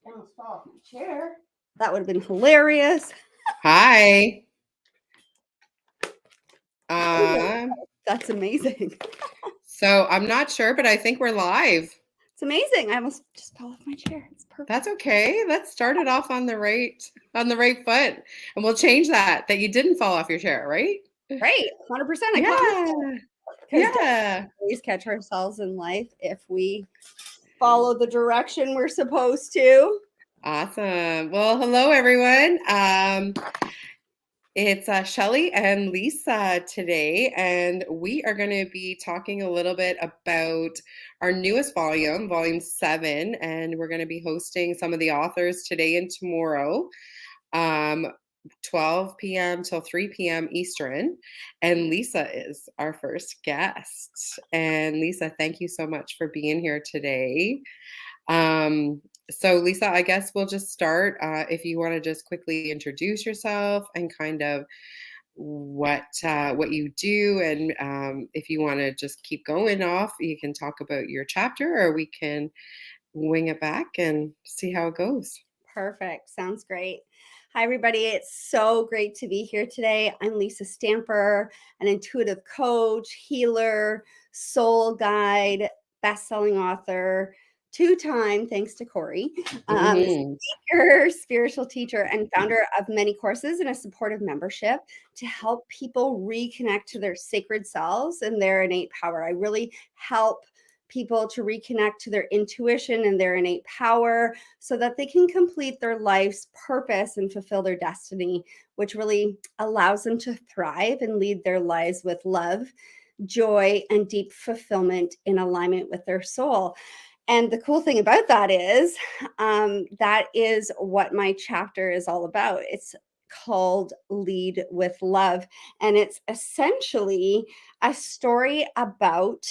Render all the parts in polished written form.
Almost fall off my chair. That would have been hilarious. Hi. That's amazing. So I'm not sure, but I think we're live. It's amazing. I almost just fell off my chair. It's perfect. That's okay. Let's start it off on the right foot. And we'll change that you didn't fall off your chair, right? Right. 100%. Yeah. Yeah. We always catch ourselves in life if we follow the direction we're supposed to. Awesome. Well, hello everyone. It's Shelley and Lisa today, and we are going to be talking a little bit about our newest volume, Volume 7, and we're going to be hosting some of the authors today and tomorrow, 12 p.m. till 3 p.m. Eastern, and Lisa is our first guest. And Lisa, thank you so much for being here today. So Lisa, I guess we'll just start. If you want to just quickly introduce yourself and kind of what you do, and if you want to just keep going off, you can talk about your chapter, or we can wing it back and see how it goes. Perfect. Sounds great. Hi, everybody. It's so great to be here today. I'm Lisa Stamper, an intuitive coach, healer, soul guide, best-selling author, two-time, thanks to Corey, speaker, spiritual teacher, and founder of many courses and a supportive membership to help people reconnect to their sacred selves and their innate power. I really help people to reconnect to their intuition and their innate power so that they can complete their life's purpose and fulfill their destiny, which really allows them to thrive and lead their lives with love, joy, and deep fulfillment in alignment with their soul. And the cool thing about that is what my chapter is all about. It's called Lead with Love, and it's essentially a story about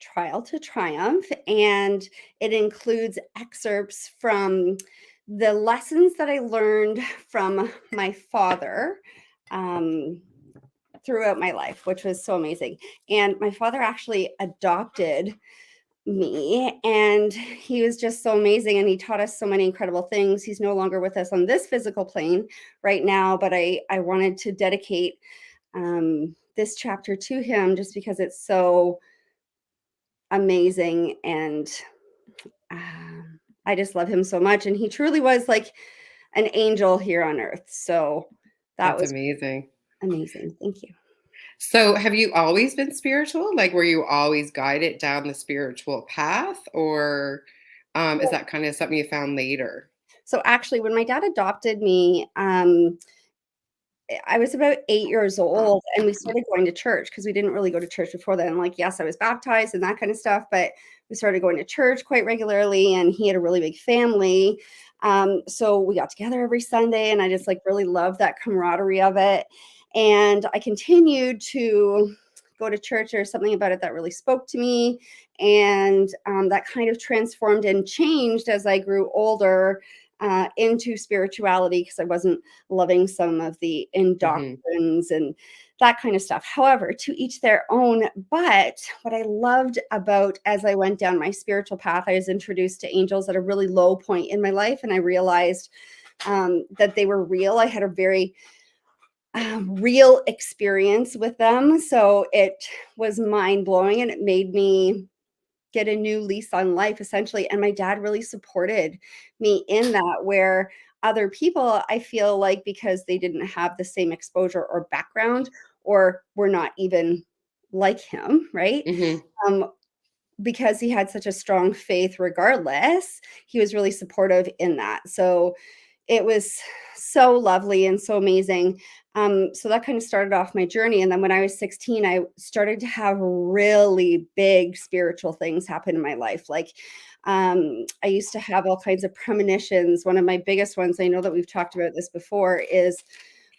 Trial to Triumph, and it includes excerpts from the lessons that I learned from my father throughout my life, which was so amazing. And my father actually adopted me, and he was just so amazing, and he taught us so many incredible things. He's no longer with us on this physical plane right now, but I wanted to dedicate this chapter to him just because it's so amazing, and I just love him so much, and he truly was like an angel here on earth. So that's was amazing. Thank you. So have you always been spiritual? Like, were you always guided down the spiritual path, or is that kind of something you found later? So actually, when my dad adopted me, I was about 8 years old, and we started going to church because we didn't really go to church before then. Like, yes, I was baptized and that kind of stuff, but we started going to church quite regularly, and he had a really big family. So we got together every Sunday, and I just like really loved that camaraderie of it. And I continued to go to church. There's something about it that really spoke to me, and that kind of transformed and changed as I grew older into spirituality, because I wasn't loving some of the indoctrines and that kind of stuff. However, to each their own. But what I loved about, as I went down my spiritual path, I was introduced to angels at a really low point in my life, and I realized that they were real. I had a very real experience with them. So it was mind-blowing, and it made me get a new lease on life, essentially. And my dad really supported me in that, where other people, I feel like, because they didn't have the same exposure or background, or were not even like him, right? Because he had such a strong faith regardless, he was really supportive in that. So it was so lovely and so amazing. So that kind of started off my journey. And then when I was 16, I started to have really big spiritual things happen in my life. Like I used to have all kinds of premonitions. One of my biggest ones, I know that we've talked about this before, is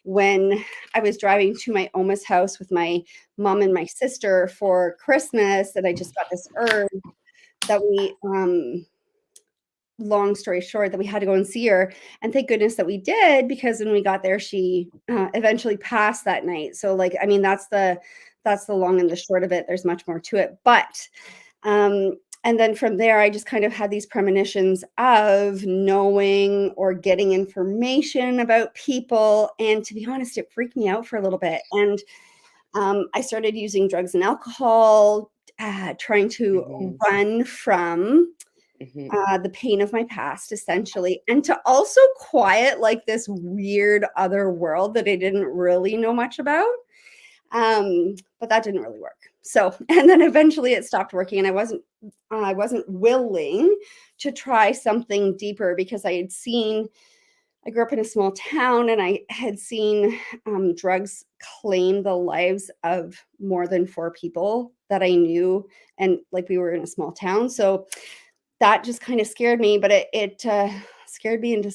when I was driving to my Oma's house with my mom and my sister for Christmas, and I just got this herb that we long story short, that we had to go and see her. And thank goodness that we did, because when we got there, she eventually passed that night. So like, I mean, that's the long and the short of it. There's much more to it. But And then from there, I just kind of had these premonitions of knowing or getting information about people. And to be honest, it freaked me out for a little bit. And I started using drugs and alcohol, trying to Mhm. run from Mhm. the pain of my past, essentially, and to also quiet like this weird other world that I didn't really know much about. But that didn't really work. So, and then eventually it stopped working, and I wasn't willing to try something deeper because I grew up in a small town, and I had seen drugs claim the lives of more than 4 people that I knew, and like we were in a small town, so that just kind of scared me, but it scared me into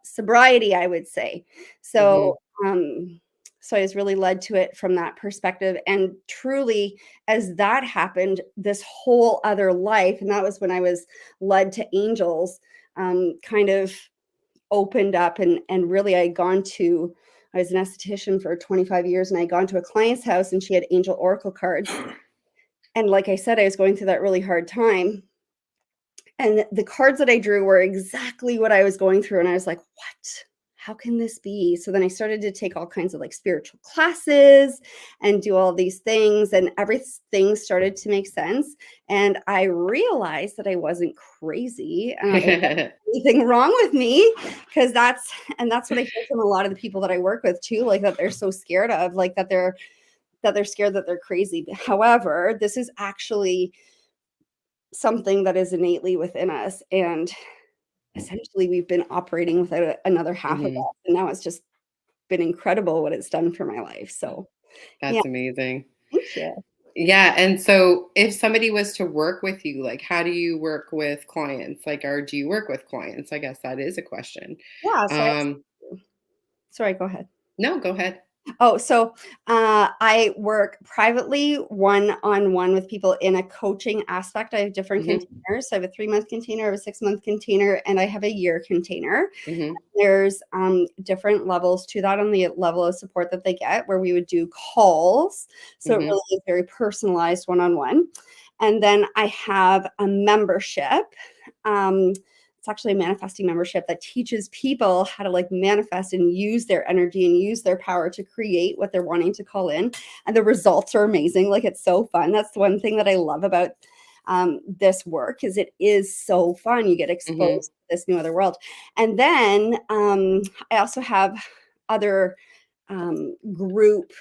sobriety, I would say. So, Mhm. um, so I was really led to it from that perspective. And truly, as that happened, this whole other life, and that was when I was led to angels, kind of opened up. And really, I was an esthetician for 25 years, and I had gone to a client's house, and she had angel oracle cards. And like I said, I was going through that really hard time, and the cards that I drew were exactly what I was going through, and I was like, "What? How can this be?" So then I started to take all kinds of, like, spiritual classes and do all these things, and everything started to make sense, and I realized that I wasn't crazy, there wasn't anything wrong with me, 'cause that's what I hear from a lot of the people that I work with too, like, that they're so scared of, like, that they're scared that they're crazy. However, this is actually something that is innately within us, and essentially we've been operating without another half of Mhm. us, and now it's just been incredible what it's done for my life. So yeah, That's amazing. thank you. Yeah, and so if somebody was to work with you, like, how do you work with clients? Like, or do you work with clients? I guess that is a question. Yeah, so Um, sorry, go ahead. no, go ahead. Oh, so, I work privately one-on-one with people in a coaching aspect. I have different Mhm. containers. So I have a 3-month container, I have a 6-month container, and I have a year container. Mhm. There's different levels to that on the level of support that they get, where we would do calls. So it Mhm. really is very personalized one on one. And then I have a membership. It's actually a manifesting membership that teaches people how to like manifest and use their energy and use their power to create what they're wanting to call in. And the results are amazing. Like it's so fun. That's the one thing that I love about this work is it is so fun. You get Mhm. exposed to this new other world. And then I also have other group,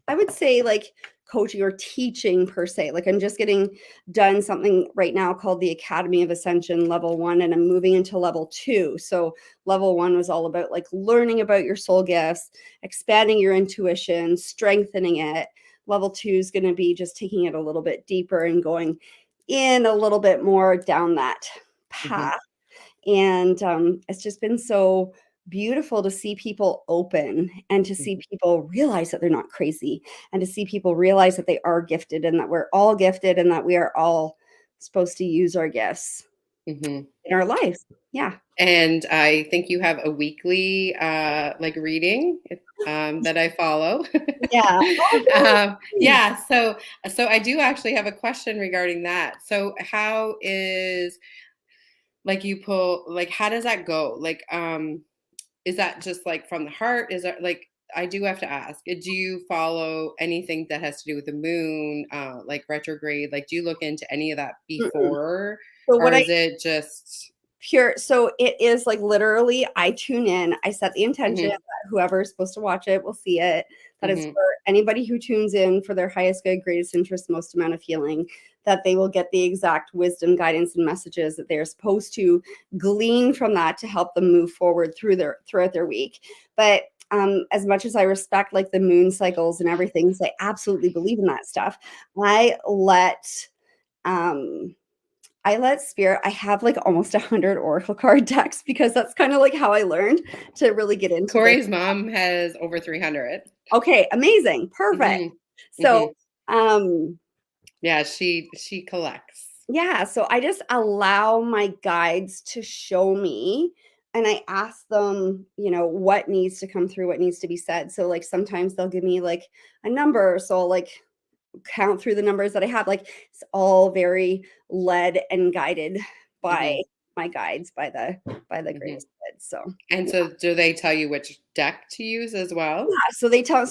I would say like coaching or teaching per se. Like I'm just getting done something right now called the Academy of Ascension level 1, and I'm moving into level 2. So level 1 was all about like learning about your soul gifts, expanding your intuition, strengthening it. Level 2 is going to be just taking it a little bit deeper and going in a little bit more down that Mhm. path. And it's just been so beautiful to see people open and to see Mhm. people realize that they're not crazy and to see people realize that they are gifted and that we're all gifted and that we are all supposed to use our gifts Mhm. in our lives. Yeah. And I think you have a weekly, like, reading, that I follow. Yeah. Oh, good. Yeah, so I do actually have a question regarding that. So how is like, you pull like, how does that go? Like, is that just, like, from the heart? Is that like I do have to ask, do you follow anything that has to do with the moon, like retrograde? Like, do you look into any of that Mm-mm. before, So or what I is it just Pure so it is, like, literally, I tune in, I set the intention Mhm. that whoever is supposed to watch it will see it, that it's Mhm. for anybody who tunes in for their highest good, greatest interest, most amount of healing, that they will get the exact wisdom, guidance, and messages that they're supposed to glean from that to help them move forward throughout their week. But, as much as I respect, like, the moon cycles and everything, 'cause I absolutely believe in that stuff, I let, um spirit. I have, like, almost 100 oracle card decks because that's kinda, like, how I learned to really get into this. Corey's mom has over 300. Okay, amazing, perfect. Mhm. So, Mhm. um, Yeah, she collects. yeah, so I just allow my guides to show me, and I ask them, what needs to come through, what needs to be said. So, like, sometimes they'll give me, like, a number, so, like, count through the numbers that I have. Like, it's all very led and guided by Mhm. my guides, by the Mhm. greatest good. So And so do they tell you which deck to use as yeah, well? so they tell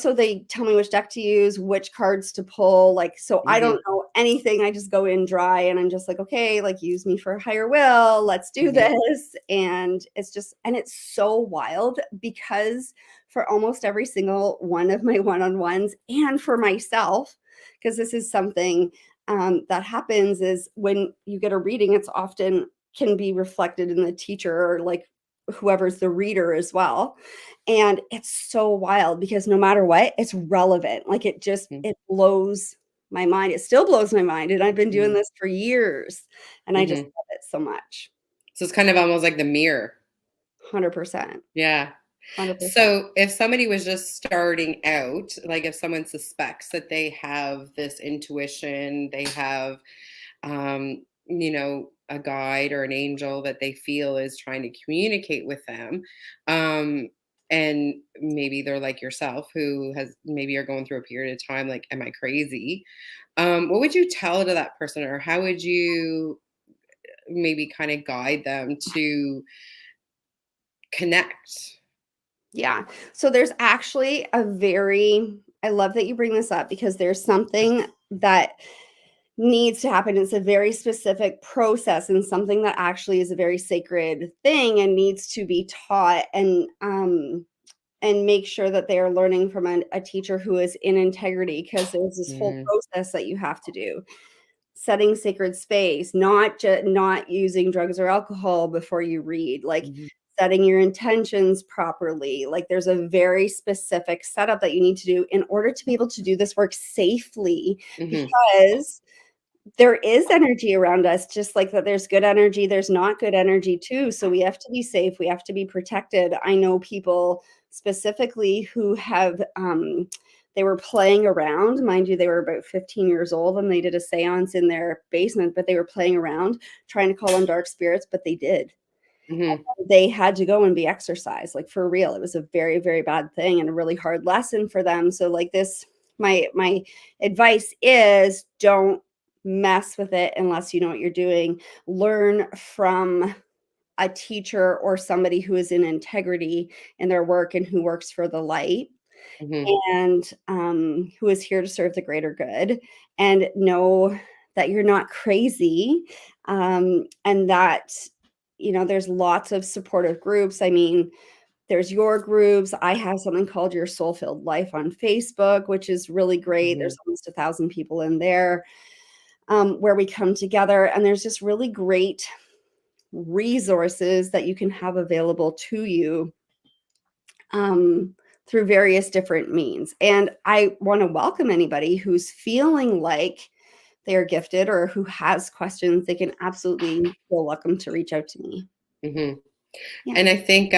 me which deck to use, which cards to pull, like, so I don't Mhm. know anything, I just go in dry and I'm just like, "Okay, like, use me for higher will, let's do Mhm. this," and it's so wild because for almost every single one of my one-on-ones and for myself, because this is something, that happens is when you get a reading, it's often can be reflected in the teacher or, like, whoever's the reader as well. And it's so wild because no matter what, it's relevant. Like, Mhm. it blows my mind. It still blows my mind, and I've been doing Mhm. this for years, and I just Mhm. love it so much. So it's kind of almost like the mirror. 100%, Yeah. 100%. So if somebody was just starting out, like if someone suspects that they have this intuition, they have, a guide or an angel that they feel is trying to communicate with them, um, and maybe they're like yourself, who has maybe are going through a period of time like, am I crazy? What would you tell to that person, or how would you maybe kind of guide them to connect? Yeah. So there's actually a very I love that you bring this up because there's something that needs to happen. It's a very specific process and something that actually is a very sacred thing and needs to be taught and make sure that they are learning from a teacher who is in integrity because there's this whole Mhm. process that you have to do. Setting sacred space, not using drugs or alcohol before you read, like, Mhm. setting your intentions properly, like, there's a very specific setup that you need to do in order to be able to do this work safely Mhm. because there is energy around us, just like that there's good energy, there's not good energy too, so we have to be safe, we have to be protected. I know people specifically who have, they were playing around, mind you, they were about 15 years old and they did a seance in their basement, but they were playing around trying to call on dark spirits, but they did. Mhm. They had to go and be exercised, like, for real. It was a very, very bad thing and a really hard lesson for them. So, like, this my advice is don't mess with it unless you know what you're doing. Learn from a teacher or somebody who is in integrity in their work and who works for the light Mhm. and, who is here to serve the greater good, and know that you're not crazy, and that, there's lots of supportive groups. I mean, there's your groups. I have something called Your Soul-Filled Life on Facebook, which is really great. Mhm. There's almost 1,000 people in there, where we come together, and there's just really great resources that you can have available to you through various different means. And I want to welcome anybody who's feeling like they are gifted or who has questions. They can absolutely feel welcome to reach out to me. Mhm. Yeah. And I think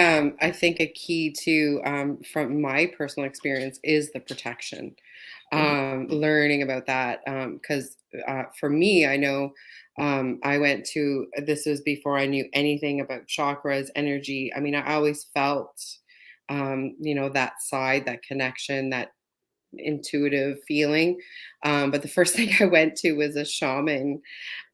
a key to, from my personal experience, is the protection. Mhm. Learning about that, because for me, I know, I went to this was before I knew anything about chakras, energy. I mean, I always felt, that side, that connection, that intuitive feeling. But the first thing I went to was a shaman,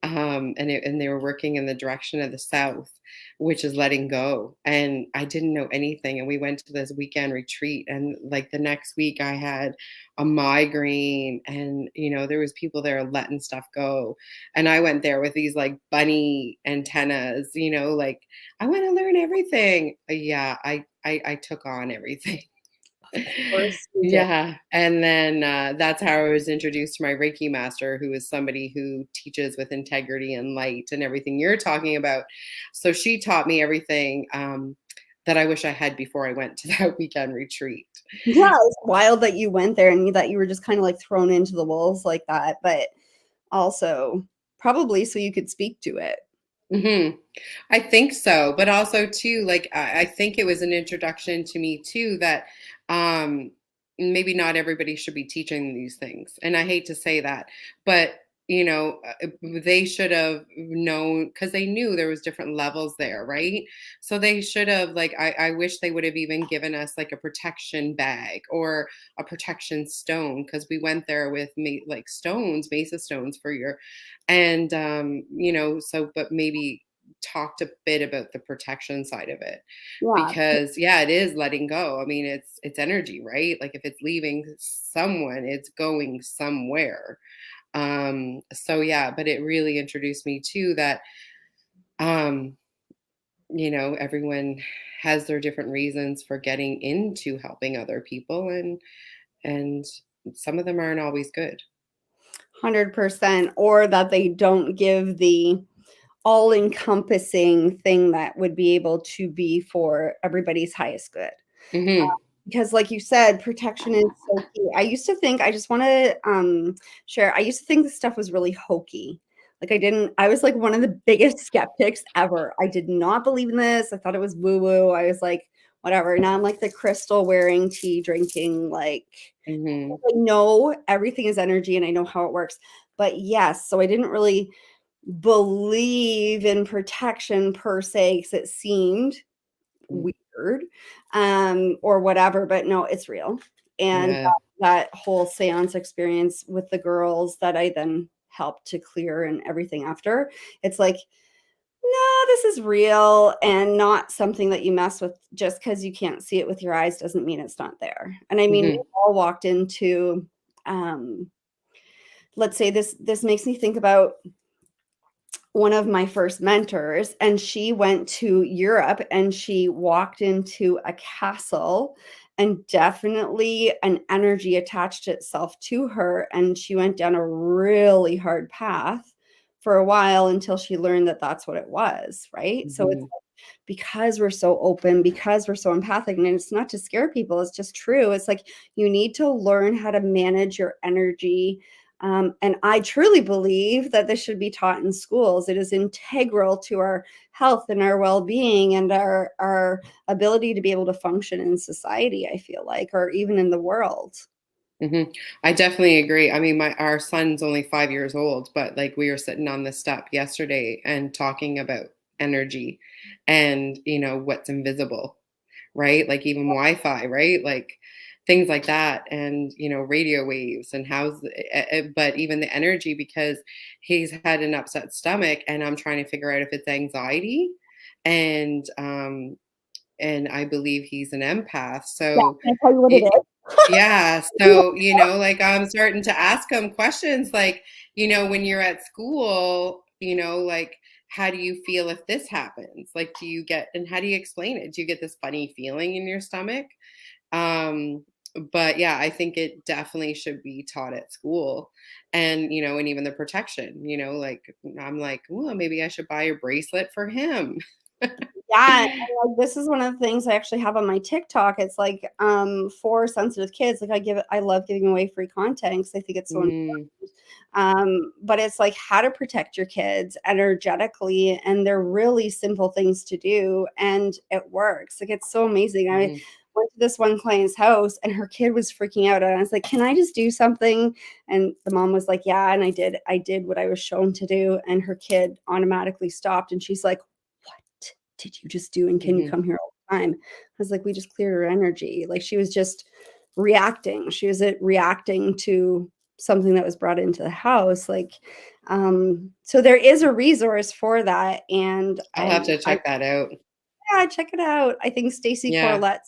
and they were working in the direction of the south, which is letting go. And I didn't know anything. And we went to this weekend retreat, and like the next week, I had a migraine, and there was people there letting stuff go. And I went there with these like bunny antennas, like I want to learn everything. Yeah, I took on everything. Of course you did. Yeah, and then, that's how I was introduced to my Reiki master, who is somebody who teaches with integrity and light and everything you're talking about. So she taught me everything, that I wish I had before I went to that weekend retreat. Yeah, it's wild that you went there and that you were just kind of like thrown into the wolves like that, but also probably so you could speak to it. Mhm. I think so, but also too, like I think it was an introduction to me too that, maybe not everybody should be teaching these things, and I hate to say that, but you know, they should have known because they knew there was different levels there, right? So they should have like I wish they would have even given us like a protection bag or a protection stone because we went there with like stones, mesa stones for your, and you know, so but maybe talked a bit about the protection side of it Yeah, because yeah, it is letting go. I mean, it's energy, right? Like if it's leaving someone, it's going somewhere. So yeah, but it really introduced me to that, um, you know, everyone has their different reasons for getting into helping other people, and some of them aren't always good. 100%, or that they don't give the all-encompassing thing that would be able to be for everybody's highest good. Hmm. Because like you said, protection is so key. I used to think I just wanna, share, I used to think this stuff was really hokey. Like, I was, like, one of the biggest skeptics ever. I did not believe in this. I thought it was woo-woo. I was like, "Whatever." Now I'm, like, the crystal wearing, tea drinking, like, Hmm. I know everything is energy and I know how it works. But yes, so I didn't really believe in protection per se because it seemed weird, or whatever, but no, it's real. And Yeah. that whole seance experience with the girls that I then helped to clear and everything after, it's like, no, this is real and not something that you mess with. Just because you can't see it with your eyes doesn't mean it's not there. And I mean, we Hmm. all walked into, um, let's say this makes me think about one of my first mentors, and she went to Europe and she walked into a castle, and definitely an energy attached itself to her, and she went down a really hard path for a while until she learned that that's what it was, right? So it's Hmm. because we're so open, because we're so empathic, and it's not to scare people, it's just true. It's like you need to learn how to manage your energy. And I truly believe that this should be taught in schools. It is integral to our health and our well-being and our ability to be able to function in society, I feel like, or even in the world. Hmm. I definitely agree. I mean, my our son's only 5 years old, but like we were sitting on the step yesterday and talking about energy and you know what's invisible, right? Like even Wi-Fi, right? Like things like that, and you know radio waves and but even the energy because he's had an upset stomach, and I'm trying to figure out if it's anxiety, and and I believe he's an empath, Yeah, so. can I tell you what it Yeah, is? so, you know, like, I'm starting to ask them questions like, you know, when you're at school, you know, like, how do you feel if this happens? Like, do you get and how do you explain it? Do you get this funny feeling in your stomach? Um, but yeah, I think it definitely should be taught at school. And, you know, and even the protection, you know, like, I'm like, "Well, maybe I should buy a bracelet for him." Yeah, and, like, this is one of the things I actually have on my TikTok. It's like, for sensitive kids, like, I love giving away free content because I think it's so Mm, but it's like how to protect your kids energetically, and they're really simple things to do, and it works. Like, it's so amazing. I mhm, went to this one client's house, and her kid was freaking out, and I was like, "Can I just do something?" And the mom was like, "Yeah," and I did what I was shown to do, and her kid automatically stopped, and she's like, "What did you just do, and can you mhm, come here all the time?" I was like, "We just cleared her energy." Like, she was just reacting. She was reacting to something that was brought into the house, like, so there is a resource for that, and I'll have to I check that out. yeah, check it out. I think Stacy Yeah. Corlett,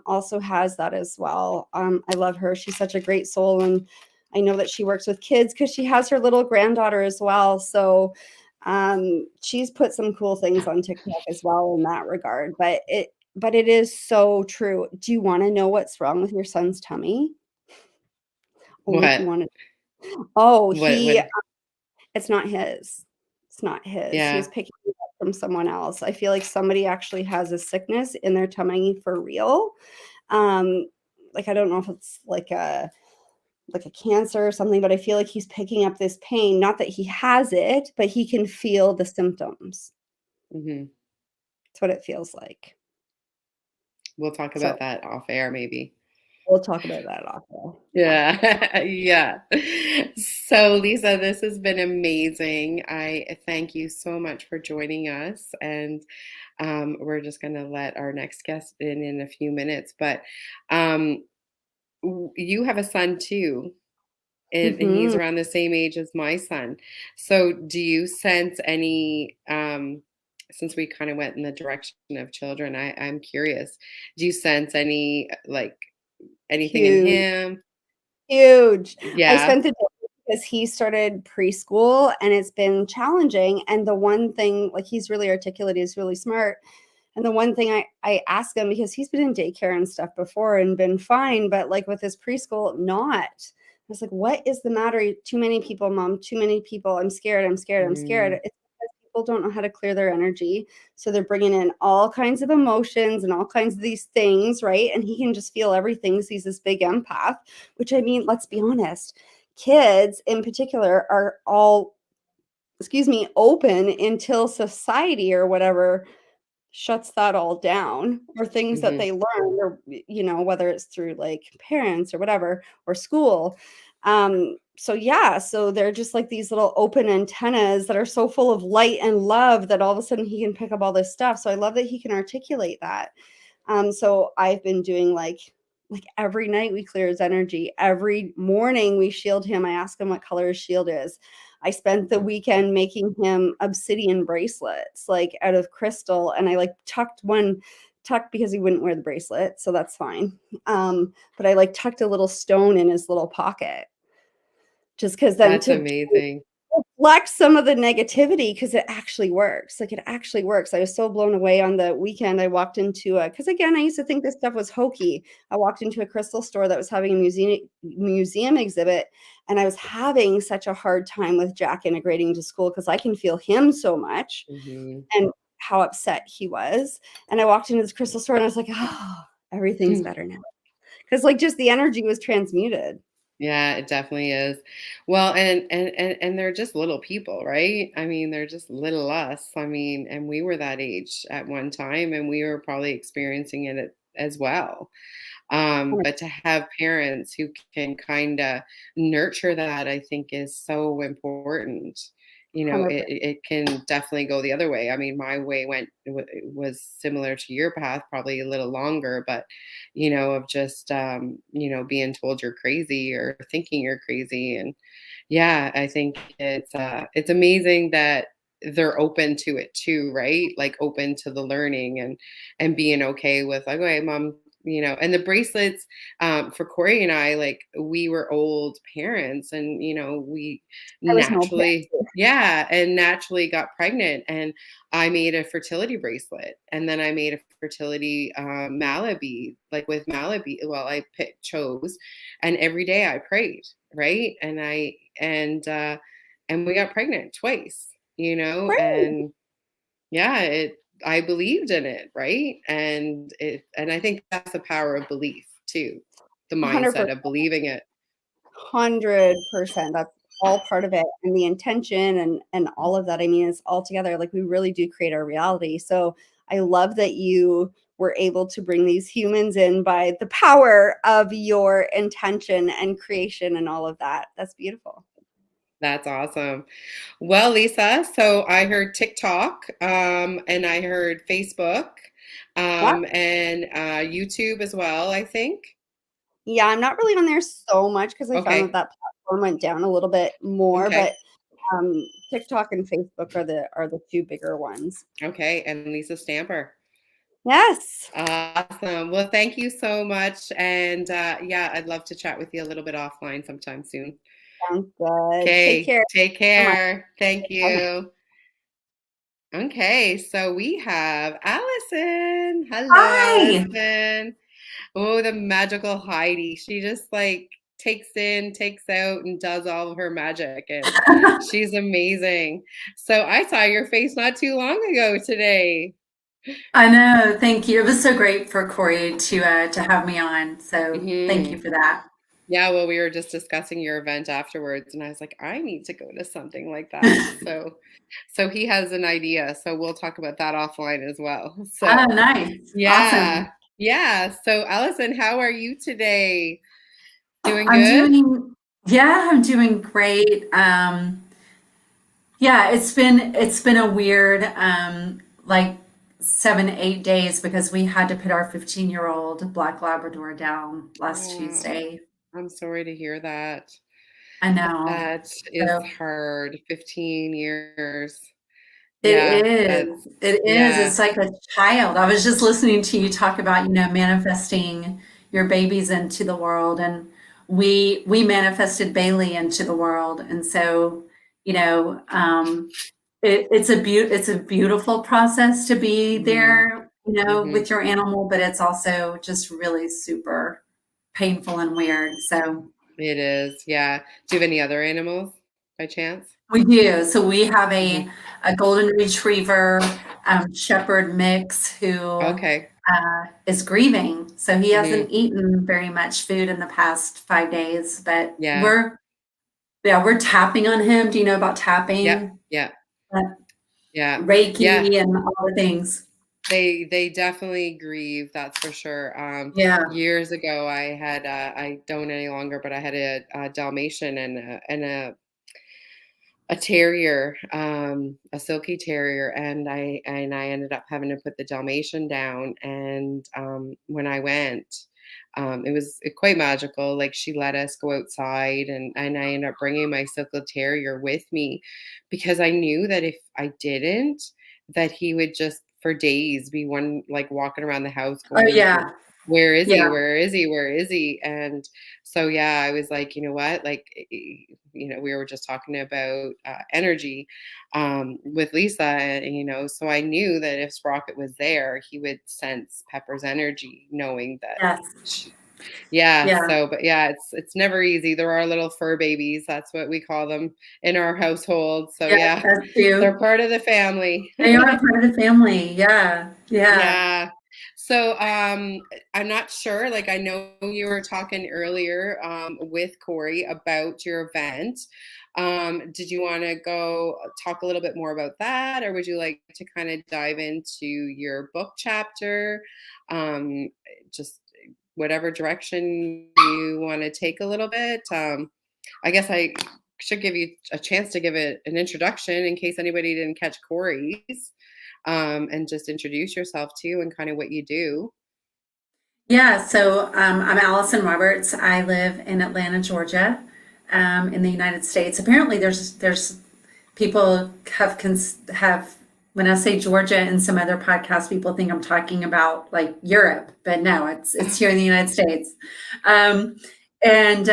also has that as well. I love her. She's such a great soul, and I know that she works with kids because she has her little granddaughter as well. So, she's put some cool things on TikTok as well in that regard. But it is so true. Do you want to know what's wrong with your son's tummy? Only if you What? want to. Oh, What? it's not his. It's not his. He was Yeah. picking it up from someone else. I feel like somebody actually has a sickness in their tummy for real. Um, like, I don't know if it's like a cancer or something, but I feel like he's picking up this pain, not that he has it, but he can feel the symptoms. Mhm. That's what it feels like. We'll talk So, about that off air maybe. We'll talk about that also. Yeah. Yeah, yeah. So, Lisa, this has been amazing. I thank you so much for joining us, and we're just going to let our next guest in a few minutes. But um, you have a son too, and he's Mhm. around the same age as my son. So, do you sense any? Since we kind of went in the direction of children, I'm curious. Do you sense any like anything in Huge. him? Huge. I Yeah. spent the day because he started preschool and it's been challenging, and the one thing like, he's really articulate, he's really smart, and the one thing I ask him because he's been in daycare and stuff before and been fine, but, like, with his preschool, not. I was like, "What is the matter? Too many people, mom, too many people. I'm scared, I'm scared, I'm scared." Mm, It's because people don't know how to clear their energy, so they're bringing in all kinds of emotions and all kinds of these things, right? And he can just feel everything 'cause he's this big empath, which, I mean, let's be honest, kids in particular are all, excuse me, open until society or whatever shuts that all down, or things that mhm, they learn, or whether it's through like parents or whatever, or school. So yeah, so they're just like these little open antennas that are so full of light and love that all of a sudden he can pick up all this stuff. So I love that he can articulate that. So I've been doing like every night we clear his energy. Every morning we shield him. I ask him what color his shield is. I spent the weekend making him obsidian bracelets, like out of crystal, and I like tucked because he wouldn't wear the bracelet, so that's fine. But I like tucked a little stone in his little pocket, just because then that's to amazing. deflect some of the negativity, because it actually works. Like, it actually works. I was so blown away on the weekend. I walked into a, because again, I used to think this stuff was hokey. I walked into a crystal store that was having a museum exhibit, and I was having such a hard time with Jack integrating to school because I can feel him so much Mhm. and how upset he was. And I walked into this crystal store and I was like, oh, everything's better now. Because like just the energy was transmuted. Yeah, it definitely is. Well, and they're just little people, right? I mean, they're just little us. I mean, and we were that age at one time, and we were probably experiencing it as well. But to have parents who can kind of nurture that, I think is so important. You know, 100%. it can definitely go the other way. I mean, my way was similar to your path, probably a little longer, but of just being told you're crazy or thinking you're crazy. And yeah, I think it's amazing that they're open to it too, right? Like open to the learning and being okay with like, okay, mom, and the bracelets, for Corey and I, like we were old parents and, we There was no naturally, yeah, and naturally got pregnant. And I made a fertility bracelet and then I made a fertility Malabi, like with Malabi. Well, chose, and every day I prayed, right? And we got pregnant twice, right. and yeah, I believed in it, right? And I think that's the power of belief too. The mindset 100%. of believing it. 100%. That's all part of it, and the intention and all of that. I mean, it's all together. Like, we really do create our reality. So I love that you were able to bring these humans in by the power of your intention and creation and all of that. That's beautiful. That's awesome. Well, Lisa, so I heard TikTok, and I heard Facebook, Yeah. and YouTube as well, I think. Yeah, I'm not really on there so much because I found that Okay. that platform went down a little bit more, Okay. but, TikTok and Facebook are the 2 bigger ones. Okay. And Lisa Stamper. Yes. Awesome. Well, thank you so much. And yeah, I'd love to chat with you a little bit offline sometime soon. Sounds good. Take Okay. care Take so much. care. Thank Bye. you. Okay. So we have Allison. Hello, Hi. Allison. Oh, the magical Heidi. She just like takes in, takes out, and does all of her magic. And she's amazing. So I saw your face not too long ago today. I know. Thank you. It was so great for Corey to have me on. So thank Hmm. you for that. Yeah, well, we were just discussing your event afterwards, and I was like, I need to go to something like that. So he has an idea. So we'll talk about that offline as well. Oh, So nice. yeah. Awesome. Yeah. So, Allison, how are you today? Doing I'm good? I'm doing great. Yeah, it's been a weird like 7, 8 days because we had to put our 15-year-old Black Labrador down last Oh, Tuesday. I'm sorry to hear that. I know. That is So hard. 15 years. it Yeah, is. that's It is. yeah. It's like a child. I was just listening to you talk about, manifesting your babies into the world, and we manifested Bailey into the world, and so, it's a beautiful process to be Mhm. there, Mhm. with your animal, but it's also just really super painful and weird. So It is. Yeah. Do you have any other animals by chance? we do. So we have Mhm. a golden retriever shepherd mix who Okay. is grieving. So he Mhm. hasn't eaten very much food in the past 5 days, but Yeah. we're tapping on him. Do you know about Yep. tapping? Yep. Uh, Yeah. Yeah. Reiki and all the things. They definitely grieve, that's for sure. Yeah. Years ago, I don't any longer, but I had a Dalmatian and a terrier, a silky terrier, and I ended up having to put the Dalmatian down. And when I went, it was quite magical. Like she let us go outside, and I ended up bringing my silky terrier with me because I knew that if I didn't, that he would just for days be one like walking around the house Oh going, yeah. where is he? Yeah. Where is he? Where is he? And so, yeah, I was like, you know what? Like, we were just talking about energy with Lisa, and, so I knew that if Sprocket was there, he would sense Pepper's energy, knowing that. Yes. She, yeah. Yeah. So, but yeah, it's never easy. There are little fur babies. That's what we call them in our household. So, Yeah, yeah, that's true. they're part of the family. They are a part of the family. Yeah. Yeah. Yeah. So, I'm not sure. Like, I know you were talking earlier with Corey about your event. Did you want to go talk a little bit more about that, or would you like to kind of dive into your book chapter? Um, just whatever direction you want to take a little bit. I guess I should give you a chance to give it an introduction in case anybody didn't catch Corey's, and just introduce yourself too and kind of what you do. Yeah. So I'm Allison Roberts. I live in Atlanta, Georgia, in the United States. Apparently, there's people have when I say Georgia and some other podcasts, people think I'm talking about like Europe, but no, it's here in the United States. Um, and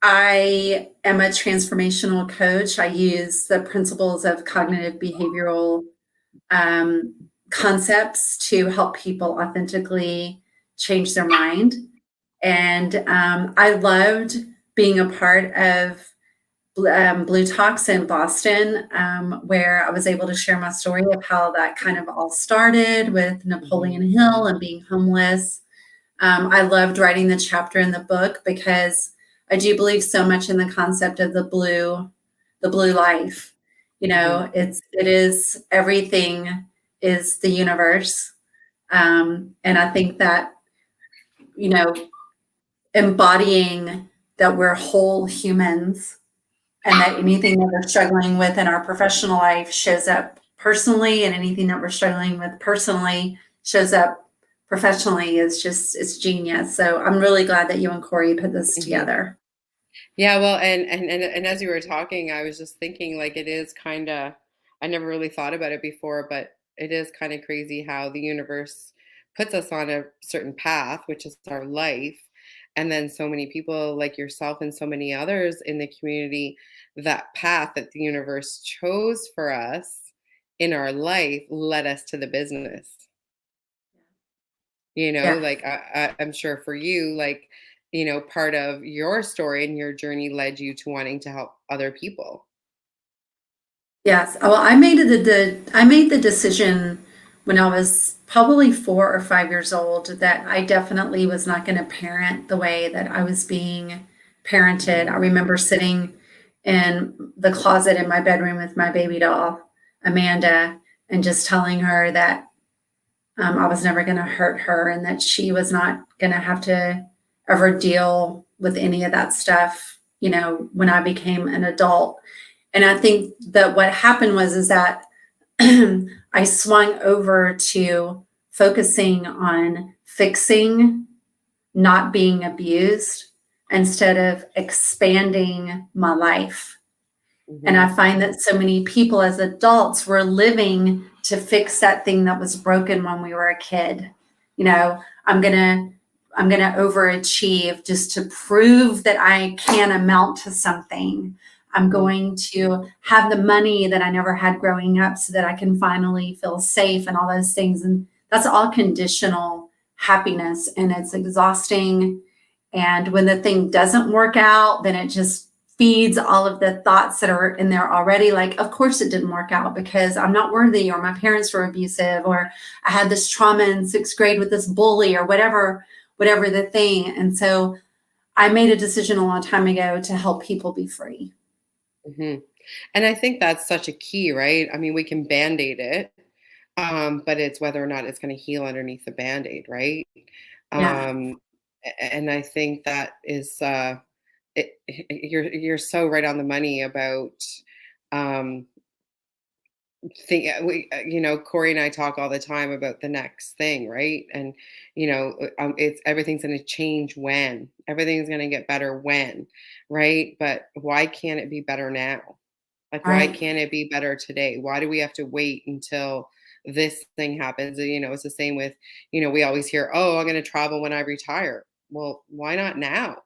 I am a transformational coach. I use the principles of cognitive behavioral um, concepts to help people authentically change their mind. And I loved being a part of Blue Talks in Boston, where I was able to share my story of how that kind of all started with Hmm. Napoleon Hill and being homeless. I loved writing the chapter in the book because I do believe so much in the concept of the blue life. Hmm. It is everything is the universe, and I think that you know embodying that we're whole humans and that anything that we're struggling with in our professional life shows up personally, and anything that we're struggling with personally shows up professionally is just it's genius. So I'm really glad that you and Corey put this Hmm. together. Yeah, well, and as you were talking, I was just thinking like it is kind of, I never really thought about it before, but it is kind of crazy how the universe puts us on a certain path, which is our life. And then so many people like yourself and so many others in the community, that path that the universe chose for us in our life led us to the business. Yeah. Like I'm sure for you, like, part of your story and your journey led you to wanting to help other people. Yes. Well, I made the decision when I was probably 4 or 5 years old that I definitely was not going to parent the way that I was being parented. I Mhm. remember sitting in the closet in my bedroom with my baby doll, Amanda, and just telling her that I was never going to hurt her and that she was not going to have to ever deal with any of that stuff, when I became an adult. And I think that what happened is that I swung over to focusing on fixing, not being abused, instead of expanding my life. And I find that so many people as adults were living to fix that thing that was broken when we were a kid. I'm gonna overachieve just to prove that I can amount to something. I'm going to have the money that I never had growing up so that I can finally feel safe and all those things. And that's all conditional happiness, and it's exhausting. And when the thing doesn't work out, then it just feeds all of the thoughts that are in there already. Like, of course it didn't work out because I'm not worthy, or my parents were abusive, or I had this trauma in 6th grade with this bully, or whatever the thing. And so I made a decision a long time ago to help people be free. And I think that's such a key, right? I mean, we can band-aid it, but it's whether or not it's going to heal underneath the band-aid, right? Yeah. And I think that is you're so right on the money about um, Corey and I talk all the time about the next thing, right? And it's everything's going to change when, everything's going to get better when, right? But why can't it be better now? Like, why Right. can't it be better today? Why do we have to wait until this thing happens? It's the same with, we always hear, oh, I'm going to travel when I retire. Well, why not now?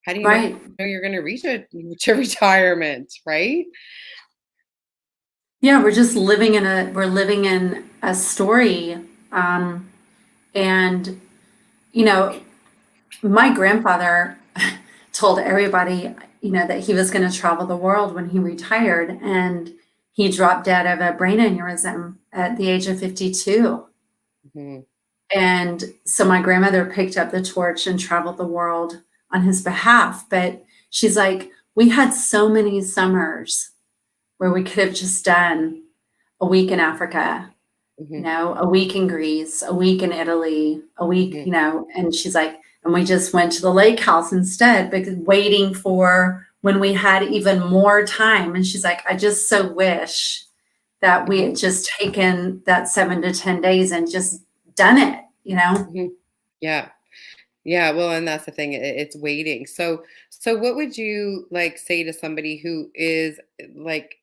How do you know Right. you're going to reach to retirement, right? Yeah. We're living in a story. And, you know, my grandfather told everybody, that he was going to travel the world when he retired, and he dropped dead of a brain aneurysm at the age of 52. hmm And so my grandmother picked up the torch and traveled the world on his behalf. But she's like, we had so many summers where we could have just done a week in Africa, hmm a week in Greece, a week in Italy, a week, hmm and she's like, and we just went to the lake house instead, because waiting for when we had even more time. And she's like, I just so wish that we had just taken that 7 to 10 days and just done it. hmm Yeah. Yeah, well, and that's the thing. It's waiting. So what would you like say to somebody who is like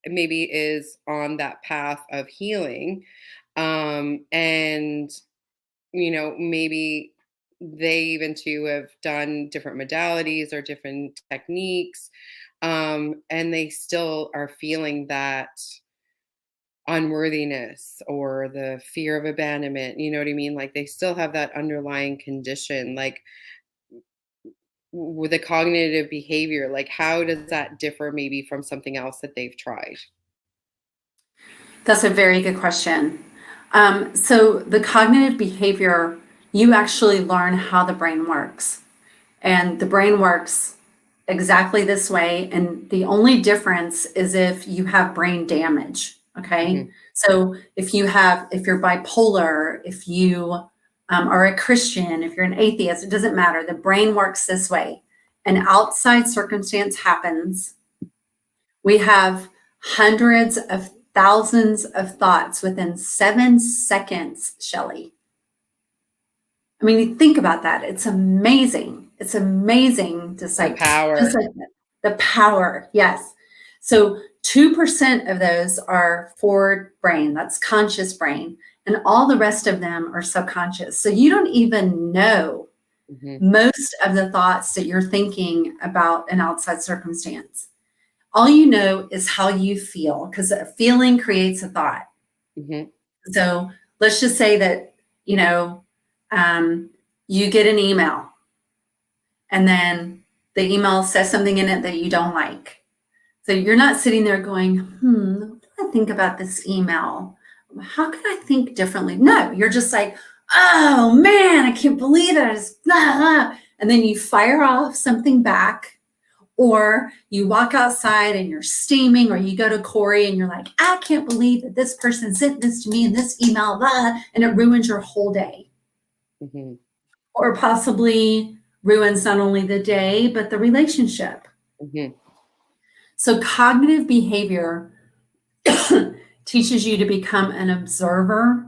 maybe is on that path of healing, and maybe they even too have done different modalities or different techniques, and they still are feeling that unworthiness or the fear of abandonment, you know what I mean? Like they still have that underlying condition. Like with the cognitive behavior, like how does that differ maybe from something else that they've tried? That's a very good question. So the cognitive behavior, you actually learn how the brain works. And the brain works exactly this way. And the only difference is if you have brain damage. Okay. hmm So if you're bipolar, if you are a Christian, if you're an atheist, it doesn't matter. The brain works this way. An outside circumstance happens. We have hundreds of thousands of thoughts within 7 seconds, Shelley. I mean, you think about that. It's amazing. It's amazing to The say, just power. like that. The power. Yes. So 2% of those are forward brain, that's conscious brain, and all the rest of them are subconscious. So you don't even know hmm most of the thoughts that you're thinking about an outside circumstance. All you know is how you feel, because a feeling creates a thought. hmm So let's just say that, you get an email, and then the email says something in it that you don't like. So you're not sitting there going, what do I think about this email? How can I think differently? No, you're just like, oh man, I can't believe it. I just, blah, blah. And then you fire off something back, Or you walk outside and you're steaming, or you go to Corey and you're like, I can't believe that this person sent this to me in this email, blah, and it ruins your whole day. Mm-hmm. Or possibly ruins not only the day, but the relationship. Mm-hmm. So cognitive behavior teaches you to become an observer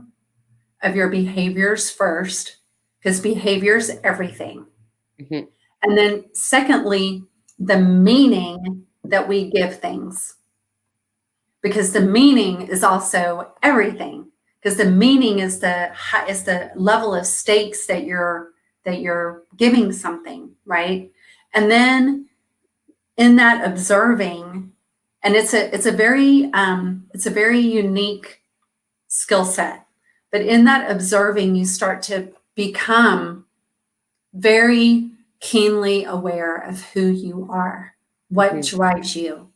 of your behaviors first, because behavior is everything. Mm-hmm. And then secondly, the meaning that we give things, because the meaning is also everything, because the meaning is the level of stakes that you're giving something, right? And then in that observing, and it's a very unique skill set, but in that observing, you start to become very keenly aware of who you are, what drives you.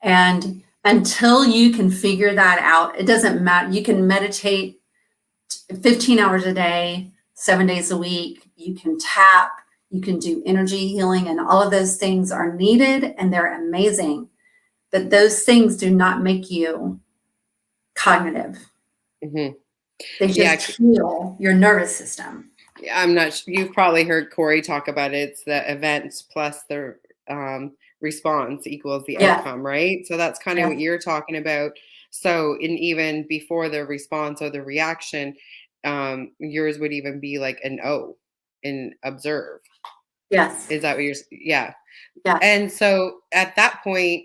And until you can figure that out, it doesn't matter. You can meditate 15 hours a day, 7 days a week. You can tap, you can do energy healing, and all of those things are needed and they're amazing. But those things do not make you cognitive. Mm-hmm. They just heal your nervous system. I'm not sure. You've probably heard Corey talk about it. It's the events plus the response equals the outcome, right? So that's kind of what you're talking about. So even before the response or the reaction, yours would even be like an O in observe. Yes. Is that what you're? Yeah. And so at that point,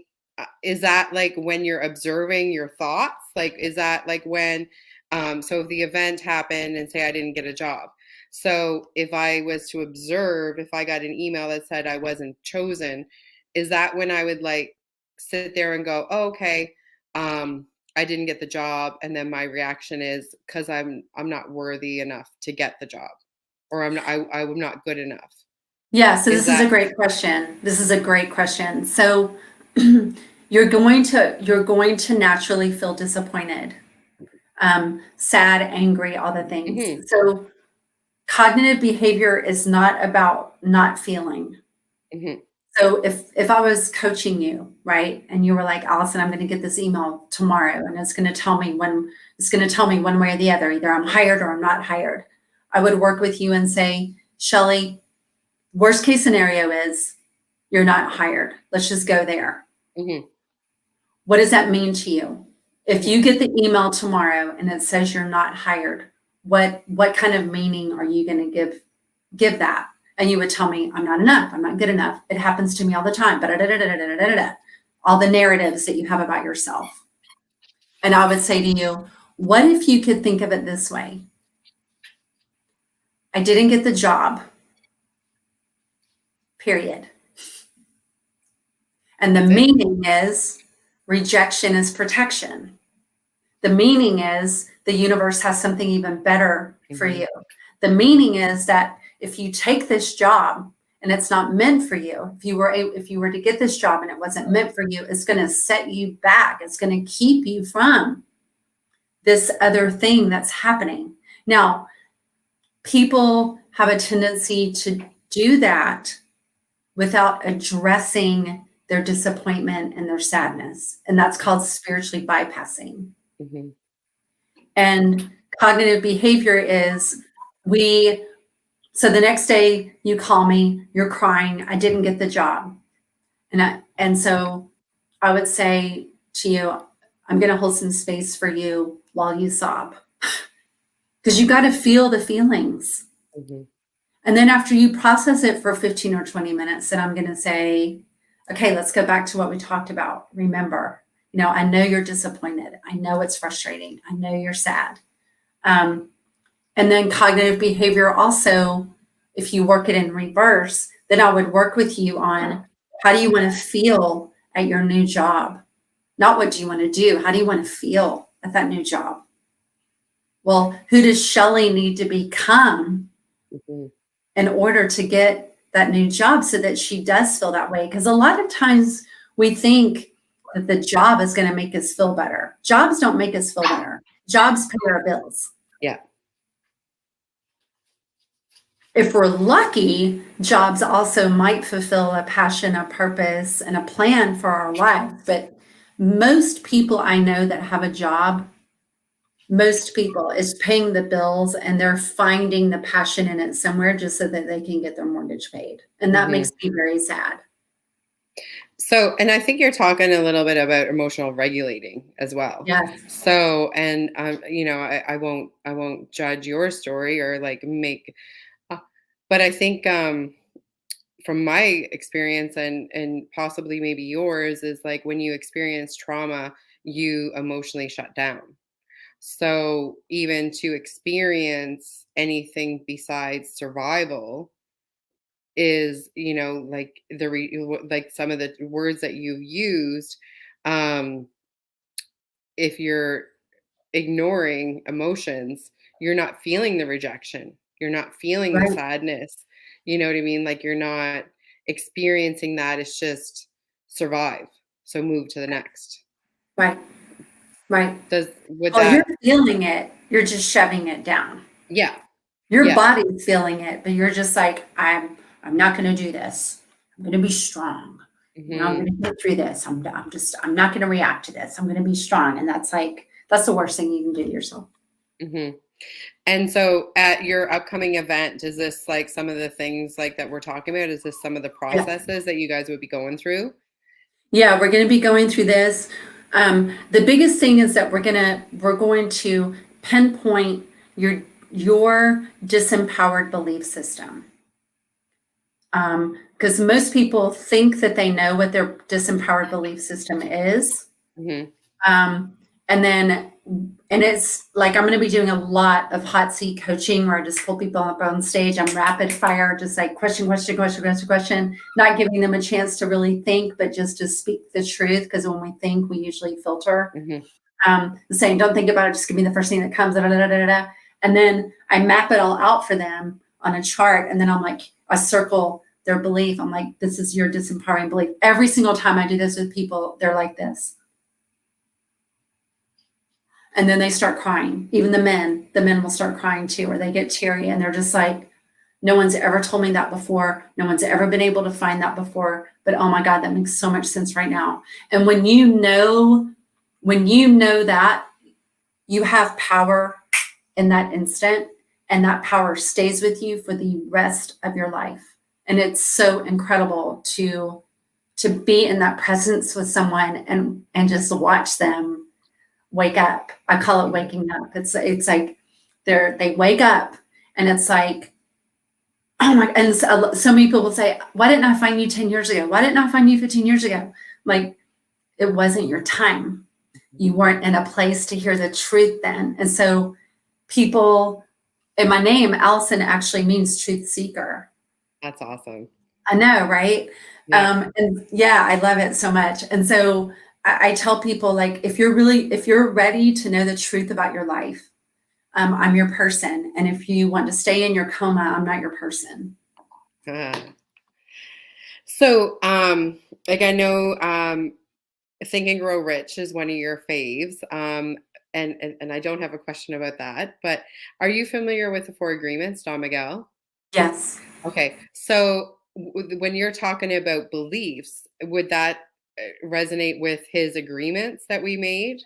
is that like when you're observing your thoughts? Like, is that like when, so if the event happened and say I didn't get a job. So if I was to observe, if I got an email that said I wasn't chosen, is that when I would like sit there and go, oh, okay, I didn't get the job. And then my reaction is because I'm not worthy enough to get the job, or I'm not good enough. Yeah, so this is a great question. So you're going to naturally feel disappointed, sad, angry, all the things. Mm-hmm. So cognitive behavior is not about not feeling. Mm-hmm. So if I was coaching you, right, and you were like, Allison, I'm going to get this email tomorrow, and it's going to tell me one way or the other, either I'm hired or I'm not hired. I would work with you and say, Shelley, worst case scenario is you're not hired. Let's just go there. Mm-hmm. What does that mean to you? If you get the email tomorrow and it says you're not hired, what kind of meaning are you going to give that? And you would tell me, I'm not enough. I'm not good enough. It happens to me all the time. All the narratives that you have about yourself. And I would say to you, what if you could think of it this way? I didn't get the job. Period. And the meaning is rejection is protection. The meaning is the universe has something even better for you. The meaning is that if you take this job and it's not meant for you, if you were to get this job and it wasn't meant for you, it's going to set you back. It's going to keep you from this other thing that's happening. Now, people have a tendency to do that without addressing their disappointment and their sadness. And that's called spiritually bypassing. Mm-hmm. And cognitive behavior is so the next day you call me, you're crying, I didn't get the job. And so I would say to you, I'm going to hold some space for you while you sob. Because you got to feel the feelings. Mm-hmm. And then after you process it for 15 or 20 minutes, then I'm going to say, okay, let's go back to what we talked about. Remember, I know you're disappointed. I know it's frustrating. I know you're sad. And then cognitive behavior also, if you work it in reverse, then I would work with you on how do you want to feel at your new job? Not what do you want to do? How do you want to feel at that new job? Well, who does Shelley need to become in order to get that new job so that she does feel that way? Because a lot of times we think that the job is going to make us feel better. Jobs don't make us feel better. Jobs pay our bills. Yeah. If we're lucky, jobs also might fulfill a passion, a purpose, and a plan for our life. But most people I know that have a job, most people is paying the bills and they're finding the passion in it somewhere just so that they can get their mortgage paid. And that Hmm. makes me very sad. So, and I think you're talking a little bit about emotional regulating as well. Yes. So, and I won't judge your story or like make, uh, but I think from my experience and possibly maybe yours is like when you experience trauma, you emotionally shut down. So even to experience anything besides survival is, like like some of the words that you've used, um if you're ignoring emotions, you're not feeling the rejection, you're not feeling the Right. sadness, you know what I mean, like you're not experiencing that. It's just survive, so move to the next. Right. Right. Does would Well, you're that feeling it. You're just shoving it down. Yeah, Your yeah. body's feeling it, but you're just like, I'm not going to do this. I'm going to be strong. I'm going Hmm. to get through this. I'm not going to react to this. I'm going to be strong. And that's the worst thing you can do to yourself. Hmm. And so at your upcoming event, is this like some of the things like that we're talking about? Is this some of the Yeah. processes that you guys would be going through? Yeah. We're going to be going through this. The biggest thing is that we're going to pinpoint your disempowered belief system. Because most people think that they know what their disempowered belief system is. Hmm. Um, and then, and it's like I'm going to be doing a lot of hot seat coaching where I just pull people up on stage. I'm rapid fire, just like question, question, question, question, question, not giving them a chance to really think, but just to speak the truth. Because when we think, we usually filter. Hmm. Saying, don't think about it, just give me the first thing that comes. Da, da, da, da, da. And then I map it all out for them on a chart. And then I'm like, I circle their belief. I'm like, this is your disempowering belief. Every single time I do this with people, they're like this. And then they start crying. Even the men will start crying too, or they get teary and they're just like, no one's ever told me that before. No one's ever been able to find that before. But oh my God, that makes so much sense right now. And when you know that, you have power in that instant, and that power stays with you for the rest of your life. And it's so incredible to be in that presence with someone and just watch them wake up. I call it waking up. It's like they wake up and it's like, oh my, and so many people will say, why didn't I find you 10 years ago? Why didn't I find you 15 years ago? Like, it wasn't your time. You weren't in a place to hear the truth then. And so people, and my name, Allison, actually means truth seeker. That's awesome. I know, right? Yeah. And yeah, I love it so much. And so I tell people, like, if you're ready to know the truth about your life, I'm your person. And if you want to stay in your coma, I'm not your person. Ah. So, like I know, Think and Grow Rich is one of your faves. And I don't have a question about that, but are you familiar with the Four Agreements, Don Miguel? Yes. Okay. So when you're talking about beliefs, would that resonate with his agreements that we made?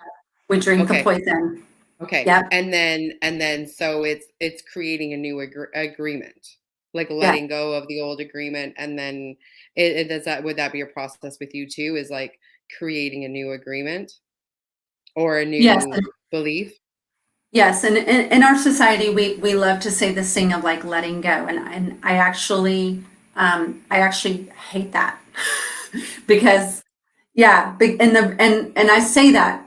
We drink the Okay. poison. Okay. Yep. And then so it's creating a new agreement, like Yeah. letting go of the old agreement, and then it does that would that be a process with you too, is like creating a new agreement or a Yes. new belief? Yes, and in our society, we love to say this thing of like letting go, and I actually hate that because yeah, and I say that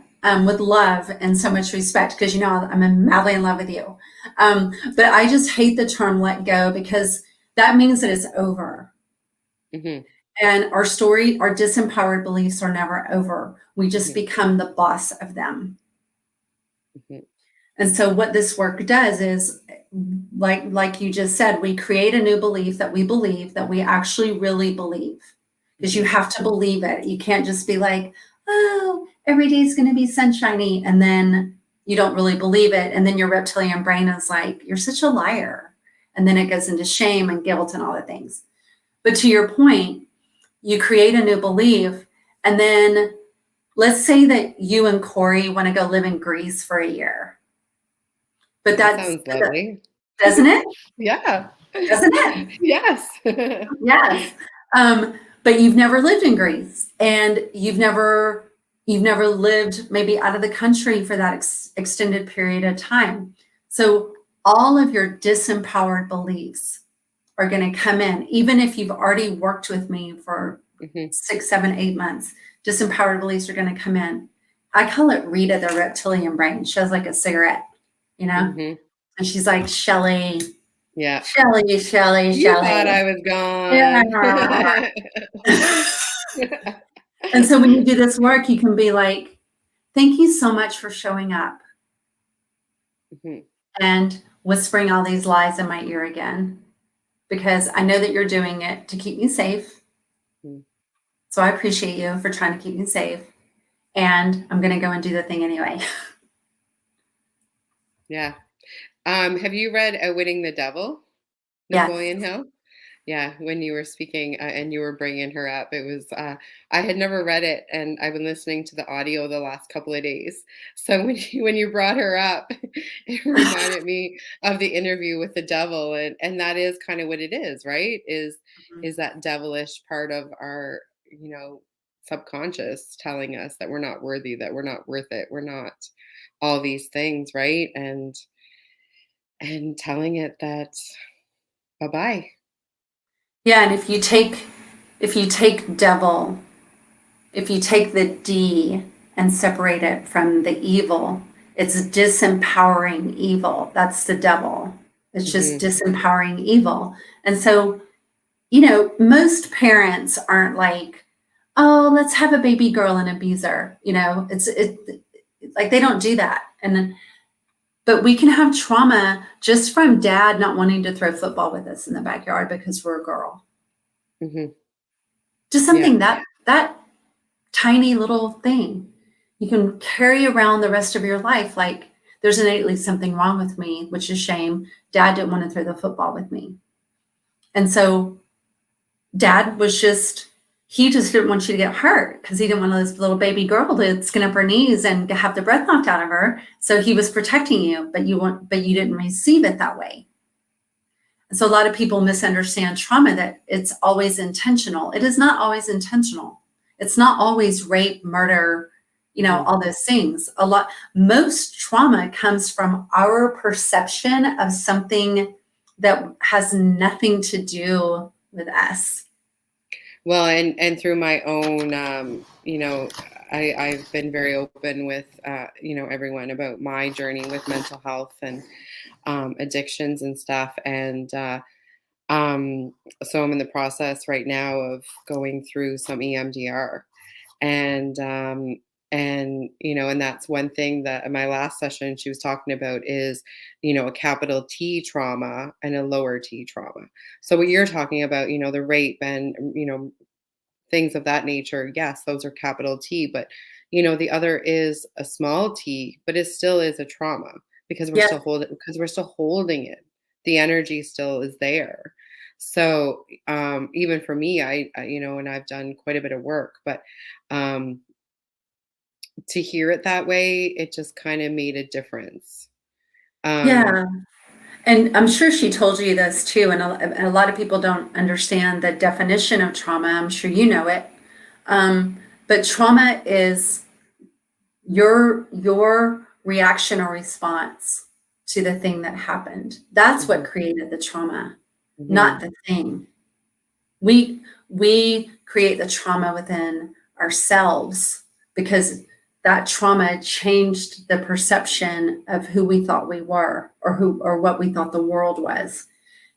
with love and so much respect because you know I'm madly in love with you, but I just hate the term let go because that means that it's over. Hmm. And our disempowered beliefs are never over. We just Hmm. become the boss of them. Hmm. And so what this work does is like you just said, we create a new belief that we actually really believe. Because you Hmm. have to believe it. You can't just be like, oh, every day is going to be sunshiny. And then you don't really believe it. And then your reptilian brain is like, you're such a liar. And then it goes into shame and guilt and all the things. But to your point, you create a new belief. And then let's say that you and Corey want to go live in Greece for a year. But That sounds lovely. doesn't it? Yeah. Doesn't it? Yes. Yes. But you've never lived in Greece, and you've never lived maybe out of the country for that extended period of time. So all of your disempowered beliefs are going to come in, even if you've already worked with me for 6, 7, 8 months. Disempowered beliefs are going to come in. I call it Rita, the reptilian brain. She has like a cigarette, you know, and she's like, Shelley, Yeah. Shelley. You thought I was gone. Yeah. And so when you do this work, you can be like, thank you so much for showing up and whispering all these lies in my ear again, because I know that you're doing it to keep me safe. So I appreciate you for trying to keep me safe. And I'm going to go and do the thing anyway. Yeah. Have you read Outwitting the Devil, Napoleon Hill? Yeah, when you were speaking and you were bringing her up, it was, I had never read it, and I've been listening to the audio the last couple of days. So when you brought her up, it reminded me of the interview with the devil, and that is kind of what it is, right? Is that devilish part of our, subconscious telling us that we're not worthy, that we're not worth it, we're not all these things, right? And telling it that bye-bye. Yeah, and if you take devil, if you take the D and separate it from the evil, it's disempowering evil. That's the devil. It's just disempowering evil. And so, most parents aren't like, oh, let's have a baby girl and abuse her. It's like they don't do that. But we can have trauma just from dad not wanting to throw football with us in the backyard because we're a girl. Just something that tiny little thing you can carry around the rest of your life. Like, there's innately something wrong with me, which is shame. Dad didn't want to throw the football with me. And so dad was he just didn't want you to get hurt because he didn't want this little baby girl to skin up her knees and have the breath knocked out of her. So he was protecting you, but you didn't receive it that way. And so a lot of people misunderstand trauma, that it's always intentional. It is not always intentional. It's not always rape, murder, all those things. Most trauma comes from our perception of something that has nothing to do with us. Well, and through my own, I've been very open with, everyone about my journey with mental health and addictions and stuff. And so I'm in the process right now of going through some EMDR. And that's one thing that in my last session she was talking about is, a capital T trauma and a lower T trauma. So what you're talking about, the rape and, things of that nature, yes, those are capital T, but, the other is a small t, but it still is a trauma because we're still holding it. The energy still is there. So even for me, I and I've done quite a bit of work, but to hear it that way, it just kind of made a difference. Yeah. And I'm sure she told you this too. And a lot of people don't understand the definition of trauma. I'm sure you know it. But trauma is your reaction or response to the thing that happened. That's what created the trauma, not the thing. We create the trauma within ourselves because that trauma changed the perception of who we thought we were, or what we thought the world was.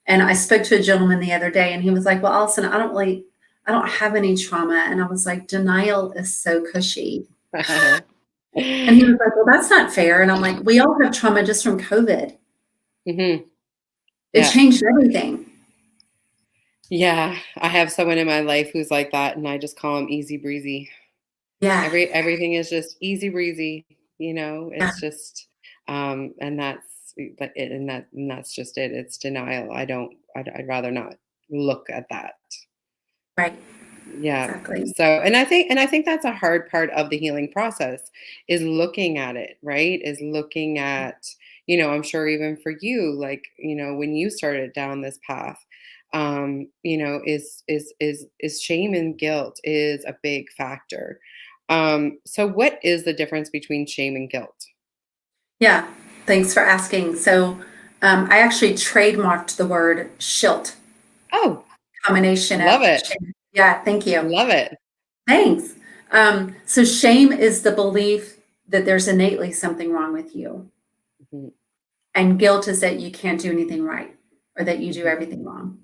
And I spoke to a gentleman the other day, and he was like, well, Allison, I don't have any trauma. And I was like, denial is so cushy. And he was like, well, that's not fair. And I'm like, we all have trauma just from COVID. It changed everything. Yeah, I have someone in my life who's like that, and I just call him easy breezy. Everything is just easy breezy, it's just, and and that's just it. It's denial. I'd rather not look at that. Right. Yeah. Exactly. So, and I think that's a hard part of the healing process is looking at it, right? Is looking at, I'm sure even for you, like, when you started down this path, is shame and guilt is a big factor. So what is the difference between shame and guilt? Yeah. Thanks for asking. So, I actually trademarked the word shilt, Oh, combination of love it. shame. Yeah. Thank you. Love it. Thanks. So shame is the belief that there's innately something wrong with you. Mhm, And guilt is that you can't do anything right or that you do mhm, everything wrong.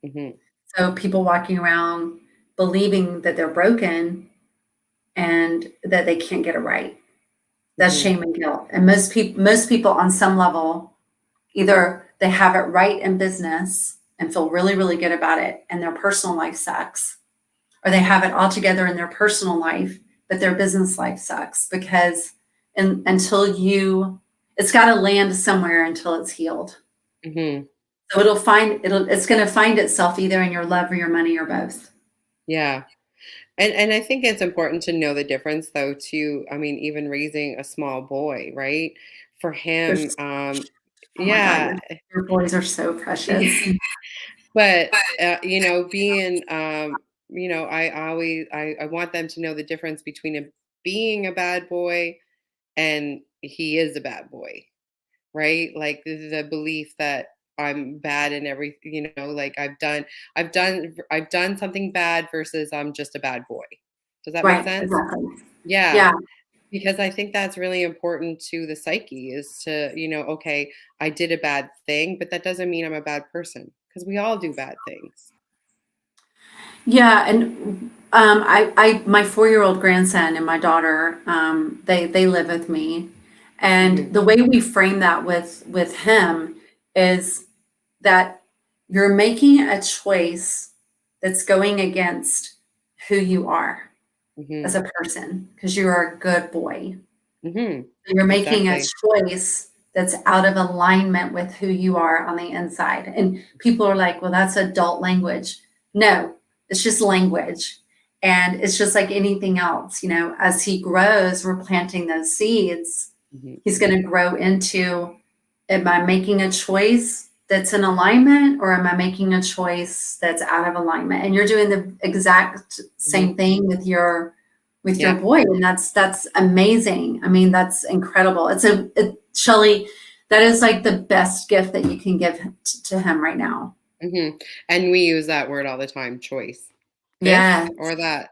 mhm, So people walking around believing that they're broken and that they can't get it right. That's mhm, shame and guilt. And most people on some level, either they have it right in business and feel really, really good about it, and their personal life sucks, or they have it all together in their personal life, but their business life sucks because until it's got to land somewhere until it's healed. mhm. So it's going to find itself either in your love or your money or both. Yeah. And I think it's important to know the difference though too. I mean, even raising a small boy, right? For him, There's, oh my God, yeah. your boys are so precious. But being I want them to know the difference between him being a bad boy and he is a bad boy, right? Like the belief that I'm bad in everything, like I've done something bad versus I'm just a bad boy. Does that make Right, sense? exactly. Yeah, Yeah, because I think that's really important to the psyche is to, okay, I did a bad thing, but that doesn't mean I'm a bad person because we all do bad things. yeah, and my 4-year-old grandson and my daughter, they live with me, and Hmm. the way we frame that with him is that you're making a choice that's going against who you are as Hmm. a person because you're a good boy. Hmm. You're making a Exactly. choice that's out of alignment with who you are on the inside. And people are like, well, that's adult language. No, it's just language. And it's just like anything else, as he grows, we're planting those seeds. Hmm. He's going to grow into, am I making a choice that's in alignment or am I making a choice that's out of alignment? And you're doing the exact Hmm. same thing with your Yeah. boy, and that's amazing. I mean, that's incredible. Shelley, that is like the best gift that you can give to him right now. Hmm. And we use that word all the time, choice. This Yes, or that.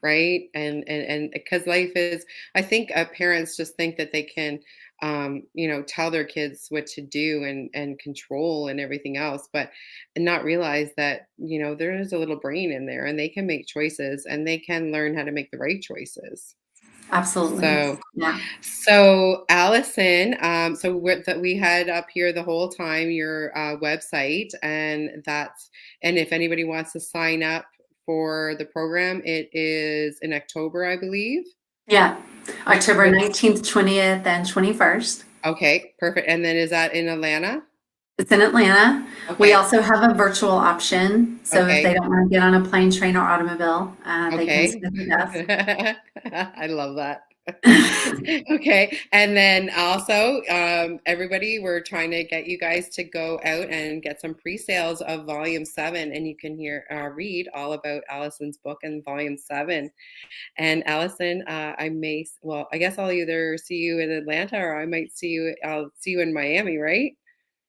Right? And because life is, I think parents just think that they can, tell their kids what to do and control and everything else, but and not realize that, there is a little brain in there and they can make choices and they can learn how to make the right choices. absolutely. So, Yeah. so Allison, so that we had up here the whole time your website, and if anybody wants to sign up for the program, it is in October, I believe. Yeah. October What's 19th, 20th, and 21st. okay, perfect. And then is that in Atlanta? It's in Atlanta. We Okay, also have a virtual option. So if they okay, don't want to get on a plane, train, or automobile, they can okay. sit with us. I love that. Okay. And then also, everybody, we're trying to get you guys to go out and get some pre-sales of volume 7, and you can read all about Allison's book in volume 7. And Allison, I guess I'll either see you in Atlanta or I'll see you in Miami, right?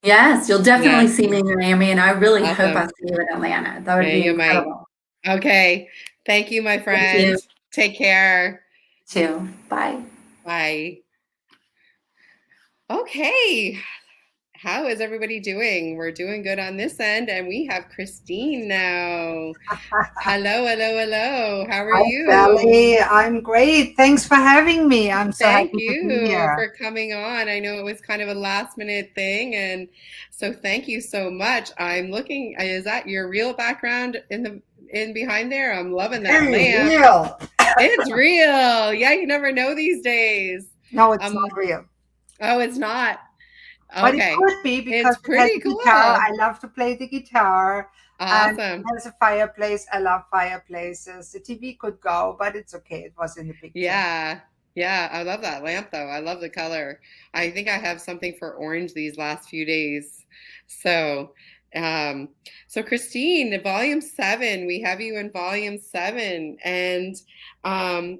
Yes, you'll Yeah. definitely see me in Miami, and I really hope I Awesome. see you in Atlanta. That would Yeah, be you might. incredible. Okay. Thank you, my Thank friend. you Take care. too. Bye. Bye. Okay. How is everybody doing? We're doing good on this end, and we have Christine now. Hello, hello, hello. How are Hi, you? Sally. I'm great. Thanks for having me. I'm so Thank happy to be you here. for coming on. I know it was kind of a last minute thing, and so thank you so much. I'm looking, is that your real background in behind there? I'm loving that Very lamp. real. It's real. Yeah, you never know these days. No, it's Um, not real. oh, it's not. But it Okay. could be because It's it has pretty a guitar. cool. I love to play the guitar. And it Awesome. has a fireplace. I love fireplaces. The TV could go, but it's okay. It was in the picture. Yeah. Yeah. I love that lamp though. I love the color. I think I have something for orange these last few days. So, um, so Christine, volume 7, we have you in volume 7. And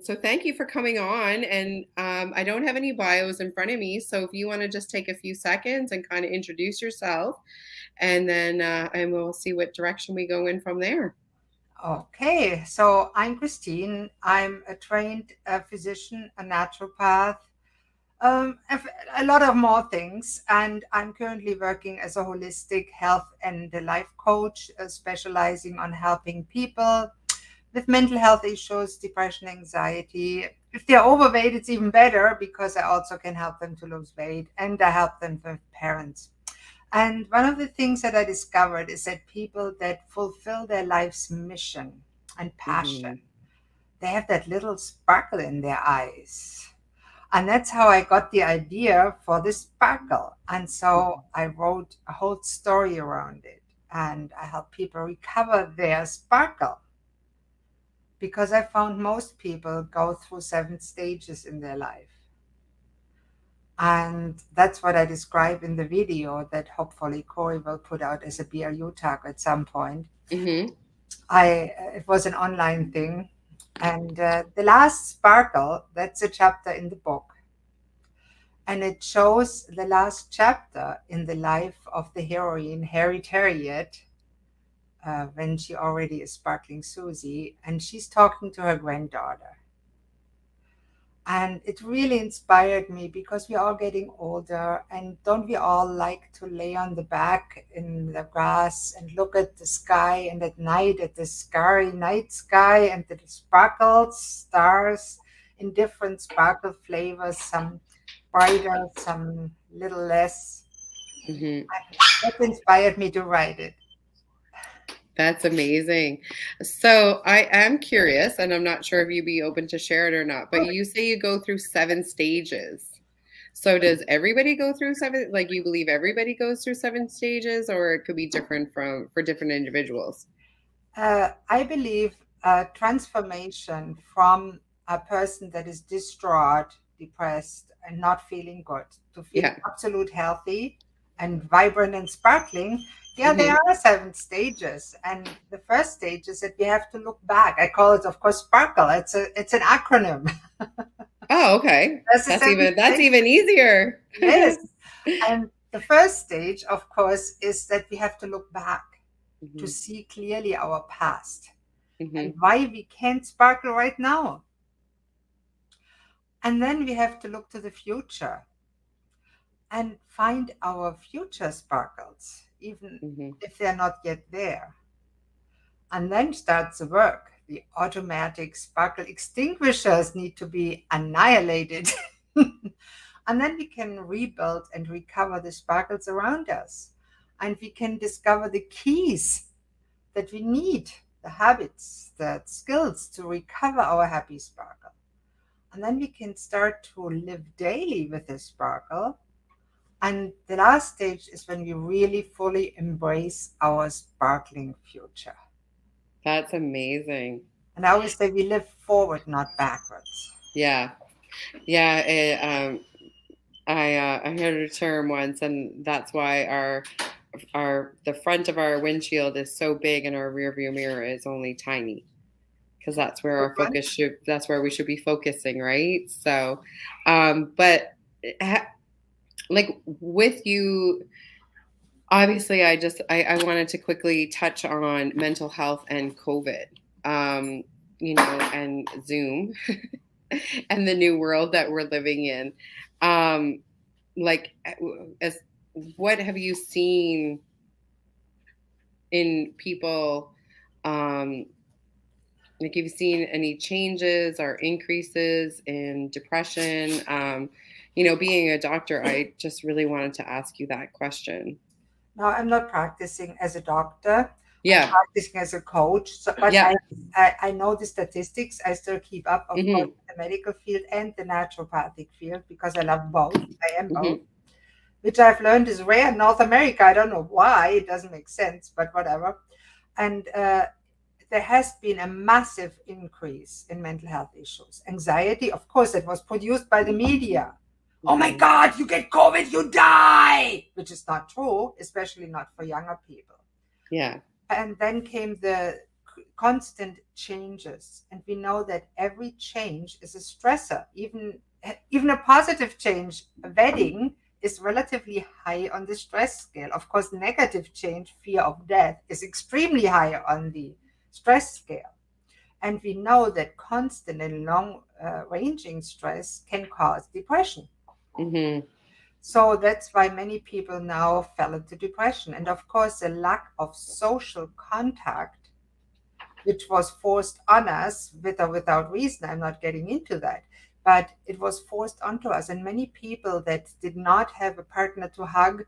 so thank you for coming on. And I don't have any bios in front of me. So if you want to just take a few seconds and kind of introduce yourself, and then and we'll see what direction we go in from there. Okay, so I'm Christine. I'm a trained physician, a naturopath, a lot of more things. And I'm currently working as a holistic health and life coach, specializing on helping people with mental health issues, depression, anxiety. If they're overweight, it's even better because I also can help them to lose weight and I help them with parents. And one of the things that I discovered is that people that fulfill their life's mission and passion, they have that little sparkle in their eyes. And that's how I got the idea for this sparkle. And so I wrote a whole story around it. And I help people recover their sparkle. Because I found most people go through 7 stages in their life. And that's what I describe in the video that hopefully Corey will put out as a BRU talk at some point. Mm-hmm. It was an online thing. And the last sparkle, that's a chapter in the book. And it shows the last chapter in the life of the heroine, Harriet Harriet, when she already is sparkling Susie, and she's talking to her granddaughter. And it really inspired me because we're all getting older, and don't we all like to lay on the back in the grass and look at the sky, and at night at the starry night sky and the sparkles, stars in different sparkle flavors, some brighter, some little less. Mm-hmm. That inspired me to write it. That's amazing. So I am curious, and I'm not sure if you'd be open to share it or not, but you say you go through 7 stages. So does everybody go through 7? Like you believe everybody goes through 7 stages, or it could be different for different individuals? I believe transformation from a person that is distraught, depressed, and not feeling good to feel absolute healthy and vibrant and sparkling. Yeah, there are 7 stages. And the first stage is that we have to look back. I call it, of course, sparkle. It's an acronym. Oh, okay. That's even easier. Yes. And the first stage, of course, is that we have to look back to see clearly our past and why we can't sparkle right now. And then we have to look to the future and find our future sparkles, even if they're not yet there. And then starts the work. The automatic sparkle extinguishers need to be annihilated. And then we can rebuild and recover the sparkles around us. And we can discover the keys that we need, the habits, the skills to recover our happy sparkle. And then we can start to live daily with this sparkle. And the last stage is when we really fully embrace our sparkling future. That's amazing. And I always say we live forward, not backwards. Yeah. Yeah. I heard a term once, and that's why the front of our windshield is so big and our rear view mirror is only tiny, because that's where our focus that's where we should be focusing, right? So but like with you, obviously I wanted to quickly touch on mental health and COVID, and Zoom and the new world that we're living in. What have you seen in people? Like, have you seen any changes or increases in depression? Being a doctor, I just really wanted to ask you that question. No, I'm not practicing as a doctor. Yeah. I'm practicing as a coach. So, but yeah. I know the statistics. I still keep up, of course, the medical field and the naturopathic field because I love both. I am both. which I've learned is rare in North America. I don't know why. It doesn't make sense, but whatever. And there has been a massive increase in mental health issues. Anxiety, of course, it was produced by the media. Oh my God, you get COVID, you die, which is not true, especially not for younger people. Yeah. And then came the constant changes. And we know that every change is a stressor. Even a positive change, a wedding, is relatively high on the stress scale. Of course, negative change, fear of death, is extremely high on the stress scale. And we know that constant and long ranging stress can cause depression. Mm-hmm. So that's why many people now fell into depression. And of course, the lack of social contact, which was forced on us with or without reason. I'm not getting into that, but it was forced onto us. And many people that did not have a partner to hug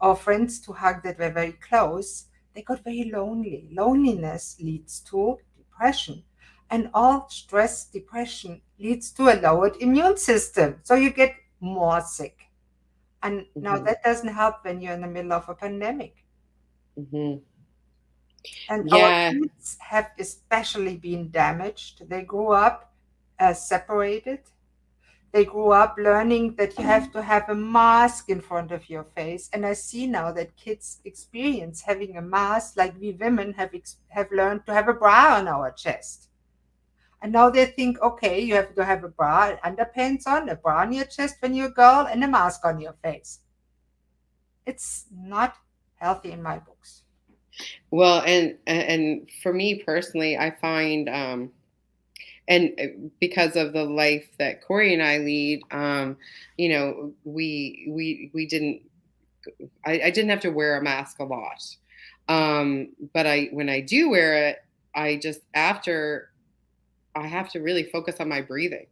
or friends to hug that were very close, they got very lonely. Loneliness leads to depression. And all stress, depression leads to a lowered immune system. So you get more sick. And now Mm-hmm. that doesn't help when you're in the middle of a pandemic. Mm-hmm. And our Yeah. kids have especially been damaged. They grew up separated. They grew up learning that you have to have a mask in front of your face. And I see now that kids experience having a mask like we women have learned to have a bra on our chest. And now they think, okay, you have to have a bra, underpants on, a bra on your chest when you're a girl, and a mask on your face. It's not healthy in my books. Well, and for me personally, I find and because of the life that Corey and I lead, we didn't. I didn't have to wear a mask a lot, but when I do wear it, I just after I have to really focus on my breathing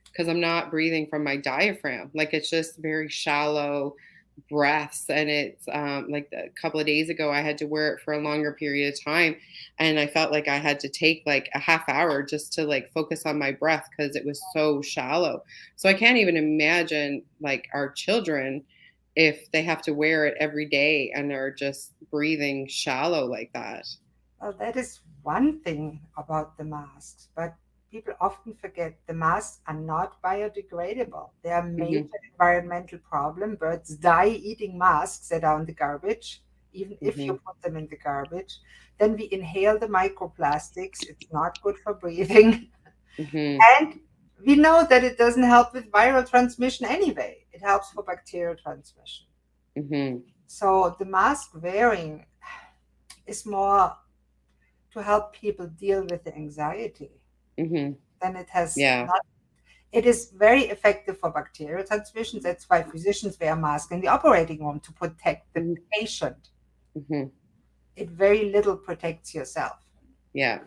because I'm not breathing from my diaphragm. Like it's just very shallow breaths. And it's like a couple of days ago, I had to wear it for a longer period of time. And I felt like I had to take like a half hour just to like focus on my breath because it was so shallow. So I can't even imagine like our children if they have to wear it every day and they're just breathing shallow like that. Well, that is one thing about the masks, but people often forget the masks are not biodegradable. They are a Hmm. major environmental problem. Birds die eating masks that are in the garbage, even if Hmm. you put them in the garbage. Then we inhale the microplastics. It's not good for breathing. Hmm. And we know that it doesn't help with viral transmission anyway. It helps for bacterial transmission. Hmm. So the mask wearing is more to help people deal with the anxiety. Hmm. Then it has Yeah. not, it is very effective for bacterial transmissions. That's why physicians wear masks in the operating room to protect the patient. Hmm. It very little protects yourself. Yeah,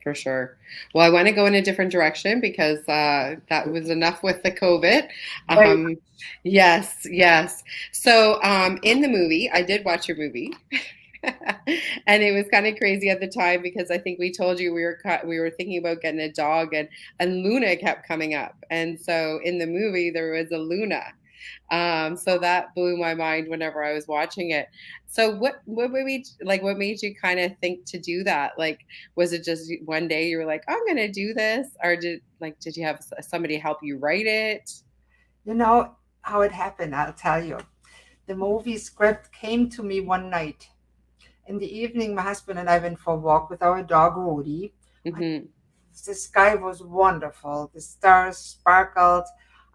for sure. Well, I want to go in a different direction because that was enough with the COVID. Very, Um, yes, yes. So in the movie, I did watch your movie. And it was kind of crazy at the time because I think we told you we were thinking about getting a dog and Luna kept coming up. And so in the movie there was a Luna. So that blew my mind whenever I was watching it. So what made you kind of think to do that? Like, was it just one day you were like, I'm gonna do this, or did you have somebody help you write it? you know how it happened, I'll tell you. The movie script came to me one night. In the evening, my husband and I went for a walk with our dog, Rudy. Hmm. The sky was wonderful. The stars sparkled,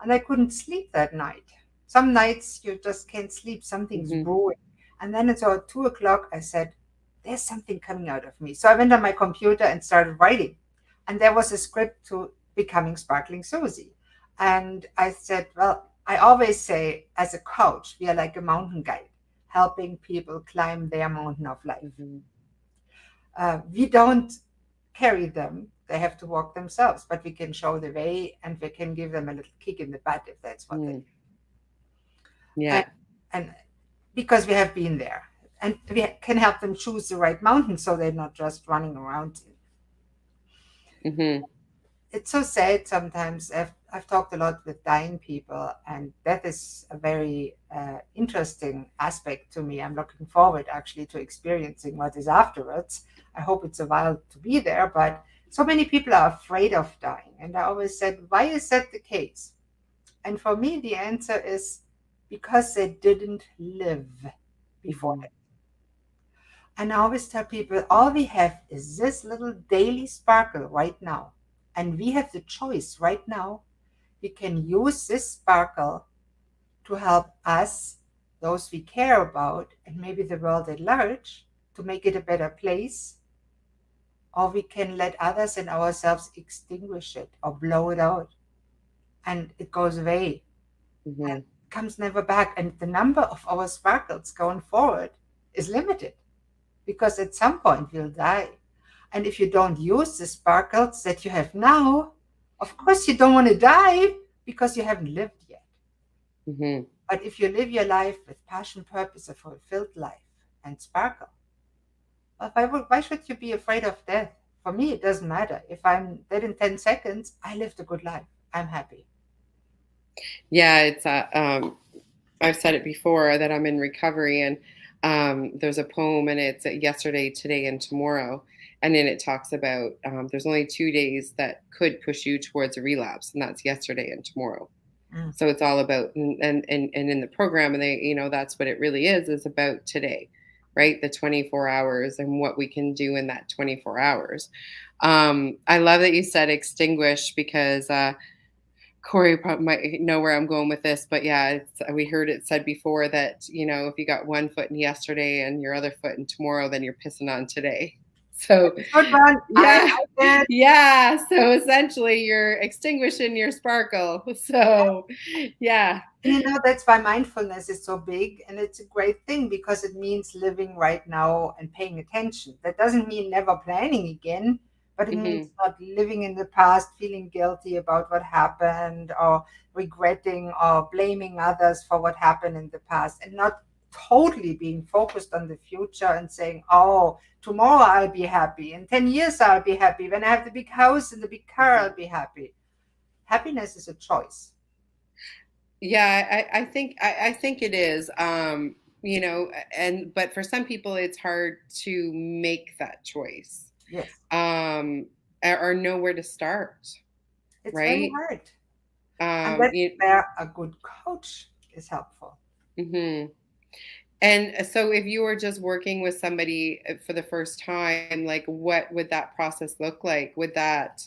and I couldn't sleep that night. Some nights you just can't sleep. Something's Hmm. brewing. And then it's about 2 o'clock. I said, there's something coming out of me. So I went on my computer and started writing. And there was a script to Becoming Sparkling Susie. And I said, well, I always say, as a coach, we are like a mountain guide, helping people climb their mountain of life. Hmm. We don't carry them. They have to walk themselves, but we can show the way and we can give them a little kick in the butt if that's what they Mm. need. And, Yeah. and because we have been there and we can help them choose the right mountain so they're not just running around. Hmm. it's so sad sometimes. I've talked a lot with dying people, and death is a very interesting aspect to me. I'm looking forward actually to experiencing what is afterwards. I hope it's a while to be there, but so many people are afraid of dying. And I always said, why is that the case? And for me, the answer is because they didn't live before. Mhm. And I always tell people all we have is this little daily sparkle right now. And we have the choice right now. We can use this sparkle to help us, those we care about, and maybe the world at large, to make it a better place. Or we can let others and ourselves extinguish it or blow it out. And it goes away and Mhm. comes never back. And the number of our sparkles going forward is limited because at some point we'll die. And if you don't use the sparkles that you have now, of course you don't want to die because you haven't lived yet. Mhm. But if you live your life with passion, purpose, a fulfilled life, and sparkle, well, why should you be afraid of death? For me, it doesn't matter. If I'm dead in 10 seconds, I lived a good life. I'm happy. Yeah, it's I've said it before that I'm in recovery, and there's a poem, and it's yesterday, today, and tomorrow, and then it talks about there's only 2 days that could push you towards a relapse, and that's yesterday and tomorrow. Mm. So it's all about, and in the program, and they, that's what it really is about today, right? The 24 hours and what we can do in that 24 hours. I love that you said extinguish, because Corey probably might know where I'm going with this, but yeah, we heard it said before that, if you got one foot in yesterday and your other foot in tomorrow, then you're pissing on today. So, Good one. I yeah, like it. yeah. So essentially, you're extinguishing your sparkle. So, yeah. That's why mindfulness is so big. And it's a great thing because it means living right now and paying attention. That doesn't mean never planning again, but it Hmm. means not living in the past, feeling guilty about what happened, or regretting or blaming others for what happened in the past, and not totally being focused on the future and saying, oh, tomorrow I'll be happy. In 10 years, I'll be happy. When I have the big house and the big car, I'll be happy. Happiness is a choice. Yeah, I think it is. And but for some people, it's hard to make that choice, Yes. um, or know where to start, It's very right? hard. And Um, that's you, where a good coach is helpful. mhm. And so if you were just working with somebody for the first time, like what would that process look like? Would that,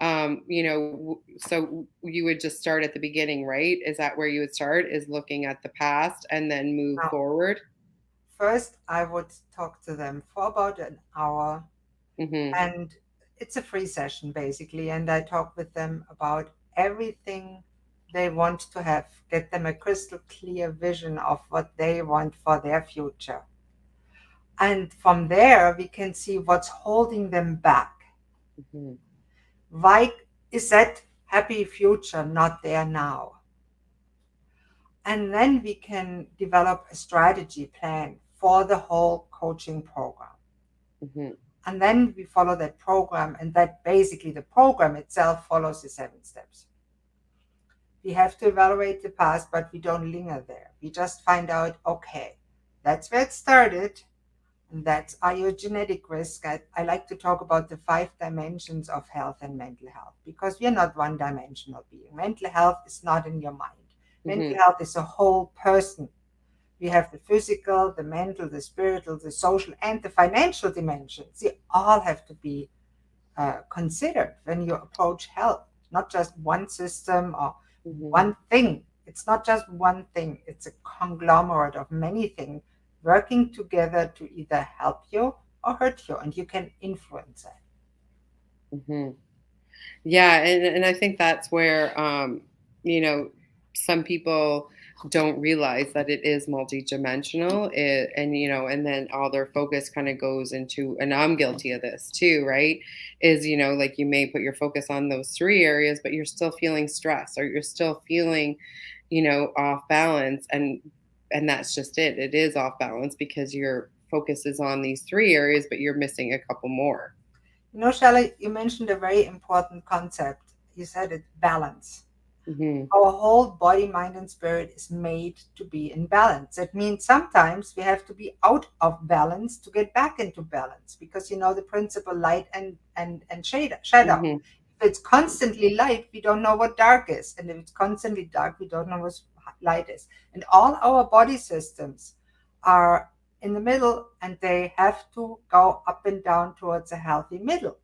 so you would just start at the beginning, right? Is that where you would start, is looking at the past and then move Now, forward? first, I would talk to them for about an hour, Hmm. and it's a free session basically. And I talk with them about everything they want to have, get them a crystal clear vision of what they want for their future. And from there, we can see what's holding them back. Hmm. Why is that happy future not there now? And then we can develop a strategy plan for the whole coaching program. Hmm. And then we follow that program, and that basically the program itself follows the 7 steps. We have to evaluate the past, but we don't linger there. We just find out, okay, that's where it started, and that's are your genetic risk. I like to talk about the 5 dimensions of health and mental health because we are not one dimensional being. Mental health is not in your mind. Mental Hmm. health is a whole person. We have the physical, the mental, the spiritual, the social, and the financial dimensions. They all have to be considered when you approach health, not just one system or Hmm. one thing. It's not just one thing, it's a conglomerate of many things working together to either help you or hurt you, and you can influence it. Hmm. Yeah, and I think that's where you know some people don't realize that it is multidimensional, and and then all their focus kind of goes into, and I'm guilty of this too, right? Is like you may put your focus on those 3 areas, but you're still feeling stress, or you're still feeling off balance, and that's just it. It is off balance because your focus is on these 3 areas, but you're missing a couple more. Shelley, you mentioned a very important concept. you said it, balance. Hmm. Our whole body, mind, and spirit is made to be in balance. It means sometimes we have to be out of balance to get back into balance, because you know the principle light and shadow. Hmm. If it's constantly light, we don't know what dark is, and if it's constantly dark, we don't know what light is. And all our body systems are in the middle, and they have to go up and down towards a healthy middle.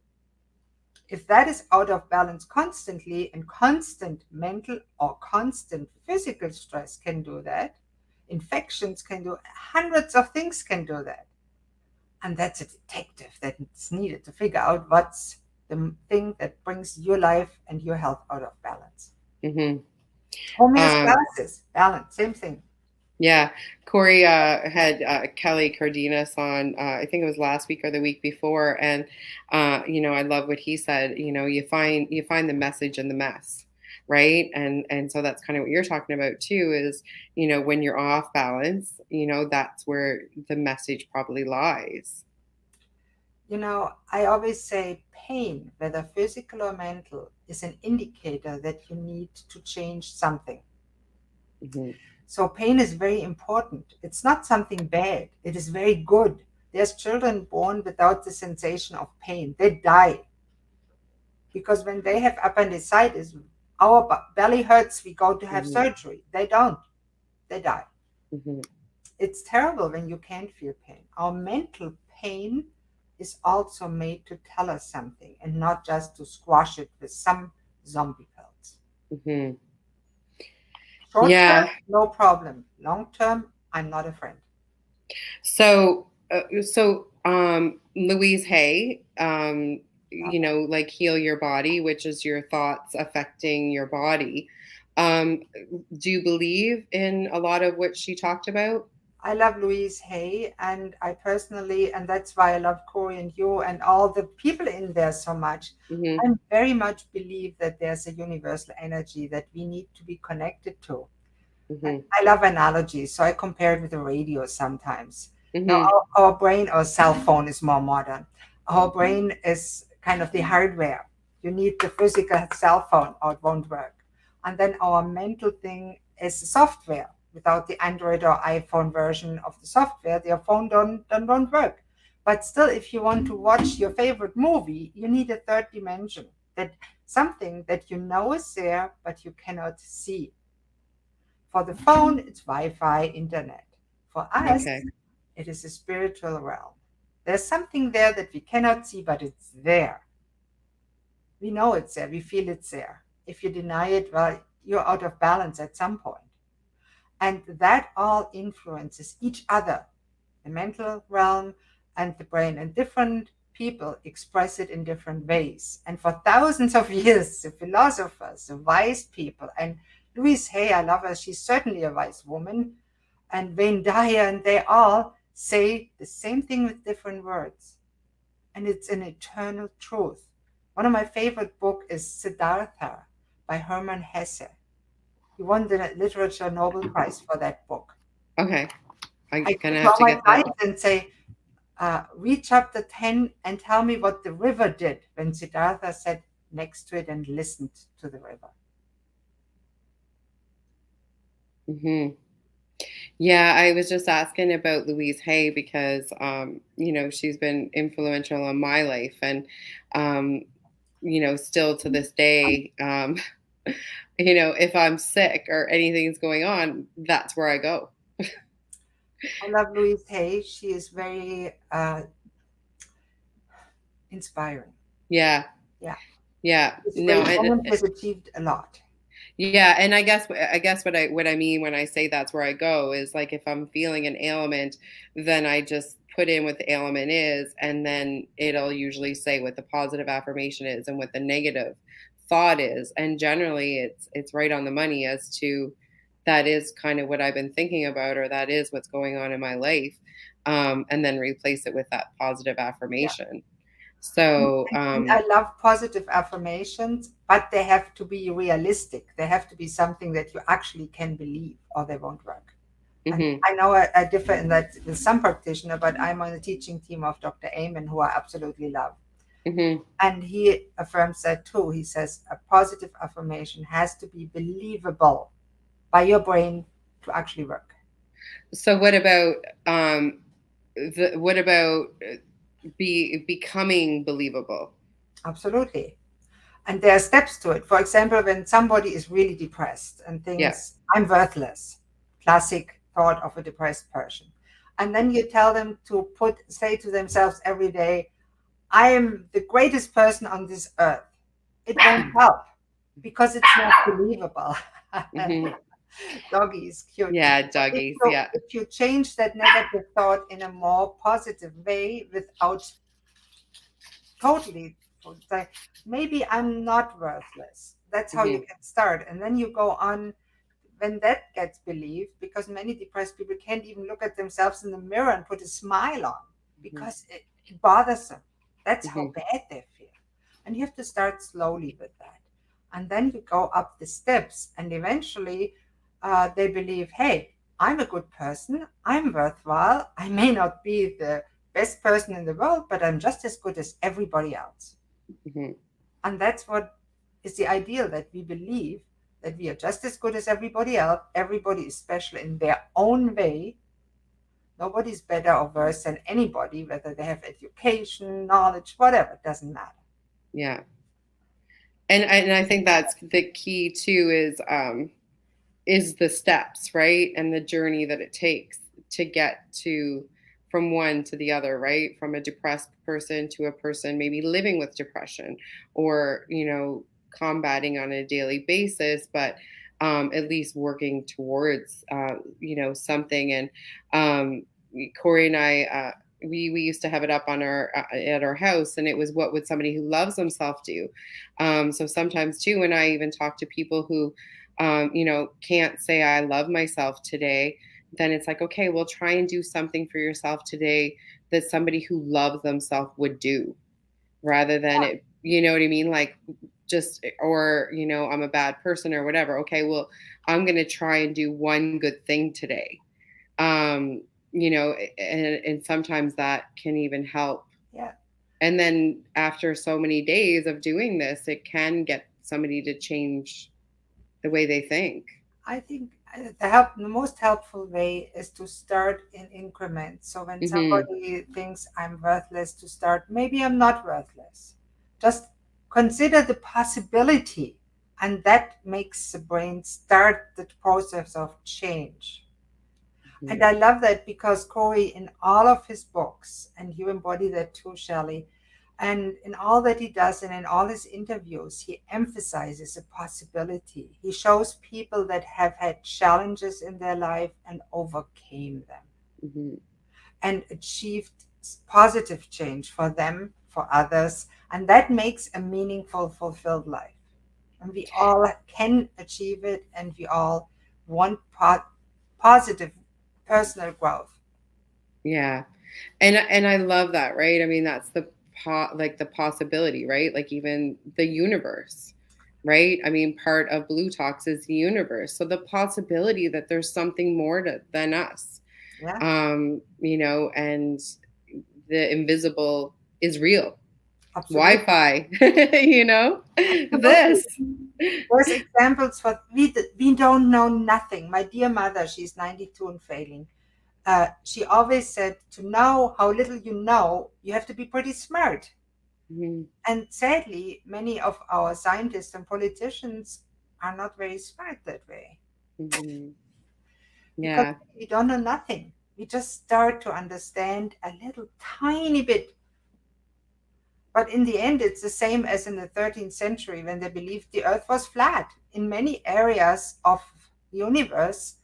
If that is out of balance constantly, and constant mental or constant physical stress can do that, infections can do, hundreds of things can do that. And that's a detective that's needed to figure out what's the thing that brings your life and your health out of balance. Hmm. Homeostasis, balance, same thing. Yeah, Corey had Kelly Cardenas on. I think it was last week or the week before, and I love what he said. You find the message in the mess, right? And so that's kind of what you're talking about too. Is when you're off balance, that's where the message probably lies. I always say pain, whether physical or mental, is an indicator that you need to change something. Hmm. So pain is very important. It's not something bad. It is very good. There's children born without the sensation of pain. They die because when they have appendicitis, our belly hurts, we go to have Hmm. surgery. They don't. They die. Hmm. It's terrible when you can't feel pain. Our mental pain is also made to tell us something and not just to squash it with some zombie pills. Hmm. Short term, Yeah. no problem. Long term, I'm not a friend. So Louise Hay, Not like heal your body, which is your thoughts affecting your body. Um, do you believe in a lot of what she talked about? I love Louise Hay, and I personally, and that's why I love Corey and you and all the people in there so much. Hmm. I very much believe that there's a universal energy that we need to be connected to. Hmm. I love analogies, so I compare it with the radio sometimes. Now, Hmm. our brain, our cell phone is more modern. Our brain is kind of the hardware. You need the physical cell phone or it won't work. And then our mental thing is the software. Without the Android or iPhone version of the software, your phone don't work. But still, if you want to watch your favorite movie, you need a third dimension, that something that you know is there, but you cannot see. For the phone, it's Wi-Fi, internet. For us, Okay. it is a spiritual realm. There's something there that we cannot see, but it's there. We know it's there. We feel it's there. If you deny it, well, you're out of balance at some point. And that all influences each other, the mental realm and the brain. And different people express it in different ways. And for thousands of years, the philosophers, the wise people, and Louise Hay, I love her, she's certainly a wise woman, and Wayne Dyer, and they all say the same thing with different words. And it's an eternal truth. One of my favorite books is Siddhartha by Hermann Hesse. He won the Literature Nobel Prize for that book. Okay. I'm I go gonna to have all to my get that. clients and say, read chapter 10 and tell me what the river did when Siddhartha sat next to it and listened to the river. Hmm. Yeah, I was just asking about Louise Hay because, she's been influential in my life, and um, still to this day, if I'm sick or anything's going on, that's where I go. I love Louise Hay. She is very inspiring. Yeah, Yeah. yeah, She's a no, great and woman, has achieved a lot. yeah, and I guess what I mean when I say that's where I go is like if I'm feeling an ailment, then I just put in what the ailment is, and then it'll usually say what the positive affirmation is and what the negative thought is, and generally it's right on the money as to that is kind of what I've been thinking about, or that is what's going on in my life, and then replace it with that positive Yeah. affirmation. So, And I love positive affirmations, but they have to be realistic. They have to be something that you actually can believe, or they won't work. And mhm, I know I differ in that with some practitioner, but I'm on the teaching team of Dr. Amen, who I absolutely love. Hmm. And he affirms that too. He says a positive affirmation has to be believable by your brain to actually work. So what about what about becoming believable? Absolutely. And there are steps to it. For example, when somebody is really depressed and Yeah. thinks, I'm worthless, classic thought of a depressed person. And then you tell them to say to themselves every day, I am the greatest person on this earth. It won't help because it's not believable. Hmm. Doggy is cute. Yeah, But doggies. Yeah. if you change that negative thought in a more positive way without totally say, maybe I'm not worthless. That's how you Hmm. can start. And then you go on when that gets believed, because many depressed people can't even look at themselves in the mirror and put a smile on Hmm. because it bothers them. That's how Hmm. bad they feel. And you have to start slowly with that. And then you go up the steps, and eventually they believe, hey, I'm a good person. I'm worthwhile. I may not be the best person in the world, but I'm just as good as everybody else. Hmm. And that's what is the ideal, that we believe that we are just as good as everybody else. Everybody is special in their own way. Nobody's better or worse than anybody, whether they have education, knowledge, whatever, it doesn't matter. Yeah. And I think that's the key too, is the steps, right? And the journey that it takes to get to from one to the other, right? From a depressed person to a person maybe living with depression, or, combating on a daily basis, but at least working towards, something. And Corey and I, we used to have it up on our at our house, and it was, what would somebody who loves themselves do? So sometimes too, when I even talk to people who can't say I love myself today, then it's like, okay, well, try and do something for yourself today that somebody who loves themselves would do, rather than it, you know what I mean? Like, just, or, I'm a bad person or whatever. Okay, well, I'm going to try and do one good thing today. Um, and sometimes that can even help. Yeah, And then after so many days of doing this, it can get somebody to change the way they think. I think the most helpful way is to start in increments. So when Mhm. somebody thinks I'm worthless, to start, maybe I'm not worthless. Just consider the possibility, and that makes the brain start the process of change. And Mhm. I love that because Corey, in all of his books, and you embody that too, Shelley, and in all that he does and in all his interviews, he emphasizes a possibility. He shows people that have had challenges in their life and overcame them Mhm. and achieved positive change for them, for others. And that makes a meaningful, fulfilled life. And we all can achieve it, and we all want positive personal growth. Yeah. And I love that, right? I mean, that's the like the possibility, right? Like even the universe, right? I mean, part of Blue Talks is the universe. So the possibility that there's something more than us. Yeah, And the invisible is real. absolutely. Wi-Fi, Absolutely. this. There's examples for we don't know nothing. My dear mother, she's 92 and failing. She always said, to know how little you know, you have to be pretty smart. Mhm. And sadly, many of our scientists and politicians are not very smart that way Mhm. because Yeah. we don't know nothing. We just start to understand a little tiny bit. But in the end, it's the same as in the 13th century when they believed the earth was flat. In many areas of the universe,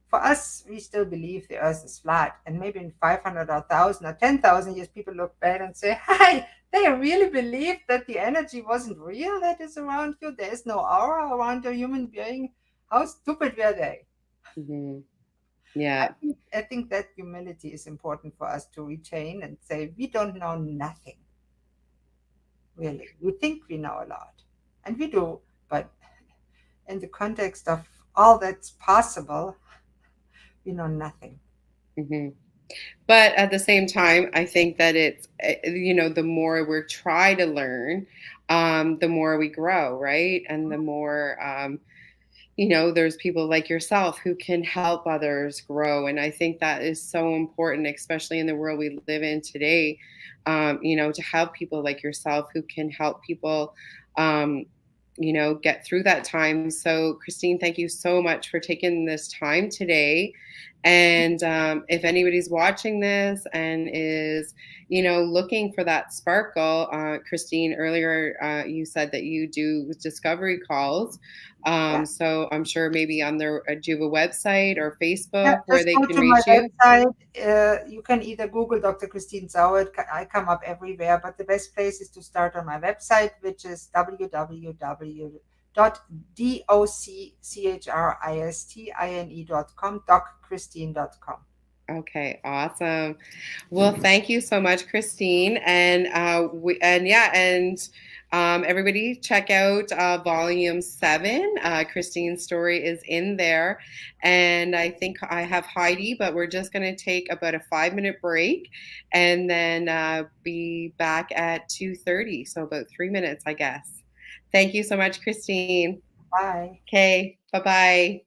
for us, we still believe the earth is flat. And maybe in 500 or 1,000 or 10,000 years, people look back and say, hi, they really believe that the energy wasn't real that is around you. There is no aura around a human being. How stupid were they? Mhm. Yeah. I think that humility is important for us to retain and say, we don't know nothing. Really. We think we know a lot, and we do, but in the context of all that's possible, we know nothing. Mhm. But at the same time, I think that it's, the more we try to learn, the more we grow, right? And the more, there's people like yourself who can help others grow. And I think that is so important, especially in the world we live in today, to have people like yourself who can help people, um, get through that time. So, Christine, thank you so much for taking this time today. And if anybody's watching this and is, looking for that sparkle, Christine, earlier you said that you do discovery calls. Yeah. So I'm sure maybe on their, do you have a website or Yeah, Facebook where just they go can to my reach you? website. You can either Google Dr. Christine Sauer. I come up everywhere, but the best place is to start on my website, which is www.docchristin.com, docchristin.com. Okay, awesome. Well, thank you so much, Christine. And everybody check out volume 7. Christine's story is in there. And I think I have Heidi, but we're just going to take about a 5-minute break and then be back at 2:30. So about 3 minutes, I guess. Thank you so much, Christine. Bye. Okay, bye-bye.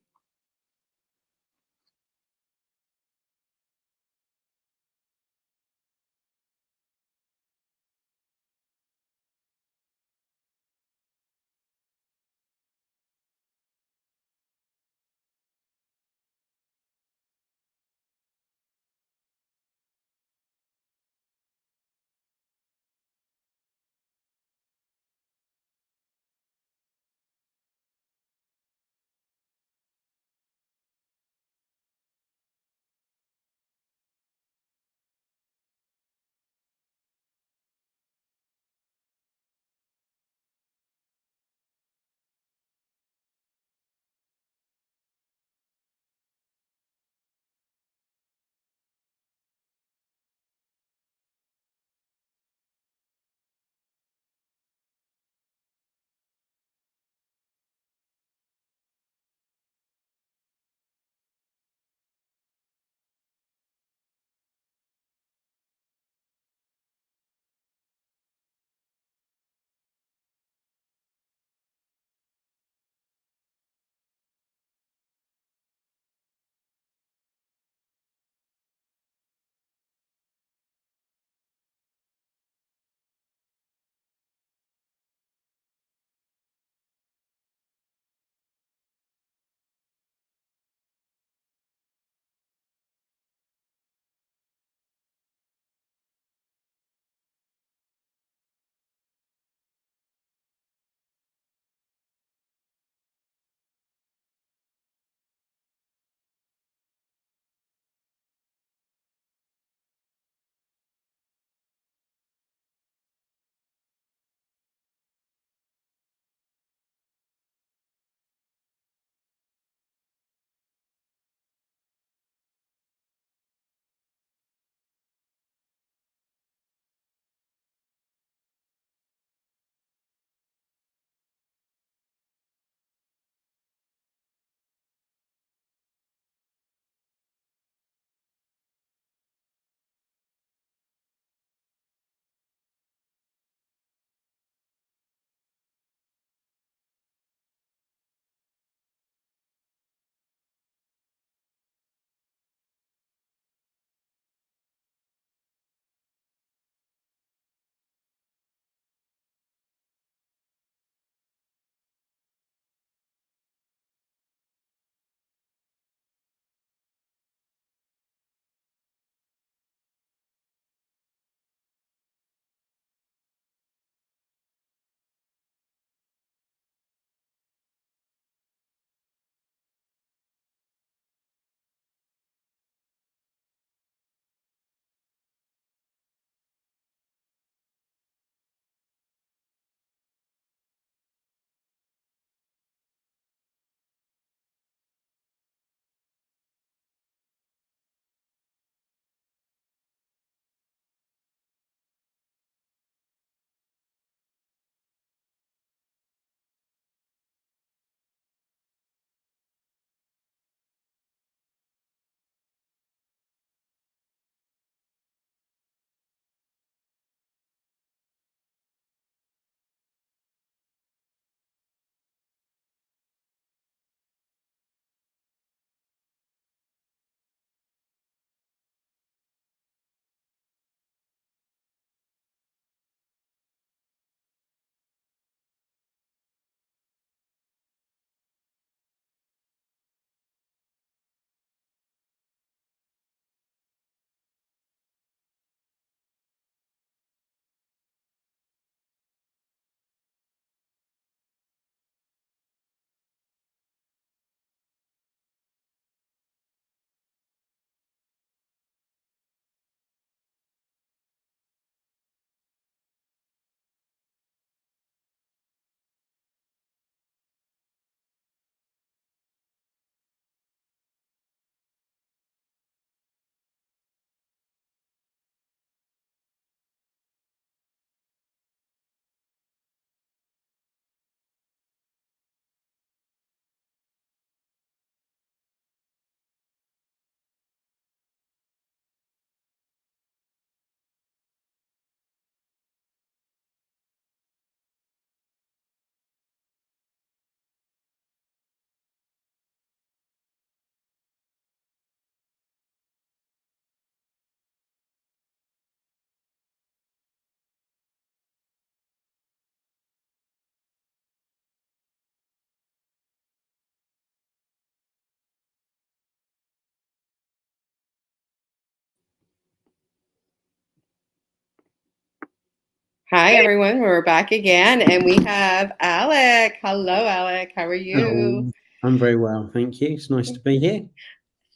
Hi, everyone. We're back again, and we have Alec. Hello, Alec. How are you? Hello. I'm very well, thank you. It's nice to be here.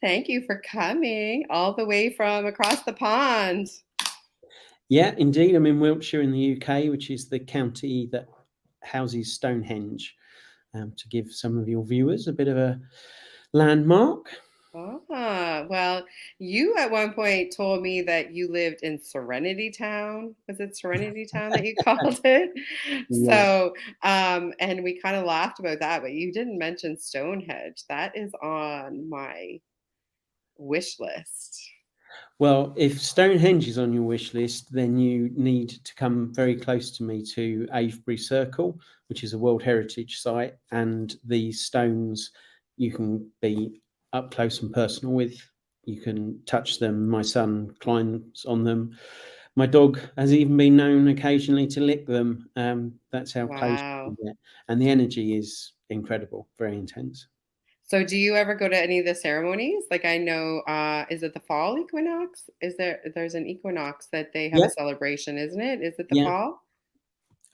Thank you for coming all the way from across the pond. Yeah, indeed. I'm in Wiltshire in the UK, which is the county that houses Stonehenge, to give some of your viewers a bit of a landmark. Well, you at one point told me that you lived in Serenity Town. Was it Serenity Town that you called it? Yeah. So, and we kind of laughed about that, but you didn't mention Stonehenge. That is on my wish list. Well, if Stonehenge is on your wish list, then you need to come very close to me to Avebury Circle, which is a World Heritage Site, and the stones you can be up close and personal with. You can touch them. My son climbs on them. My dog has even been known occasionally to lick them. That's how close you can get. And the energy is incredible, very intense. So do you ever go to any of the ceremonies? Like I know, is it the fall equinox? There's an equinox that they have a celebration, isn't it? Is it the fall?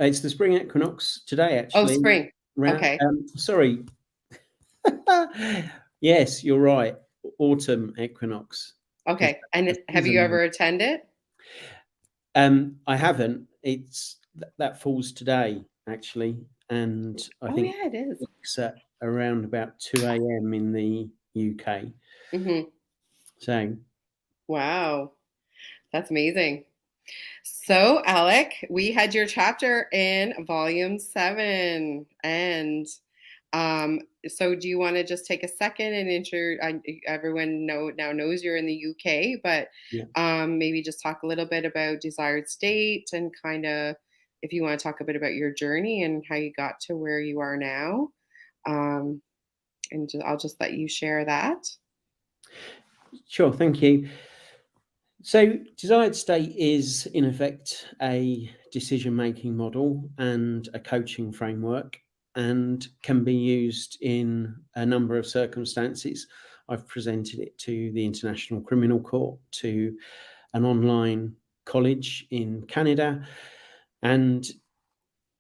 It's the spring equinox today, Oh, actually. spring. Okay. Sorry. Yes, you're right. Autumn equinox. Okay. And have you ever attended? I haven't. That falls today, actually. And I think it is. it's at around about 2 a.m. in the UK. Mm-hmm. So, wow, that's amazing. So, Alec, we had your chapter in volume 7, and so do you want to just take a second and everyone now knows you're in the UK, but maybe just talk a little bit about Desired State and kind of if you want to talk a bit about your journey and how you got to where you are now. I'll just let you share that. Sure, thank you. So Desired State is in effect a decision-making model and a coaching framework, and can be used in a number of circumstances. I've presented it to the International Criminal Court, to an online college in Canada, and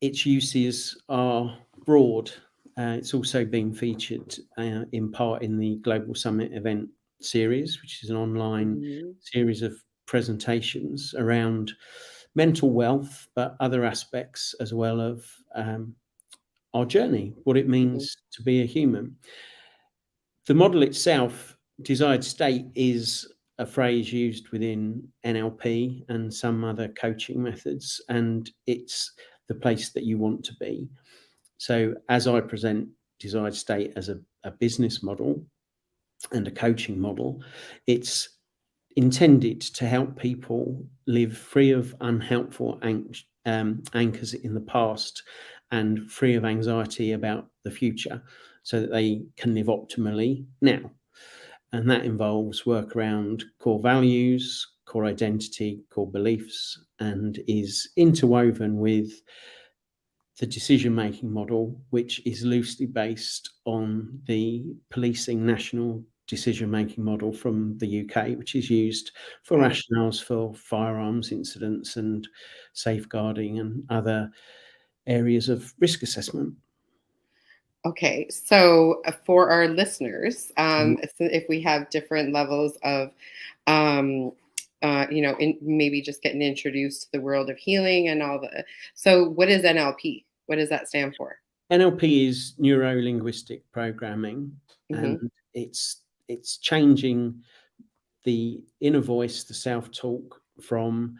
its uses are broad. It's also been featured in part in the Global Summit event series, which is an online series of presentations around mental wealth, but other aspects as well of our journey, what it means to be a human. The model itself, Desired State, is a phrase used within NLP and some other coaching methods, and it's the place that you want to be. So as I present Desired State as a business model and a coaching model, it's intended to help people live free of unhelpful anchors in the past and free of anxiety about the future, so that they can live optimally now. And that involves work around core values, core identity, core beliefs, and is interwoven with the decision-making model, which is loosely based on the policing national decision-making model from the UK, which is used for rationales for firearms incidents and safeguarding and other areas of risk assessment. Okay, so for our listeners, if we have different levels of, maybe just getting introduced to the world of healing and all the. So, what is NLP? What does that stand for? NLP is neuro-linguistic programming, and it's changing the inner voice, the self-talk, from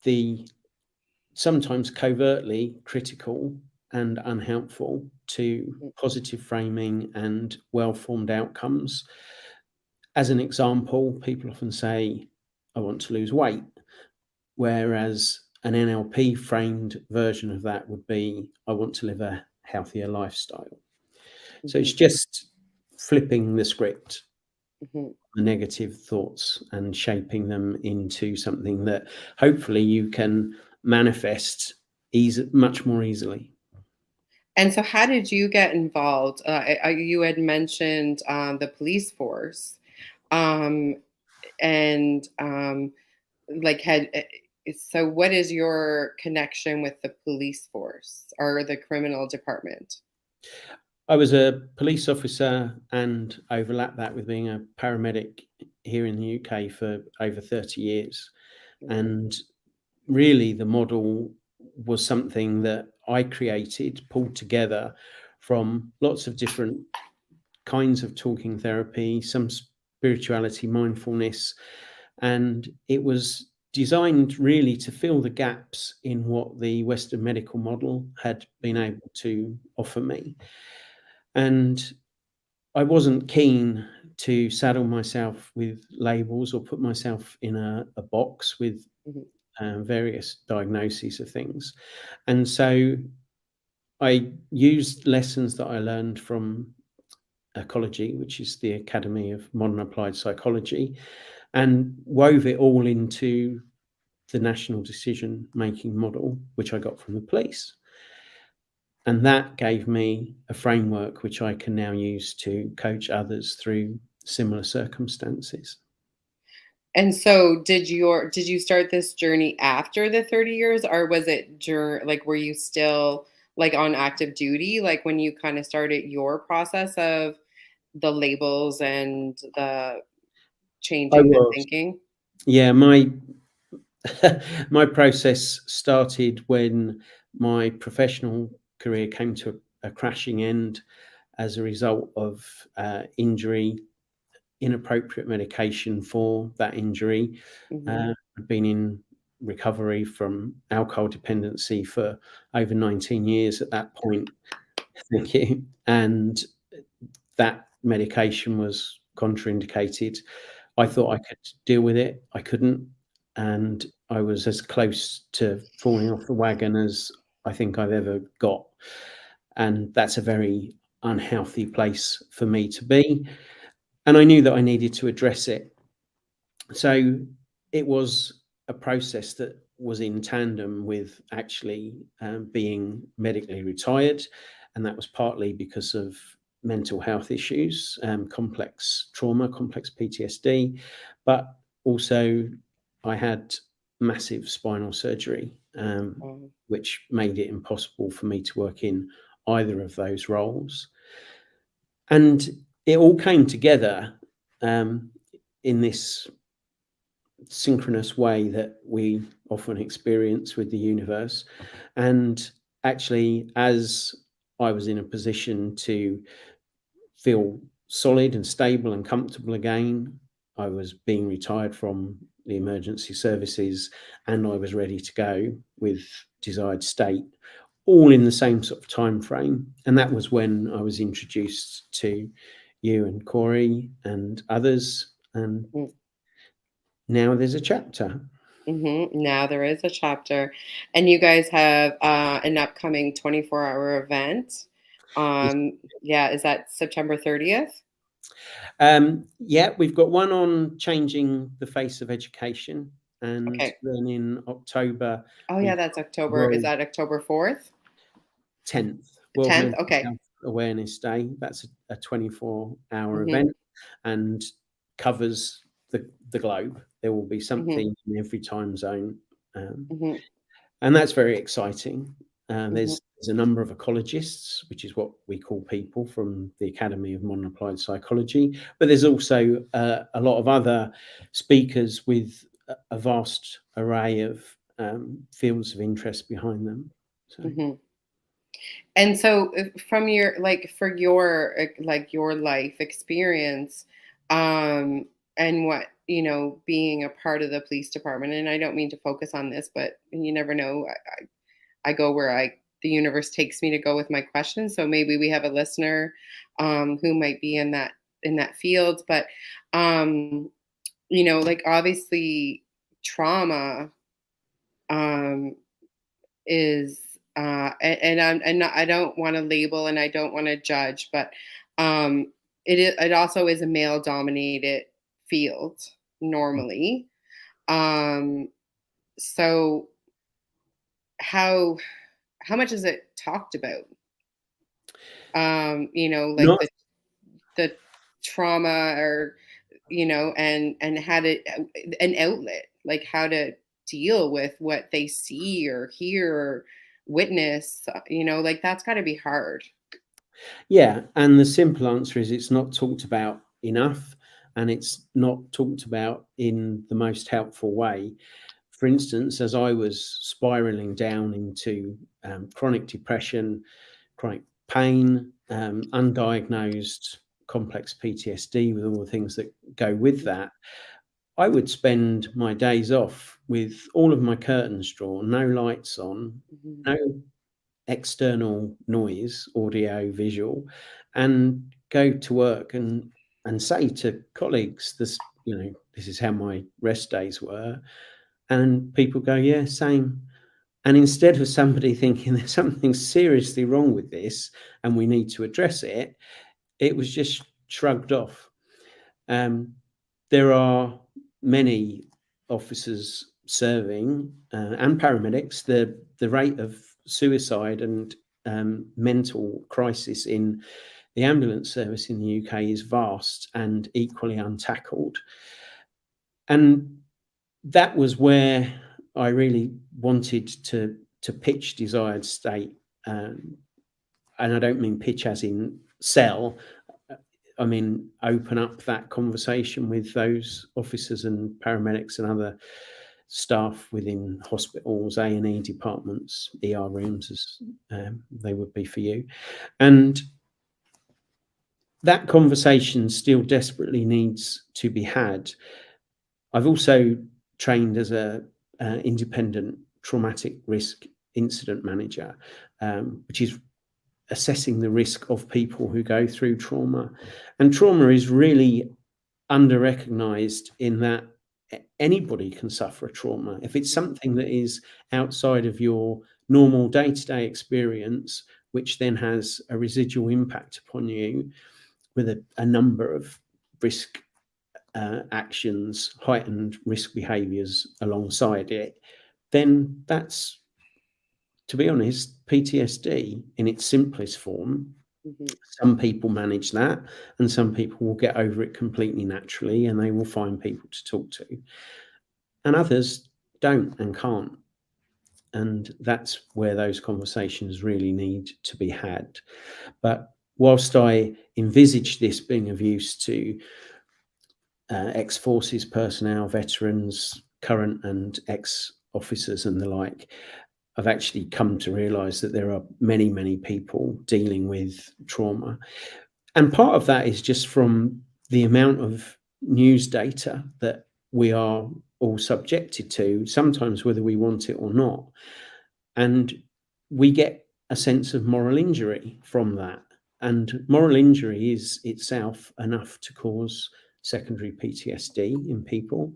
the sometimes covertly critical and unhelpful to positive framing and well-formed outcomes. As an example, people often say, I want to lose weight, whereas an NLP framed version of that would be, I want to live a healthier lifestyle. So it's just flipping the script, the negative thoughts, and shaping them into something that hopefully you can manifest much more easily. And so how did you get involved? You had mentioned the police force, So what is your connection with the police force or the criminal department? I was a police officer and overlapped that with being a paramedic here in the UK for over 30 years. And really, the model was something that I created, pulled together from lots of different kinds of talking therapy, some spirituality, mindfulness, and it was designed really to fill the gaps in what the Western medical model had been able to offer me. And I wasn't keen to saddle myself with labels or put myself in a box with various diagnoses of things. And so I used lessons that I learned from Ecology, which is the Academy of Modern Applied Psychology, and wove it all into the national decision making model, which I got from the police. And that gave me a framework which I can now use to coach others through similar circumstances. And so did you start this journey after the 30 years, or was it like were you still like on active duty like when you kind of started your process of the labels and the I changing the was. thinking? Yeah, my my process started when my professional career came to a crashing end as a result of injury, inappropriate medication for that injury. Mhm. I'd been in recovery from alcohol dependency for over 19 years at that point. Thank you. And that medication was contraindicated. I thought I could deal with it. I couldn't. And I was as close to falling off the wagon as I think I've ever got. And that's a very unhealthy place for me to be. And I knew that I needed to address it. So it was a process that was in tandem with actually being medically retired. And that was partly because of mental health issues, complex trauma, complex PTSD. But also, I had massive spinal surgery, Um, which made it impossible for me to work in either of those roles. And it all came together in this synchronous way that we often experience with the universe. And actually, as I was in a position to feel solid and stable and comfortable again, I was being retired from the emergency services and I was ready to go with desired state, all in the same sort of time frame. And that was when I was introduced to you and Corey and others. And mm, now there's a chapter. now there is a chapter, and you guys have an upcoming 24-hour event. Yeah, is that September 30th? Yeah, we've got one on changing the face of education, and Okay. then in October Oh yeah, we've that's got October. Is World that October 4th? 10th, World 10th? Mental Okay. Health Awareness Day. That's a 24-hour Mhm. event and covers the globe. There will be Mhm. something in every time zone, um, Mhm. and that's very exciting. Mhm. There's a number of ecologists, which is what we call people from the Academy of Modern Applied Psychology, but there's also a lot of other speakers with a vast array of fields of interest behind them. So. Mhm. And so from your like for your like your life experience and what, being a part of the police department, and I don't mean to focus on this, but you never know. I go where the universe takes me to go with my questions. So maybe we have a listener who might be in that field, but like obviously trauma um, is and I don't want to label and I don't want to judge, but it also is a male dominated field normally. Um, so how much is it talked about? Like Not the trauma or and how to an outlet, like how to deal with what they see or hear or witness, like that's got to be hard. Yeah, and the simple answer is it's not talked about enough, and it's not talked about in the most helpful way. For instance, as I was spiraling down into chronic depression, chronic pain, undiagnosed complex PTSD with all the things that go with that, I would spend my days off with all of my curtains drawn, no lights on, no external noise, audio, visual, and go to work and say to colleagues, this is how my rest days were, and people go, yeah, same. And instead of somebody thinking there's something seriously wrong with this and we need to address it, it was just shrugged off. There are many officers serving and paramedics. The rate of suicide and mental crisis in the ambulance service in the UK is vast and equally untackled. And that was where I really wanted to pitch Desired State. And I don't mean pitch as in sell. I mean, open up that conversation with those officers and paramedics and other staff within hospitals, A&E departments, ER rooms, as they would be for you. And that conversation still desperately needs to be had. I've also trained as a independent traumatic risk incident manager, which is assessing the risk of people who go through trauma. And trauma is really under-recognized in that anybody can suffer a trauma. If it's something that is outside of your normal day-to-day experience, which then has a residual impact upon you with a number of risk actions, heightened risk behaviors alongside it, then that's, to be honest, PTSD in its simplest form. Some people manage that, and some people will get over it completely naturally, and they will find people to talk to, and others don't and can't. And that's where those conversations really need to be had. But whilst I envisage this being of use to ex-forces personnel, veterans, current and ex-officers and the like, I've actually come to realise that there are many, many people dealing with trauma. And part of that is just from the amount of news data that we are all subjected to, sometimes whether we want it or not. And we get a sense of moral injury from that. And moral injury is itself enough to cause secondary PTSD in people.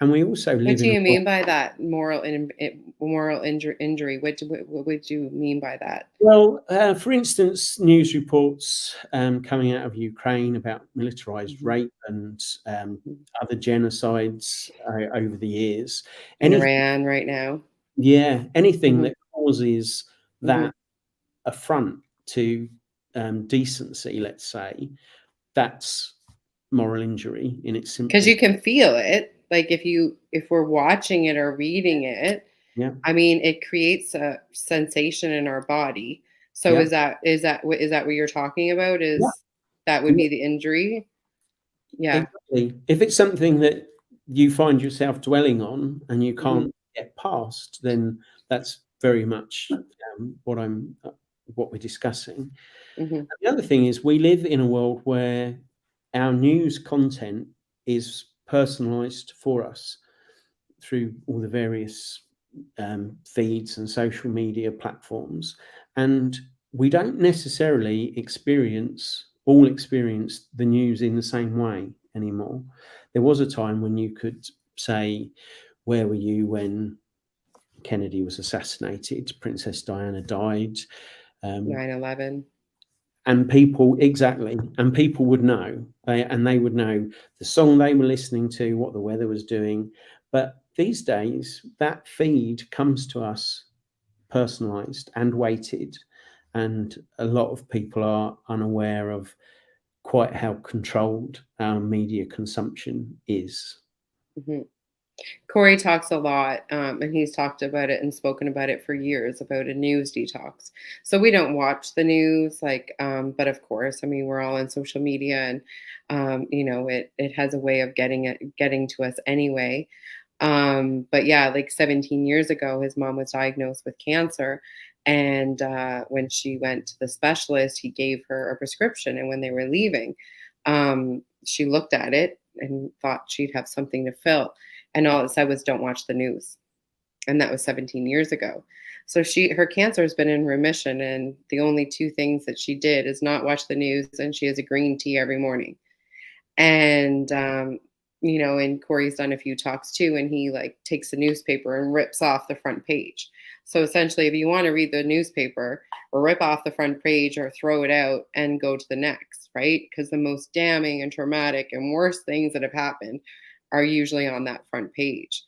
And we also live in. What do you mean by that? Moral injury. What would you mean by that? Well, for instance, news reports coming out of Ukraine about militarized rape and other genocides over the years. In Iran right now. Yeah, anything that causes that affront to decency, let's say, that's moral injury in its simplest. Because you can feel it. Like if we're watching it or reading it, yeah. I mean, it creates a sensation in our body. So is that what you're talking about? That would be the injury? Yeah. Exactly. If it's something that you find yourself dwelling on and you can't get past, then that's very much what we're discussing. And the other thing is we live in a world where our news content is personalized for us through all the various feeds and social media platforms, and we don't necessarily experience the news in the same way anymore. There was a time when you could say, where were you when Kennedy was assassinated, Princess Diana died, 9/11. and people would know, they would know the song they were listening to, what the weather was doing. But these days, that feed comes to us personalized and weighted, and a lot of people are unaware of quite how controlled our media consumption is. Corey talks a lot, and he's talked about it and spoken about it for years about a news detox. So we don't watch the news, like, but of course, I mean, we're all on social media, and it has a way of getting to us anyway. But yeah, like 17 years ago, his mom was diagnosed with cancer, and when she went to the specialist, he gave her a prescription, and when they were leaving, she looked at it and thought she'd have something to fill, and all it said was, "Don't watch the news." And that was 17 years ago. So her cancer has been in remission, and the only two things that she did is not watch the news, and she has a green tea every morning. And and Corey's done a few talks too, and he like takes the newspaper and rips off the front page. So essentially, if you want to read the newspaper, or rip off the front page or throw it out and go to the next, right? Because the most damning and traumatic and worst things that have happened are usually on that front page.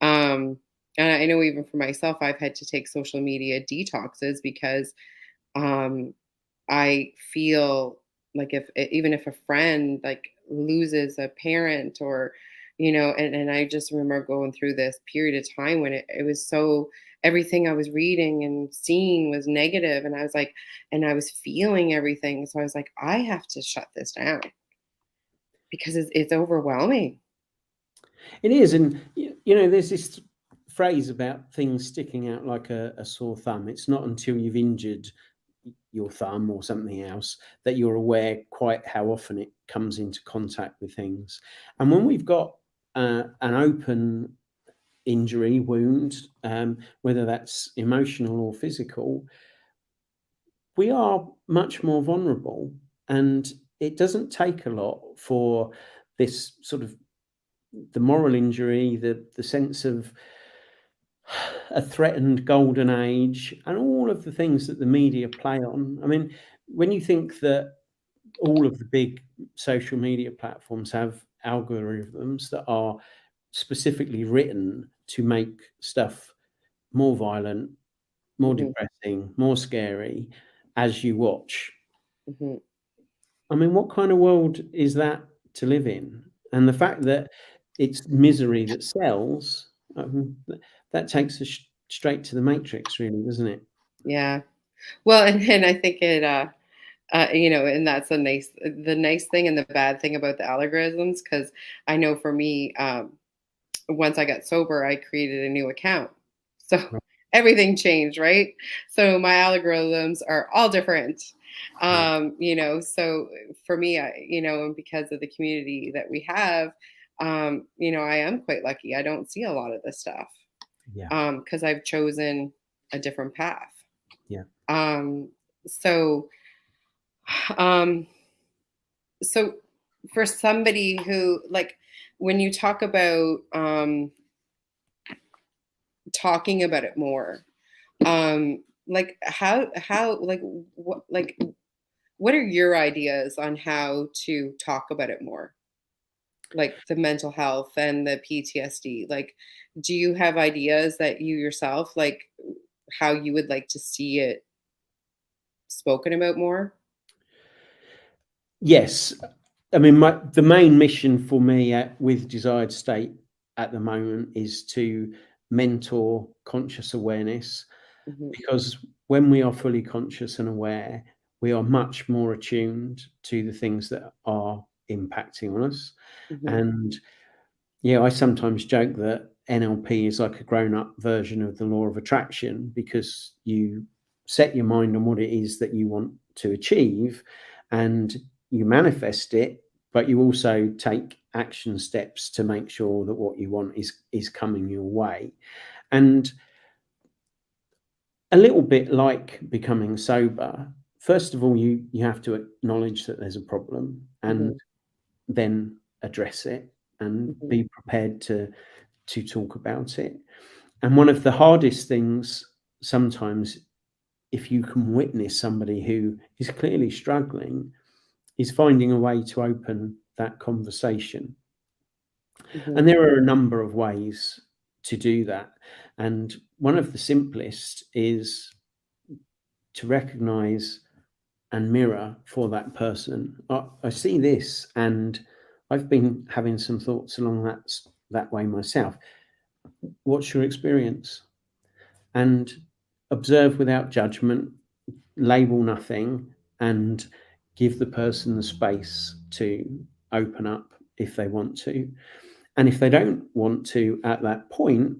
And I know even for myself, I've had to take social media detoxes because um, I feel like even if a friend like loses a parent, or and I just remember going through this period of time when it was so, everything I was reading and seeing was negative, and I was like, and I was feeling everything, so I was like, I have to shut this down because it's overwhelming. It is, and there's this phrase about things sticking out like a sore thumb. It's not until you've injured your thumb or something else that you're aware quite how often it comes into contact with things. And when we've got an open injury, wound, whether that's emotional or physical, we are much more vulnerable. And it doesn't take a lot for this sort of the moral injury, the sense of a threatened golden age, and all of the things that the media play on. I mean, when you think that all of the big social media platforms have algorithms that are specifically written to make stuff more violent, more Mhm, depressing, more scary as you watch. mhm. I mean, what kind of world is that to live in? And the fact that it's misery that sells, that takes us straight to the matrix, really, doesn't it? Yeah. Well, and I think and that's the nice thing and the bad thing about the algorithms, because I know for me, once I got sober, I created a new account. So Right. everything changed, right? So my algorithms are all different. Yeah. So for me, and because of the community that we have, I am quite lucky. I don't see a lot of this stuff Yeah. because I've chosen a different path. Yeah. Um, so, um, so for somebody who like, when you talk about talking about it more, like how what are your ideas on how to talk about it more, like the mental health and the PTSD? Like, do you have ideas that you yourself, like, how you would like to see it spoken about more? Yes. I mean, the main mission for me with Desired State at the moment is to mentor conscious awareness, Hmm. because when we are fully conscious and aware, we are much more attuned to the things that are impacting on us. Hmm. And yeah, I sometimes joke that NLP is like a grown-up version of the law of attraction, because you set your mind on what it is that you want to achieve and you manifest it, but you also take action steps to make sure that what you want is coming your way. And a little bit like becoming sober, first of all, you have to acknowledge that there's a problem and Hmm. then address it and Hmm. be prepared to talk about it. And one of the hardest things sometimes, if you can witness somebody who is clearly struggling, is finding a way to open that conversation. Hmm. And there are a number of ways to do that. And one of the simplest is to recognize and mirror for that person. I see this, and I've been having some thoughts along that way myself. what's your experience? And observe without judgment, label nothing, and give the person the space to open up if they want to. And if they don't want to at that point,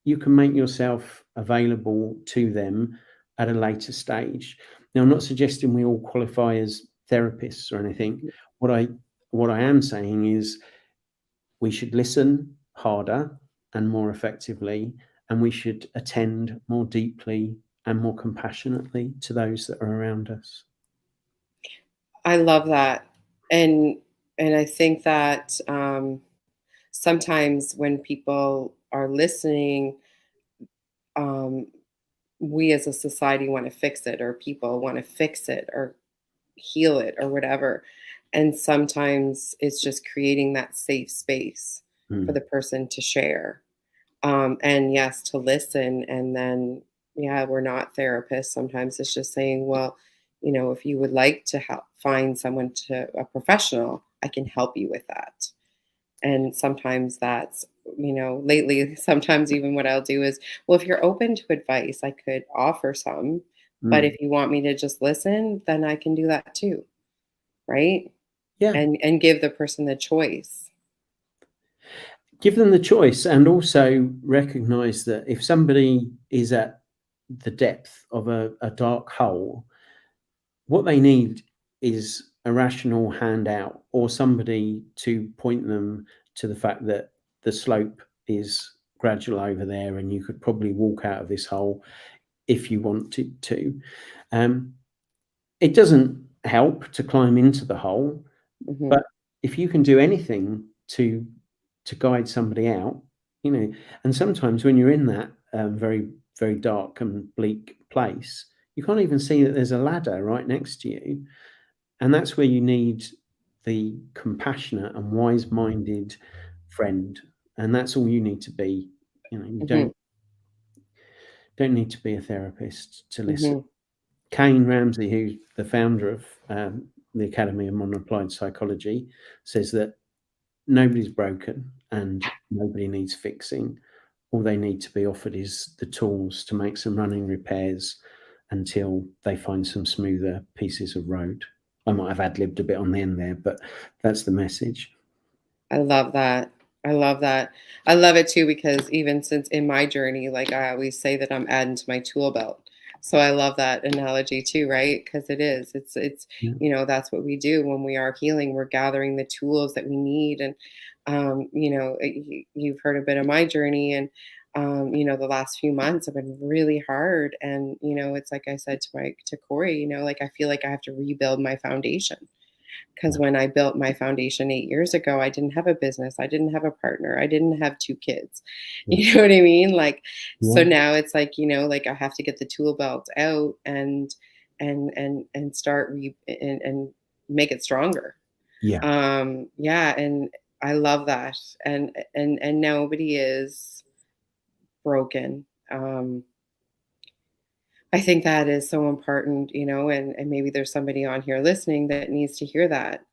you can make yourself available to them at a later stage. Now, I'm not suggesting we all qualify as therapists or anything. What I am saying is we should listen harder and more effectively, and we should attend more deeply and more compassionately to those that are around us. I love that. And I think that sometimes when people are listening, um, we as a society want to fix it, or people want to fix it, or heal it, or whatever. And sometimes it's just creating that safe space for the person to share. And yes, to listen. And then, yeah, we're not therapists. Sometimes it's just saying, well, if you would like to help find someone, a professional, I can help you with that. And sometimes that's, lately, sometimes even what I'll do is, well, if you're open to advice, I could offer some. But if you want me to just listen, then I can do that too. Right. Yeah. And give the person the choice. Give them the choice, and also recognize that if somebody is at the depth of a dark hole, what they need is a rational handout or somebody to point them to the fact that the slope is gradual over there and you could probably walk out of this hole if you wanted to. It doesn't help to climb into the hole, but if you can do anything to guide somebody out, and sometimes when you're in that very, very dark and bleak place, you can't even see that there's a ladder right next to you. And that's where you need the compassionate and wise-minded friend. And that's all you need to be. You don't need to be a therapist to listen. Kane Ramsey, who's the founder of the Academy of Modern Applied Psychology, says that nobody's broken and nobody needs fixing. All they need to be offered is the tools to make some running repairs until they find some smoother pieces of road. I might have ad-libbed a bit on the end there, but that's the message. I love that. I love that. I love it too, because even since in my journey, like I always say that I'm adding to my tool belt. So I love that analogy too, right? Because it's that's what we do when we are healing. We're gathering the tools that we need. And, you've heard a bit of my journey, and, the last few months have been really hard. And, it's like I said to Corey, like I feel like I have to rebuild my foundation. Because when I built my foundation 8 years ago, I didn't have a business. I didn't have a partner. I didn't have 2 kids. You know what I mean? Like, so now it's like, like I have to get the tool belt out and start and make it stronger. Yeah. And I love that. And nobody is broken. I think that is so important, and maybe there's somebody on here listening that needs to hear that,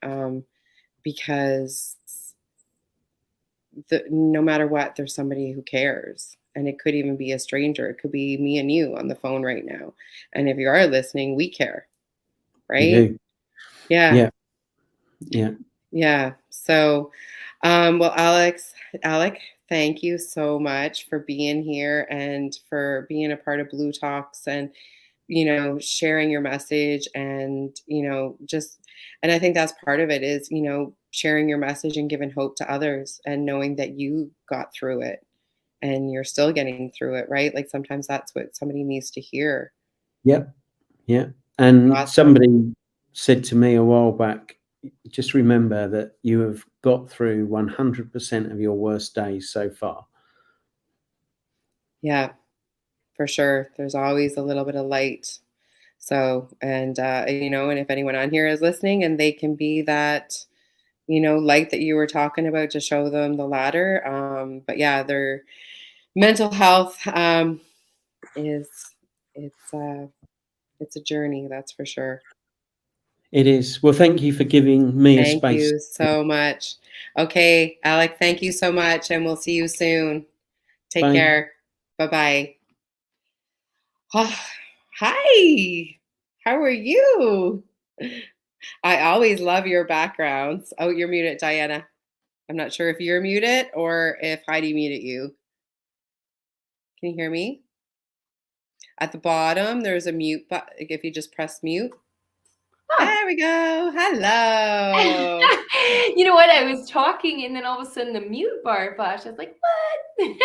because no matter what, there's somebody who cares. And it could even be a stranger. It could be me and you on the phone right now. And if you are listening, we care, right? We do. Yeah. Yeah. Yeah. So, well, Alec, thank you so much for being here and for being a part of Blue Talks, and, sharing your message, and, and I think that's part of it is, sharing your message and giving hope to others, and knowing that you got through it and you're still getting through it, right? Like sometimes that's what somebody needs to hear. Yep. Yeah. And Awesome. somebody said to me a while back, just remember that you have got through 100% of your worst days so far. Yeah, for sure. There's always a little bit of light. So, and if anyone on here is listening and they can be that, light that you were talking about, to show them the ladder. But yeah, their mental health it's a journey, that's for sure. It is. Well, thank you for giving me a space. Thank you so much. Okay, Alec, thank you so much, and we'll see you soon. Take Bye. care. Bye-bye. Hi. How are you? I always love your backgrounds. Oh, you're muted, Diana. I'm not sure if you're muted or if Heidi muted you. Can you hear me? At the bottom, there's a mute button. If you just press mute. There we go. Hello. You know what? I was talking and then all of a sudden the mute bar flashed. I was like, what?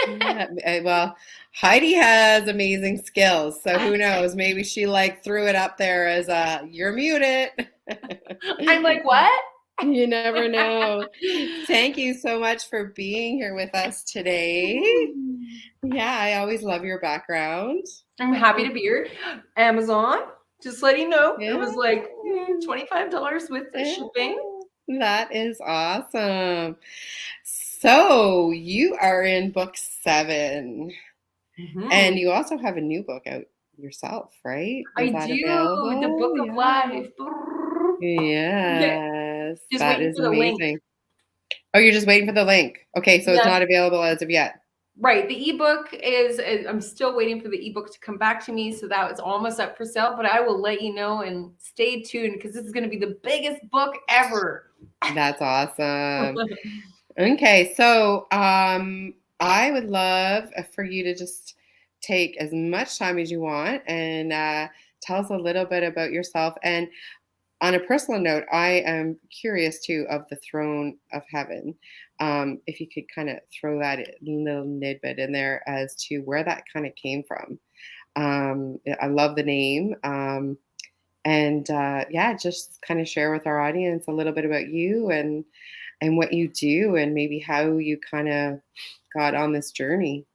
Yeah, well, Heidi has amazing skills, so who knows? Maybe she like threw it up there as a you're muted. I'm like, what? You never know. Thank you so much for being here with us today. Yeah, I always love your background. I'm happy to be here. Amazon, just letting you know, it was like $25 with the shipping. That is awesome. So you are in book 7, and you also have a new book out yourself, right? I Is that do. available? The Book of Yeah. Life. Yes, Just that waiting is for the link. amazing. Oh, you're just waiting for the link. Okay, so it's Yeah. not available as of yet. Right. The ebook is, I'm still waiting for the ebook to come back to me. So that was almost up for sale, but I will let you know and stay tuned because this is going to be the biggest book ever. That's awesome. Okay, so I would love for you to just take as much time as you want and tell us a little bit about yourself. And on a personal note, I am curious too of the throne of heaven. If you could kind of throw that little tidbit in there as to where that kind of came from. I love the name. And yeah, just kind of share with our audience a little bit about you and what you do and maybe how you kind of got on this journey.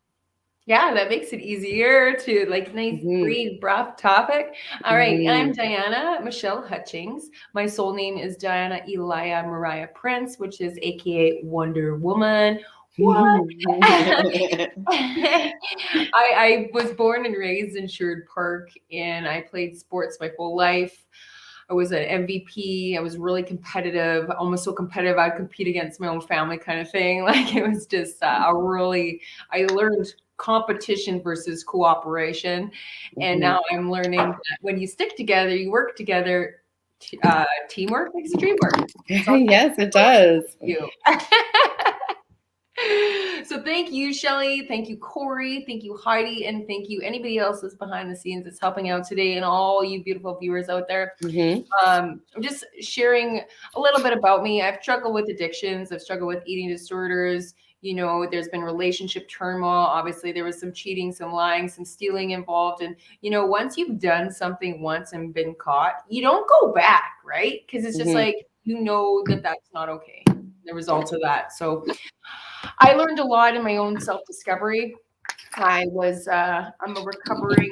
Yeah, that makes it easier to like nice, brief, broad topic. All right, I'm Diana Michelle Hutchings. My soul name is Diana Elia Mariah Prince, which is AKA Wonder Woman. What? I was born and raised in Sherwood Park, and I played sports my whole life. I was an MVP. I was really competitive, almost so competitive I'd compete against my own family kind of thing. Like it was just I learned competition versus cooperation. And now I'm learning that when you stick together, you work together, teamwork makes the dream work. Yes, it does. You. So thank you, Shelley. Thank you, Corey. Thank you, Heidi. And thank you, anybody else that's behind the scenes that's helping out today and all you beautiful viewers out there. I'm just sharing a little bit about me. I've struggled with addictions. I've struggled with eating disorders. You know, there's been relationship turmoil. Obviously, there was some cheating, some lying, some stealing involved. And, you know, once you've done something once and been caught, you don't go back, right? Because it's just like, you know that that's not okay, the results of that. So I learned a lot in my own self-discovery. I'm a recovering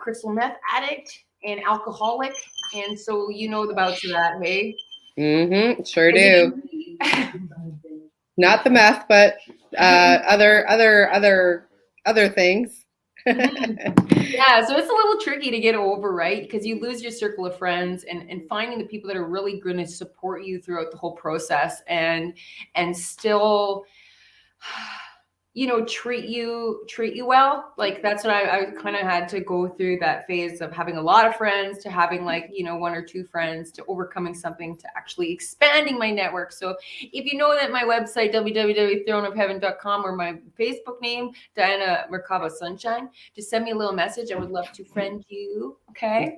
crystal meth addict and alcoholic. And so you know the bouts of that, hey? Sure do. Not the meth, but other things. Yeah, so it's a little tricky to get over, right? Because you lose your circle of friends and finding the people that are really going to support you throughout the whole process and still you know, treat you well. Like that's what I kind of had to go through that phase of having a lot of friends to having like, you know, 1 or 2 friends to overcoming something to actually expanding my network. So if you know that my website, www.throneofheaven.com or my Facebook name, Diana Merkaba Sunshine, just send me a little message. I would love to friend you. Okay.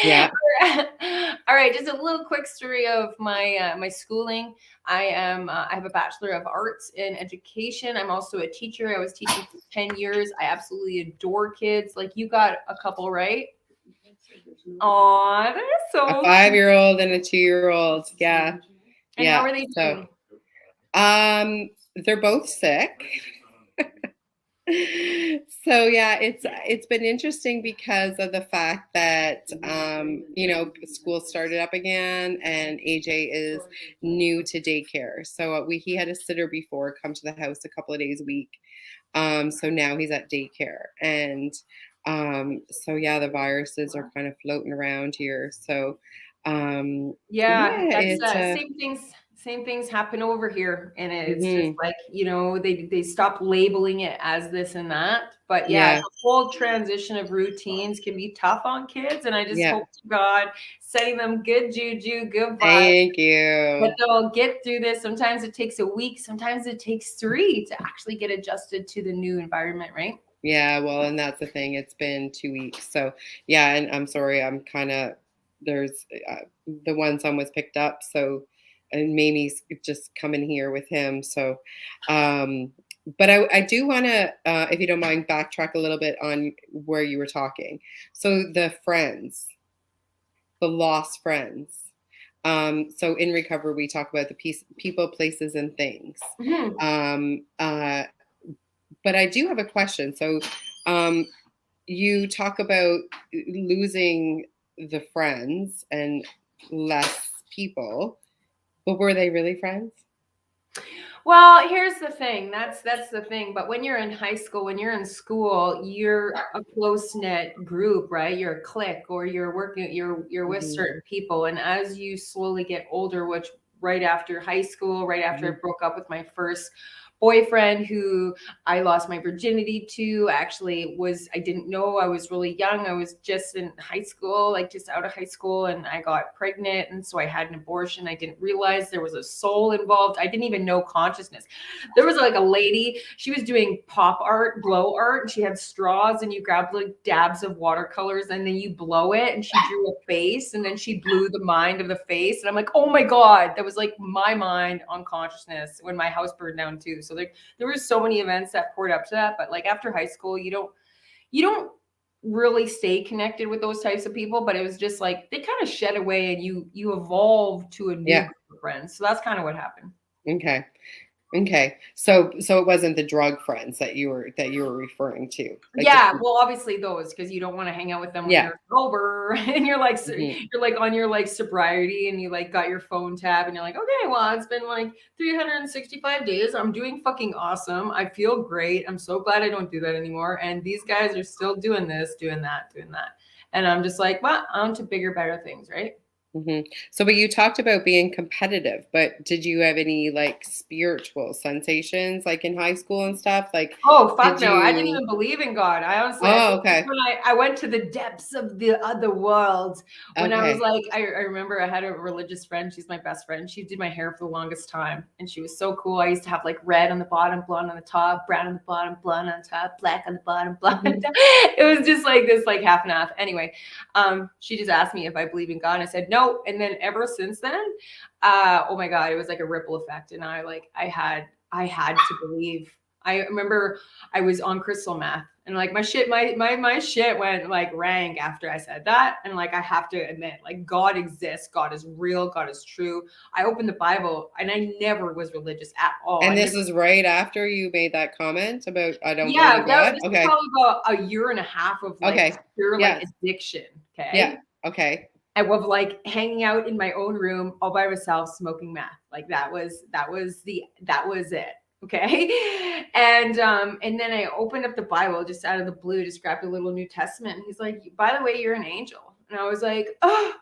Yeah. All right. Just a little quick story of my my schooling. I have a Bachelor of Arts in Education. I'm also a teacher. I was teaching for 10 years. I absolutely adore kids. Like you got a couple, right? Aw, they're so a 5-year-old and a 2-year-old. Yeah. And how are they doing? They're both sick. So yeah, it's been interesting because of the fact that you know, school started up again and AJ is new to daycare. So he had a sitter before come to the house a couple of days a week. So now he's at daycare and so yeah, the viruses are kind of floating around here. So yeah, that's Same things happen over here, and it's just Mhm. like, you know, they stop labeling it as this and that. But yeah, Yeah. the whole transition of routines can be tough on kids, and I just Yeah. hope to God, sending them good juju, good vibes, Thank that you. they'll get through this. Sometimes it takes a week, sometimes it takes 3 to actually get adjusted to the new environment, right? Yeah, well, and that's the thing. It's been 2 weeks. So, yeah, and I'm sorry. I'm kind of there's the one son was picked up, so and Mamie's just coming here with him. So, um, but I do want to, if you don't mind, backtrack a little bit on where you were talking. So the friends, the lost friends. So in recovery, we talk about the people, places, and things. Mhm. But I do have a question. So, um, you talk about losing the friends and less people, but were they really friends? Well, here's the thing. That's the thing. But when you're in high school, when you're in school, you're a close knit group, right? You're a clique, or you're working. You're with Mhm. certain people, and as you slowly get older, which right after high school, right after I broke up with my first boyfriend, who I lost my virginity to, actually I didn't know, I was really young. I was just in high school, like just out of high school, and I got pregnant, and so I had an abortion. I didn't realize there was a soul involved. I didn't even know consciousness. There was like a lady, she was doing pop art, blow art, and she had straws, and you grabbed like dabs of watercolors, and then you blow it, and she drew a face, and then she blew the mind of the face. And I'm like, oh my God, that was like my mind on consciousness when my house burned down too. So there were so many events that poured up to that. But like after high school, you don't really stay connected with those types of people. But it was just like they kind of shed away, and you evolve to a new Yeah. group of friends. So that's kind of what happened. Okay. Okay. So it wasn't the drug friends that you were referring to. Like Yeah, well, obviously those, because you don't want to hang out with them when Yeah. you're sober and you're like Mhm. you're like on your like sobriety, and you like got your phone tab, and you're like, okay, well, it's been like 365 days. I'm doing fucking awesome. I feel great. I'm so glad I don't do that anymore. And these guys are still doing this, doing that, doing that. And I'm just like, well, on to bigger, better things, right? Mhm. So, but you talked about being competitive, but did you have any like spiritual sensations like in high school and stuff? Like, Oh, fuck did no. I didn't you? even believe in God. I honestly, I Oh, think okay. when I went to the depths of the other world, when I was Okay. like, I remember I had a religious friend. She's my best friend. She did my hair for the longest time, and she was so cool. I used to have like red on the bottom, blonde on the top, brown on the bottom, blonde on top, black on the bottom, blonde on Mhm. top. It was just like this, like half and half. Anyway, she just asked me if I believe in God, and I said no. And then ever since then, oh my God, it was like a ripple effect. And I had to believe. I remember I was on crystal meth, and like my shit went like rank after I said that. And like I have to admit, like God exists, God is real, God is true. I opened the Bible, and I never was religious at all. And this is right after you made that comment about I don't believe Yeah, in God. this is Okay. probably about a year and a half of like Okay. pure like Yes. addiction. Okay. Yeah. Okay. And of like hanging out in my own room all by myself smoking meth. Like that was it. Okay. And then I opened up the Bible just out of the blue, just grabbed a little New Testament, and he's like, by the way, you're an angel. And I was like, oh,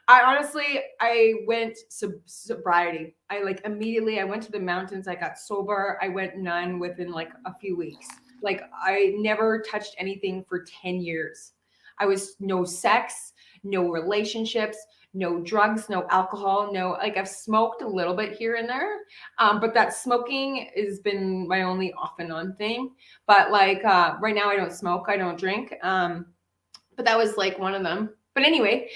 I went sobriety. I like immediately I went to the mountains, I got sober, I went none within like a few weeks. Like I never touched anything for 10 years. I was no sex, no relationships, no drugs, no alcohol, no, like I've smoked a little bit here and there. But that smoking has been my only off and on thing. But like right now I don't smoke, I don't drink. But that was like one of them. But anyway,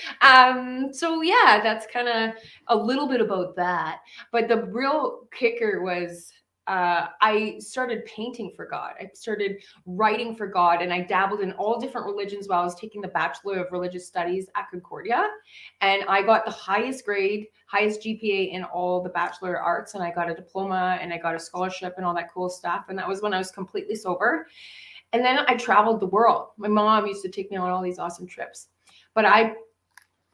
so yeah, that's kind of a little bit about that. But the real kicker was I started painting for God. I started writing for God, and I dabbled in all different religions while I was taking the Bachelor of Religious Studies at Concordia. And I got the highest grade, highest GPA in all the Bachelor Arts, and I got a diploma, and I got a scholarship and all that cool stuff. And that was when I was completely sober. And then I traveled the world. My mom used to take me on all these awesome trips, but I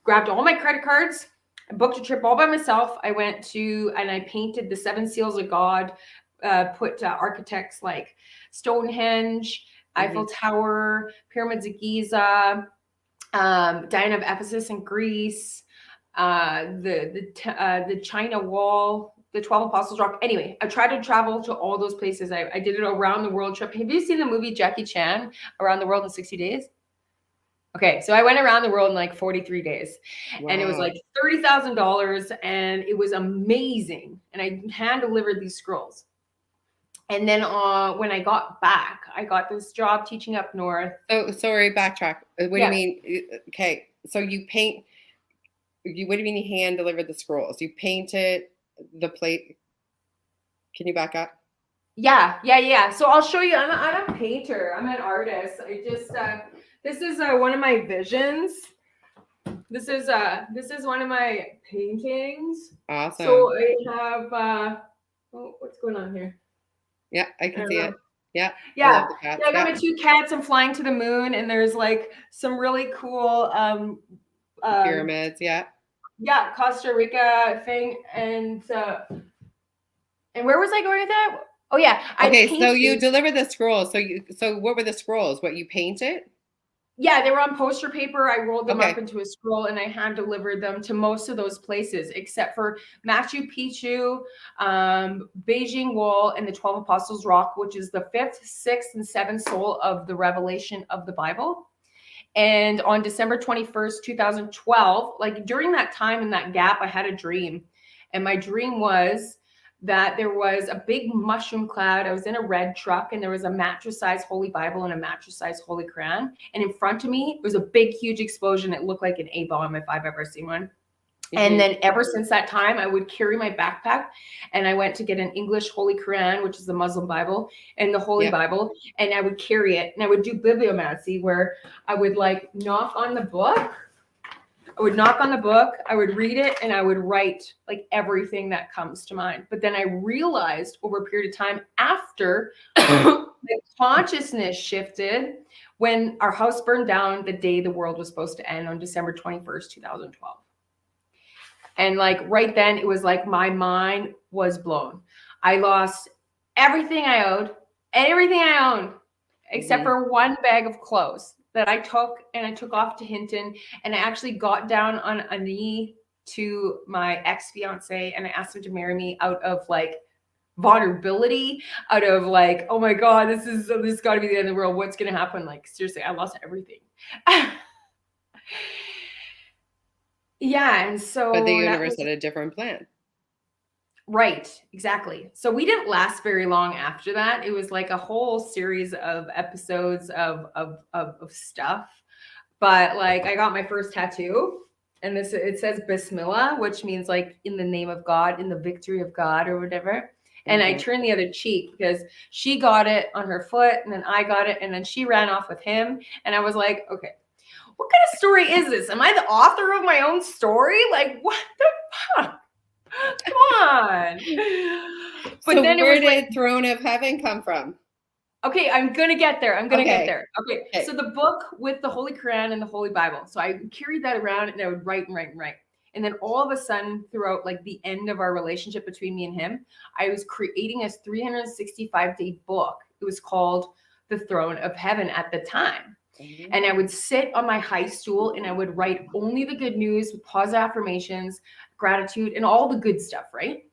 grabbed all my credit cards. I booked a trip all by myself. I went to, and I painted the 7 seals of God, put architects like Stonehenge, Eiffel Tower, Pyramids of Giza, Diana of Ephesus in Greece, the China Wall, the 12 Apostles Rock. Anyway, I tried to travel to all those places. I did an around the world trip. Have you seen the movie Jackie Chan, Around the World in 60 Days? Okay, so I went around the world in like 43 days. Wow. And it was like $30,000 and it was amazing. And I hand delivered these scrolls. And then when I got back, I got this job teaching up north. Oh, sorry, backtrack. What do you mean? Okay, so you paint. What do you mean you hand delivered the scrolls? You painted the plate. Can you back up? Yeah. So I'll show you. I'm a painter. I'm an artist. I just this is one of my visions. This is one of my paintings. Awesome. So I have what's going on here? Yeah, I can see it. Yeah. I got my 2 cats. I'm flying to the moon, and there's like some really cool pyramids. Yeah, Costa Rica thing, and where was I going with that? Oh yeah. Okay, so you delivered the scrolls. So what were the scrolls? What you painted? Yeah, they were on poster paper. I rolled them up into a scroll and I hand delivered them to most of those places, except for Machu Picchu, Beijing Wall, and the 12 Apostles Rock, which is the 5th, 6th, and 7th soul of the revelation of the Bible. And on December 21st, 2012, like during that time in that gap, I had a dream. And my dream was that there was a big mushroom cloud. I was in a red truck and there was a mattress-sized Holy Bible and a mattress-sized Holy Quran. And in front of me, there was a big, huge explosion. It looked like an A-bomb if I've ever seen one. Mm-hmm. And then ever since that time, I would carry my backpack and I went to get an English Holy Quran, which is the Muslim Bible, and the Holy Bible. And I would carry it and I would do bibliomancy where I would like knock on the book. I would read it, and I would write like everything that comes to mind. But then I realized over a period of time after the consciousness shifted when our house burned down the day the world was supposed to end on December 21st, 2012. And like right then, it was like my mind was blown. I lost everything I owed, everything I owned, except for one bag of clothes that I took off to Hinton, and I actually got down on a knee to my ex-fiance and I asked him to marry me out of like vulnerability, out of like, oh my God, this got to be the end of the world. What's going to happen? Like seriously, I lost everything. Yeah. And so but the universe had a different plan. Right, exactly. So we didn't last very long after that. It was like a whole series of episodes of stuff. But like I got my first tattoo and it says Bismillah, which means like in the name of God, in the victory of God or whatever. And I turned the other cheek because she got it on her foot and then I got it and then she ran off with him. And I was like, okay, what kind of story is this? Am I the author of my own story? Like what the fuck? Come on. But so then where did Throne of Heaven come from? Okay, I'm going to get there. Okay. So the book with the Holy Quran and the Holy Bible. So I carried that around and I would write. And then all of a sudden throughout like the end of our relationship between me and him, I was creating a 365-day book. It was called The Throne of Heaven at the time. And I would sit on my high stool and I would write only the good news with positive affirmations, gratitude, and all the good stuff, right?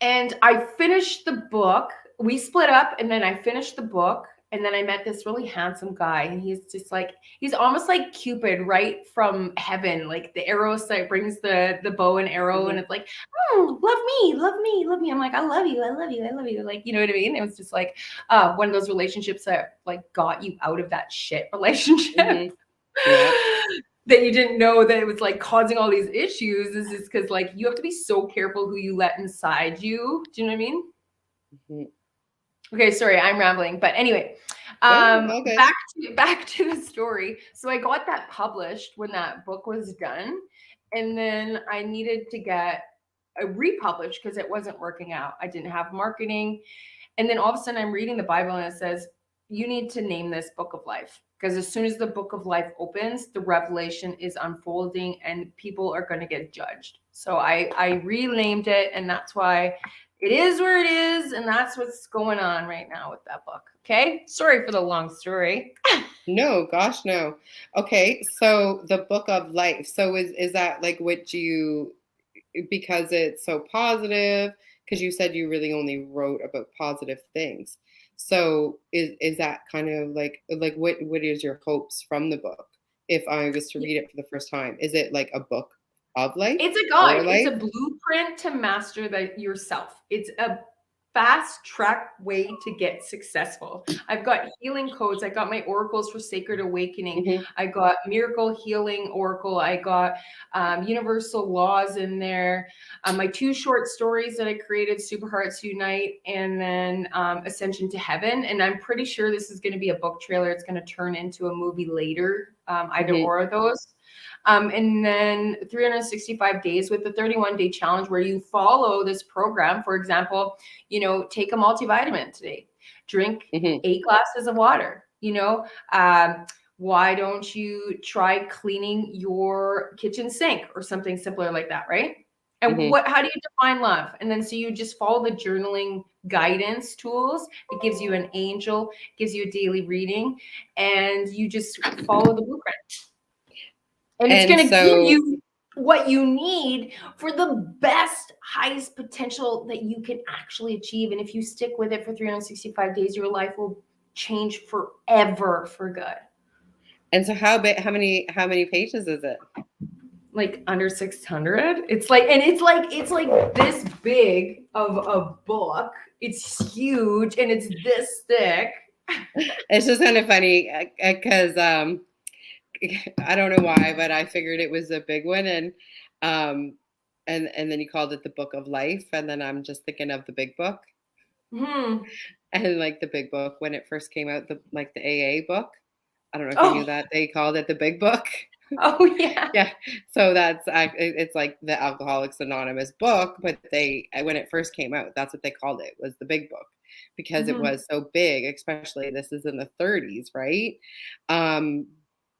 And I finished the book. We split up and then I finished the book. And then I met this really handsome guy. And he's just like, he's almost like Cupid, right from heaven. Like the arrows that brings the bow and arrow. And it's like, oh, love me. I'm like, I love you. Like, you know what I mean? It was just like one of those relationships that like got you out of that shit relationship. That you didn't know that it was like causing all these issues. Is just because like you have to be so careful who you let inside you. Do you know what I mean? Okay, sorry, I'm rambling. But anyway, back to the story. So I got that published when that book was done. And then I needed to get a republished because it wasn't working out. I didn't have marketing. And then all of a sudden I'm reading the Bible and it says, you need to name this Book of Life. Because as soon as the Book of Life opens, the revelation is unfolding and people are going to get judged. So I renamed it, and that's why it is where it is, and that's what's going on right now with that book. Okay? Sorry for the long story. No, gosh, no. Okay, so the book of life. So is that like what you, because it's so positive, because you said you really only wrote about positive things. So is that kind of like what is your hopes from the book? If I was to read it for the first time, is it like a book of life It's a for guide. It's a life? blueprint to master that yourself. It's a fast track way to get successful. I've got healing codes. I got my oracles for sacred awakening. Hmm. I got miracle healing oracle. I got universal laws in there. My 2 short stories that I created, Super Hearts Unite, and then Ascension to Heaven. And I'm pretty sure this is going to be a book trailer. It's going to turn into a movie later, either Hmm. or of those. And then 365 days with the 31-day challenge, where you follow this program. For example, take a multivitamin today, drink Hmm. 8 glasses of water, why don't you try cleaning your kitchen sink or something simpler like that, right? And Hmm. how do you define love? And then so you just follow the journaling guidance tools. It gives you an angel, gives you a daily reading, and you just follow the blueprint. And it's And going to give so, you what you need for the best, highest potential that you can actually achieve. And if you stick with it for 365 days, your life will change forever for good. and so how many pages is it? Like under 600. It's like this big of a book. It's huge and it's this thick. It's just kind of funny because I don't know why, but I figured it was a big one, um, and then you called it the Book of Life, and then I'm just thinking of the Big Book, Hmm. and like the Big Book when it first came out, the AA book. I don't know if you knew Oh, that they called it the Big Book. oh yeah. Yeah, so it's like the Alcoholics Anonymous book, but when it first came out, that's what they called it, was the Big Book, because it Hmm. was so big, especially this is in the 30s, right? Um,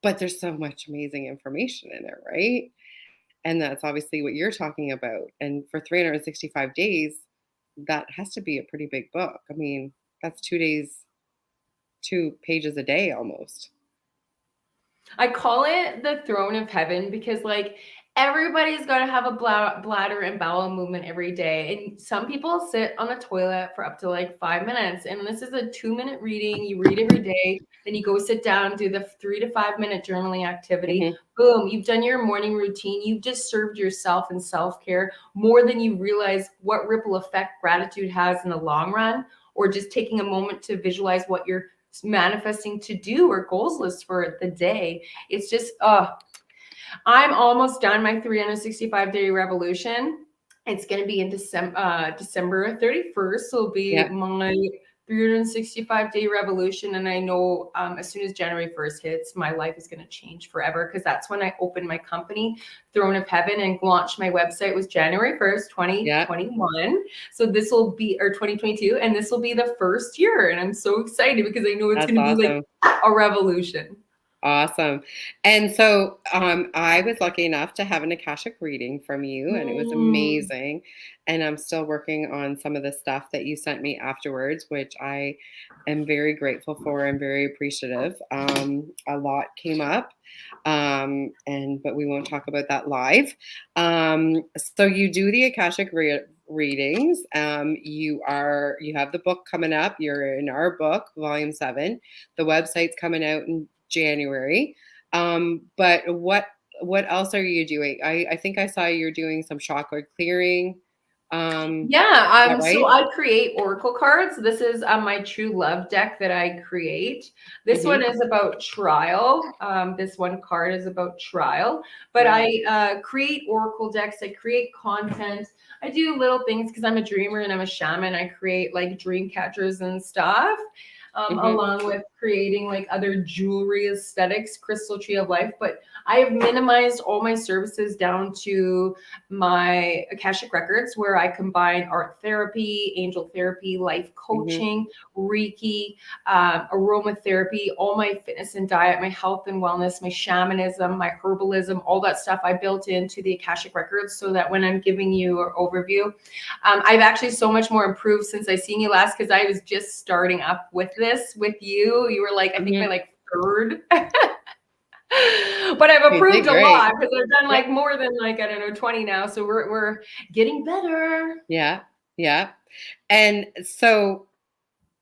but there's so much amazing information in there, right? And that's obviously what you're talking about. And for 365 days, that has to be a pretty big book. I mean, that's 2 days, 2 pages a day almost. I call it the throne of heaven because, like, everybody's got to have a bladder and bowel movement every day. And some people sit on the toilet for up to like 5 minutes. And this is a 2-minute reading. You read every day. Then you go sit down, do the 3 to 5 minute journaling activity. Hmm. Boom, you've done your morning routine. You've just served yourself in self care more than you realize what ripple effect gratitude has in the long run, or just taking a moment to visualize what you're manifesting to do or goals list for the day. It's just I'm almost done my 365-day revolution. It's going to be in December 31st. So it'll be Yeah, my 365-day revolution. And I know as soon as January 1st hits, my life is going to change forever, because that's when I opened my company, Throne of Heaven, and launched my website was January 1st, yeah, 2021. So this will be, or 2022, and this will be the first year. And I'm so excited because I know it's that's going to be like awesome. a revolution. Awesome. And so I was lucky enough to have an Akashic reading from you, and it was Mm. amazing. And I'm still working on some of the stuff that you sent me afterwards, which I am very grateful for and very appreciative. A lot came up, but we won't talk about that live. So you do the Akashic readings. You have the book coming up. You're in our book, Volume 7. The website's coming out in January. But what else are you doing? I think I saw you're doing some chakra clearing. Is Yeah, that so right? I create oracle cards. This is my true love deck that I create. This one Hmm. is about trial. This one card is about trial, but Wow. I create oracle decks. I create content. I do little things because I'm a dreamer and I'm a shaman. I create like dream catchers and stuff, Hmm. along with creating like other jewelry aesthetics, crystal tree of life. But I have minimized all my services down to my Akashic Records, where I combine art therapy, angel therapy, life Hmm. coaching, Reiki, aromatherapy, all my fitness and diet, my health and wellness, my shamanism, my herbalism, all that stuff I built into the Akashic Records, so that when I'm giving you an overview, I've actually so much more improved since I seen you last, because I was just starting up with this with you. You were like, I think my Hmm. like third. But I've You did approved a great. lot because I've done Yeah. like more than like, I don't know, 20 now. So we're getting better. Yeah. Yeah. And so,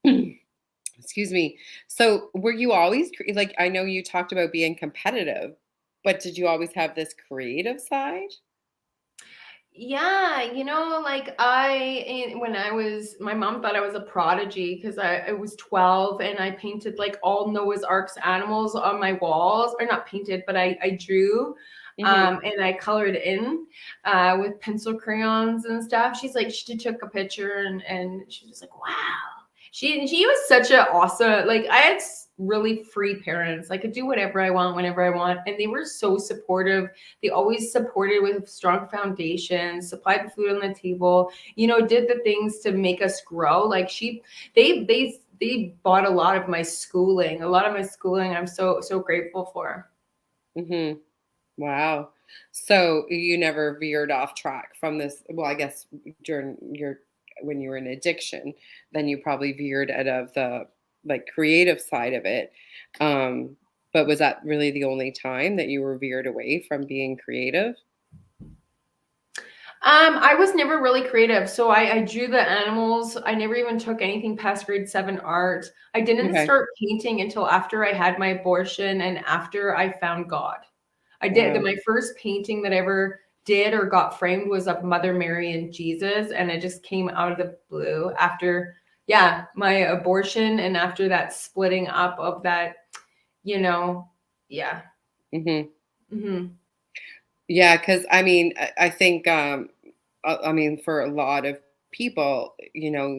excuse me. So were you always like, I know you talked about being competitive, but did you always have this creative side? Yeah, like when I was, my mom thought I was a prodigy because I was 12 and I painted like all Noah's Ark's animals on my walls, or not painted, but I drew, Mhm. and I colored in with pencil crayons and stuff. She's like, she took a picture and she was like, wow. She was such a awesome, like I had really free parents. I could do whatever I want, whenever I want, and they were so supportive. They always supported with strong foundations, supplied the food on the table, did the things to make us grow. Like they bought a lot of my schooling. I'm so grateful for. Mhm. Wow. So you never veered off track from this. Well, I guess during when you were in addiction, then you probably veered out of the like creative side of it. Um, but was that really the only time that you were veered away from being creative? I was never really creative. So I drew the animals. I never even took anything past grade 7 art. I didn't Okay. start painting until after I had my abortion and after I found God. I did Wow. my first painting that I ever did or got framed was of Mother Mary and Jesus. And it just came out of the blue after, yeah, my abortion and after that splitting up of that, yeah. Hmm. Hmm. Yeah, because I mean, I think, I mean, for a lot of people,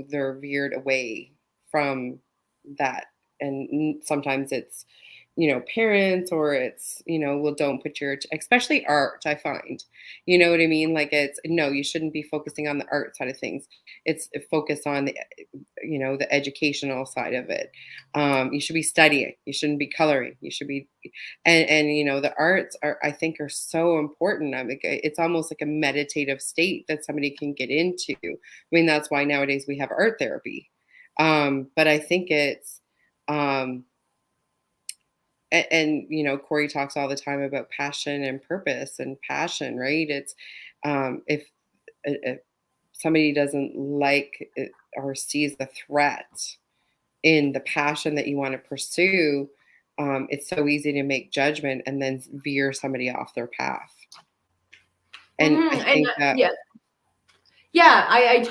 they're veered away from that, and sometimes it's, parents, or it's, well, don't put your, especially art. I find, you know what I mean? Like it's no, you shouldn't be focusing on the art side of things. It's focus on the, the educational side of it. You should be studying. You shouldn't be coloring. You should be and the arts are, I think, are so important. I mean, it's almost like a meditative state that somebody can get into. I mean, that's why nowadays we have art therapy. But I think it's um and Corey talks all the time about passion and purpose and passion, right? It's if somebody doesn't like it or sees the threat in the passion that you want to pursue, it's so easy to make judgment and then veer somebody off their path. And I And think that, yeah. Yeah, I'm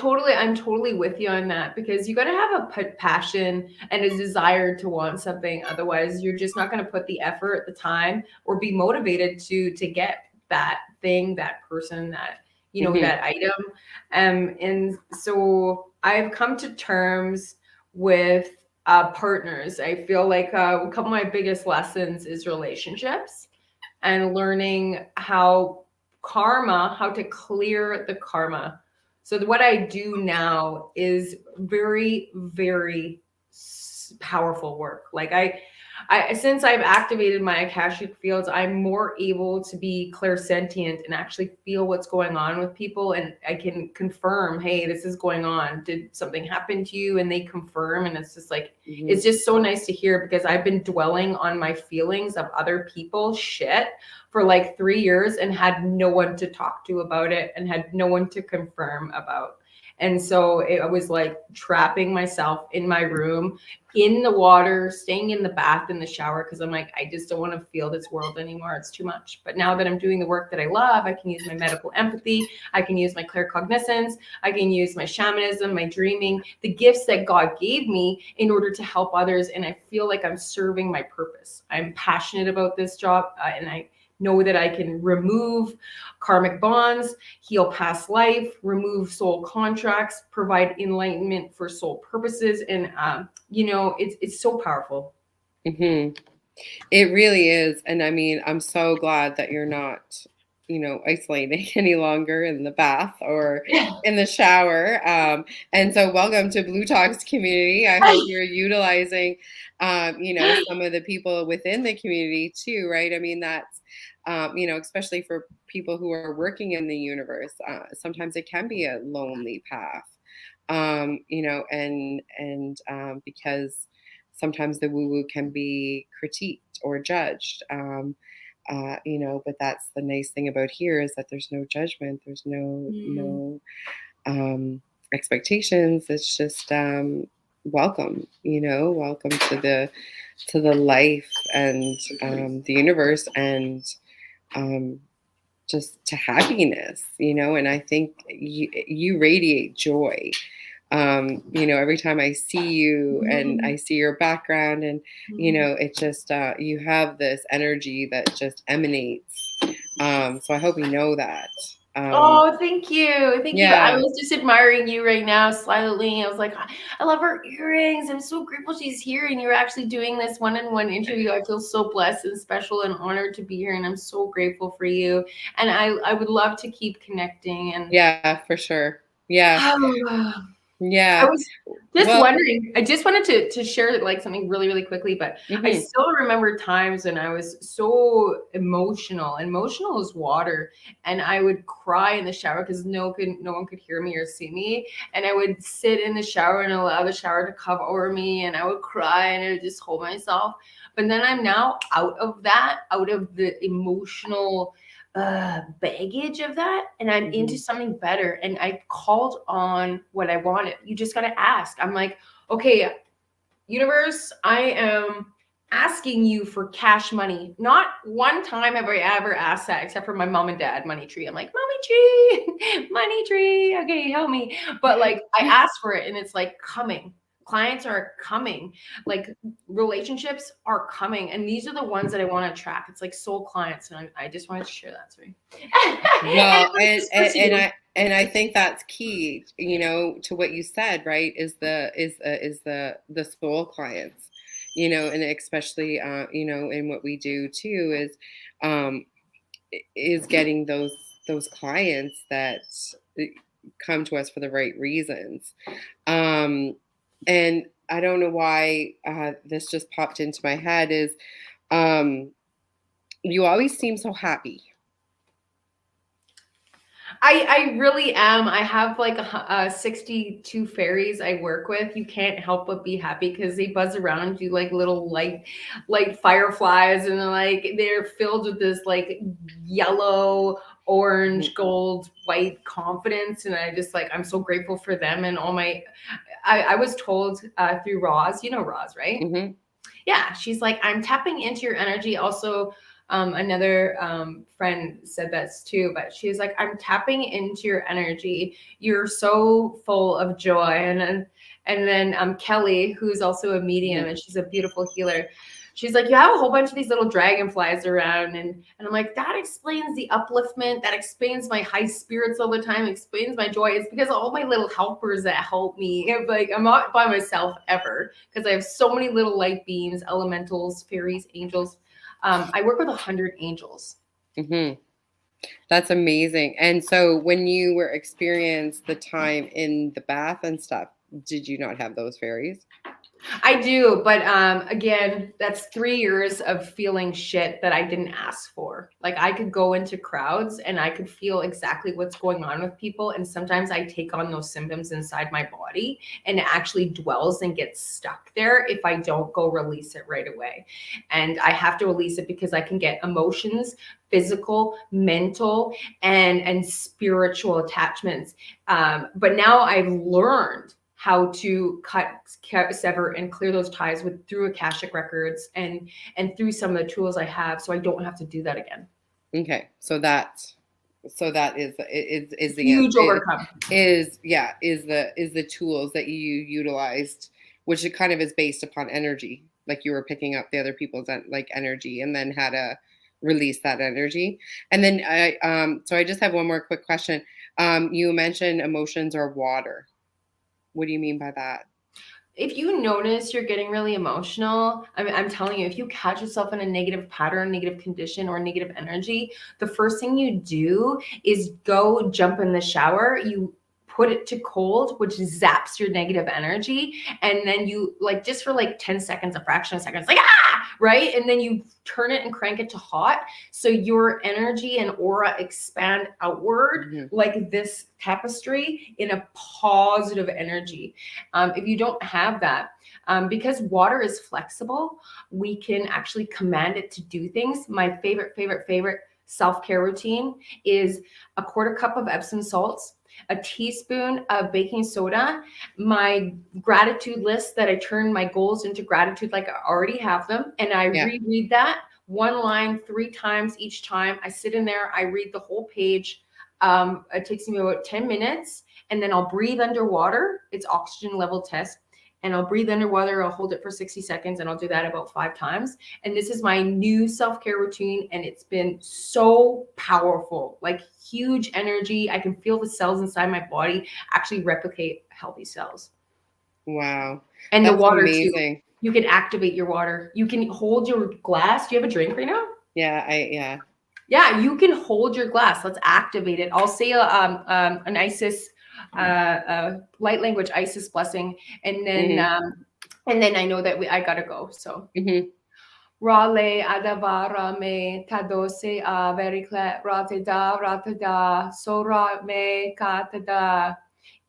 totally with you on that because you got to have a passion and a desire to want something. Otherwise, you're just not going to put the effort, the time, or be motivated to get that thing, that person, that mhm, that item. And so I've come to terms with partners. I feel like a couple of my biggest lessons is relationships and learning how to clear the karma. So what I do now is very, very powerful work. Like I since I've activated my Akashic fields, I'm more able to be clairsentient and actually feel what's going on with people. And I can confirm, hey, this is going on. Did something happen to you? And they confirm. And it's just like, mhm, it's just so nice to hear because I've been dwelling on my feelings of other people's shit for like 3 years and had no one to talk to about it and had no one to confirm about. And so it was like trapping myself in my room, in the water, staying in the bath, in the shower, because I'm like, I just don't want to feel this world anymore. It's too much. But now that I'm doing the work that I love, I can use my medical empathy. I can use my claircognizance. I can use my shamanism, my dreaming, the gifts that God gave me in order to help others. And I feel like I'm serving my purpose. I'm passionate about this job, and I know that I can remove karmic bonds, heal past life, remove soul contracts, provide enlightenment for soul purposes. And, it's so powerful. mhm. It really is. And I mean, I'm so glad that you're not, isolating any longer in the bath or in the shower. And so welcome to Blue Talks community. I hope you're utilizing, some of the people within the community too, right? I mean, that's, especially for people who are working in the universe, sometimes it can be a lonely path, because sometimes the woo-woo can be critiqued or judged. But that's the nice thing about here is that there's no judgment, there's no expectations. It's just welcome, welcome to the life and the universe and just to happiness, and I think you radiate joy. Every time I see you and I see your background and, it just, you have this energy that just emanates. So I hope you know that. Oh, thank you. Thank you. I Yeah. was just admiring you right now silently. I was like, I love her earrings. I'm so grateful she's here and you're actually doing this one-on-one interview. I feel so blessed and special and honored to be here. And I'm so grateful for you. And I would love to keep connecting. And Yeah, for sure. Yeah. I Yeah. was just Well, wondering, I just wanted to share like something really, really quickly, but I mhm. still remember times when I was so emotional. Emotional as water. And I would cry in the shower because no one could hear me or see me. And I would sit in the shower and allow the shower to cover over me. And I would cry and I would just hold myself. But then I'm now out of the emotional baggage of that, and I'm into something better, and I called on what I wanted. You just got to ask. I'm like, okay, universe, I am asking you for cash money. Not one time have I ever asked that except for my mom and dad money tree. I'm like, mommy tree, money tree, okay, help me. But like I asked for it and it's like coming. Clients are coming, like relationships are coming, and these are the ones that I want to attract. It's like soul clients, and I just wanted to share that to me. Well, and I think that's key, to what you said, right? Is the soul clients, and especially in what we do too is getting those clients that come to us for the right reasons. And I don't know why this just popped into my head is you always seem so happy. I really am. I have like 62 fairies I work with. You can't help but be happy because they buzz around you like little light fireflies, and they're filled with this like yellow, orange, gold, white confidence. And I'm so grateful for them and all my. I was told through Roz, Roz, right? Mm-hmm. Yeah, she's like, I'm tapping into your energy. Also, another friend said this too, but she's like, I'm tapping into your energy. You're so full of joy. And then Kelly, who's also a medium, and she's a beautiful healer. She's like, you have a whole bunch of these little dragonflies around. And I'm like, that explains the upliftment. That explains my high spirits all the time. It explains my joy. It's because of all my little helpers that help me. Like, I'm not by myself ever because I have so many little light beings, elementals, fairies, angels. I work with 100 angels. Mm-hmm. That's amazing. And so when you were experienced the time in the bath and stuff, did you not have those fairies? I do, but again, that's 3 years of feeling shit that I didn't ask for. Like I could go into crowds and I could feel exactly what's going on with people, and sometimes I take on those symptoms inside my body, and it actually dwells and gets stuck there if I don't go release it right away. And I have to release it because I can get emotions, physical, mental, and spiritual attachments. But now I've learned how to cut, sever, and clear those ties through Akashic records and through some of the tools I have, so I don't have to do that again. Okay, so that is the huge answer. Overcome Is the tools that you utilized, which it kind of is based upon energy, like you were picking up the other people's like energy and then how to release that energy. And then so I just have one more quick question. You mentioned emotions are water. What do you mean by that? If you notice you're getting really emotional, I'm telling you, if you catch yourself in a negative pattern, negative condition, or negative energy, the first thing you do is go jump in the shower. You put it to cold, which zaps your negative energy. And then you just for 10 seconds, a fraction of seconds, right? And then you turn it and crank it to hot. So your energy and aura expand outward like this tapestry in a positive energy. If you don't have that, Because water is flexible, we can actually command it to do things. My favorite self-care routine is a quarter cup of Epsom salts, a teaspoon of baking soda, my gratitude list that I turn my goals into gratitude like I already have them, and I reread that one line 3 times each time. I sit in there, I read the whole page. It takes me about 10 minutes, and then I'll breathe underwater. It's oxygen level test. And I'll breathe underwater. I'll hold it for 60 seconds, and I'll do that about 5 times. And this is my new self-care routine, and it's been so powerful, like huge energy. I can feel the cells inside my body actually replicate healthy cells. Wow. And that's the water amazing. too. You can activate your water. You can hold your glass. Do you have a drink right now? Yeah. Yeah, you can hold your glass. Let's activate it. I'll say an ISIS, light language ISIS blessing, and then I know that I gotta go. So. Rale adavara me tadose a verikle ratada sora me katada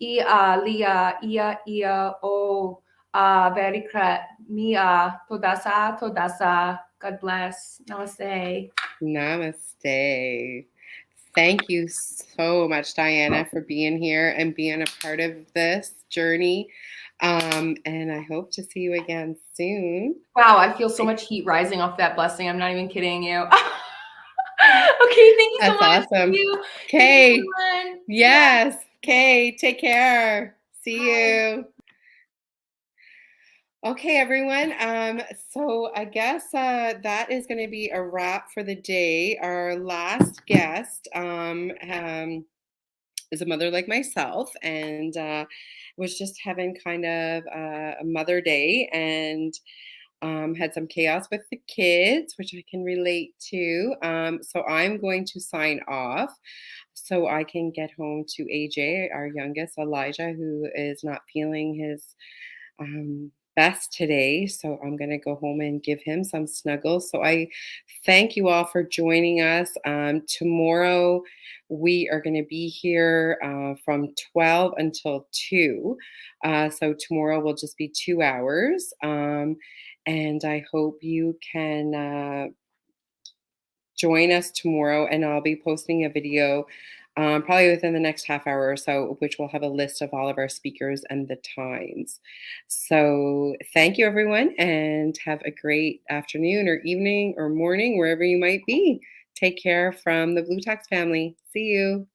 ia o verikle mia todasa. God bless. Namaste. Namaste. Thank you so much, Diana, for being here and being a part of this journey. And I hope to see you again soon. Wow, I feel so much heat rising off that blessing. I'm not even kidding you. Okay, thank you so much. That's awesome. Okay. Yes. Okay, take care. See you. Okay, everyone. So I guess that is going to be a wrap for the day. Our last guest is a mother like myself, and was just having kind of a mother day, and had some chaos with the kids, which I can relate to. So I'm going to sign off so I can get home to AJ, our youngest, Elijah, who is not feeling his best today. So I'm going to go home and give him some snuggles. So I thank you all for joining us. Tomorrow we are going to be here from 12 until 2. So tomorrow will just be 2 hours. And I hope you can join us tomorrow, and I'll be posting a video probably within the next half hour or so, which will have a list of all of our speakers and the times. So thank you, everyone, and have a great afternoon or evening or morning, wherever you might be. Take care from the Blue Talks family. See you.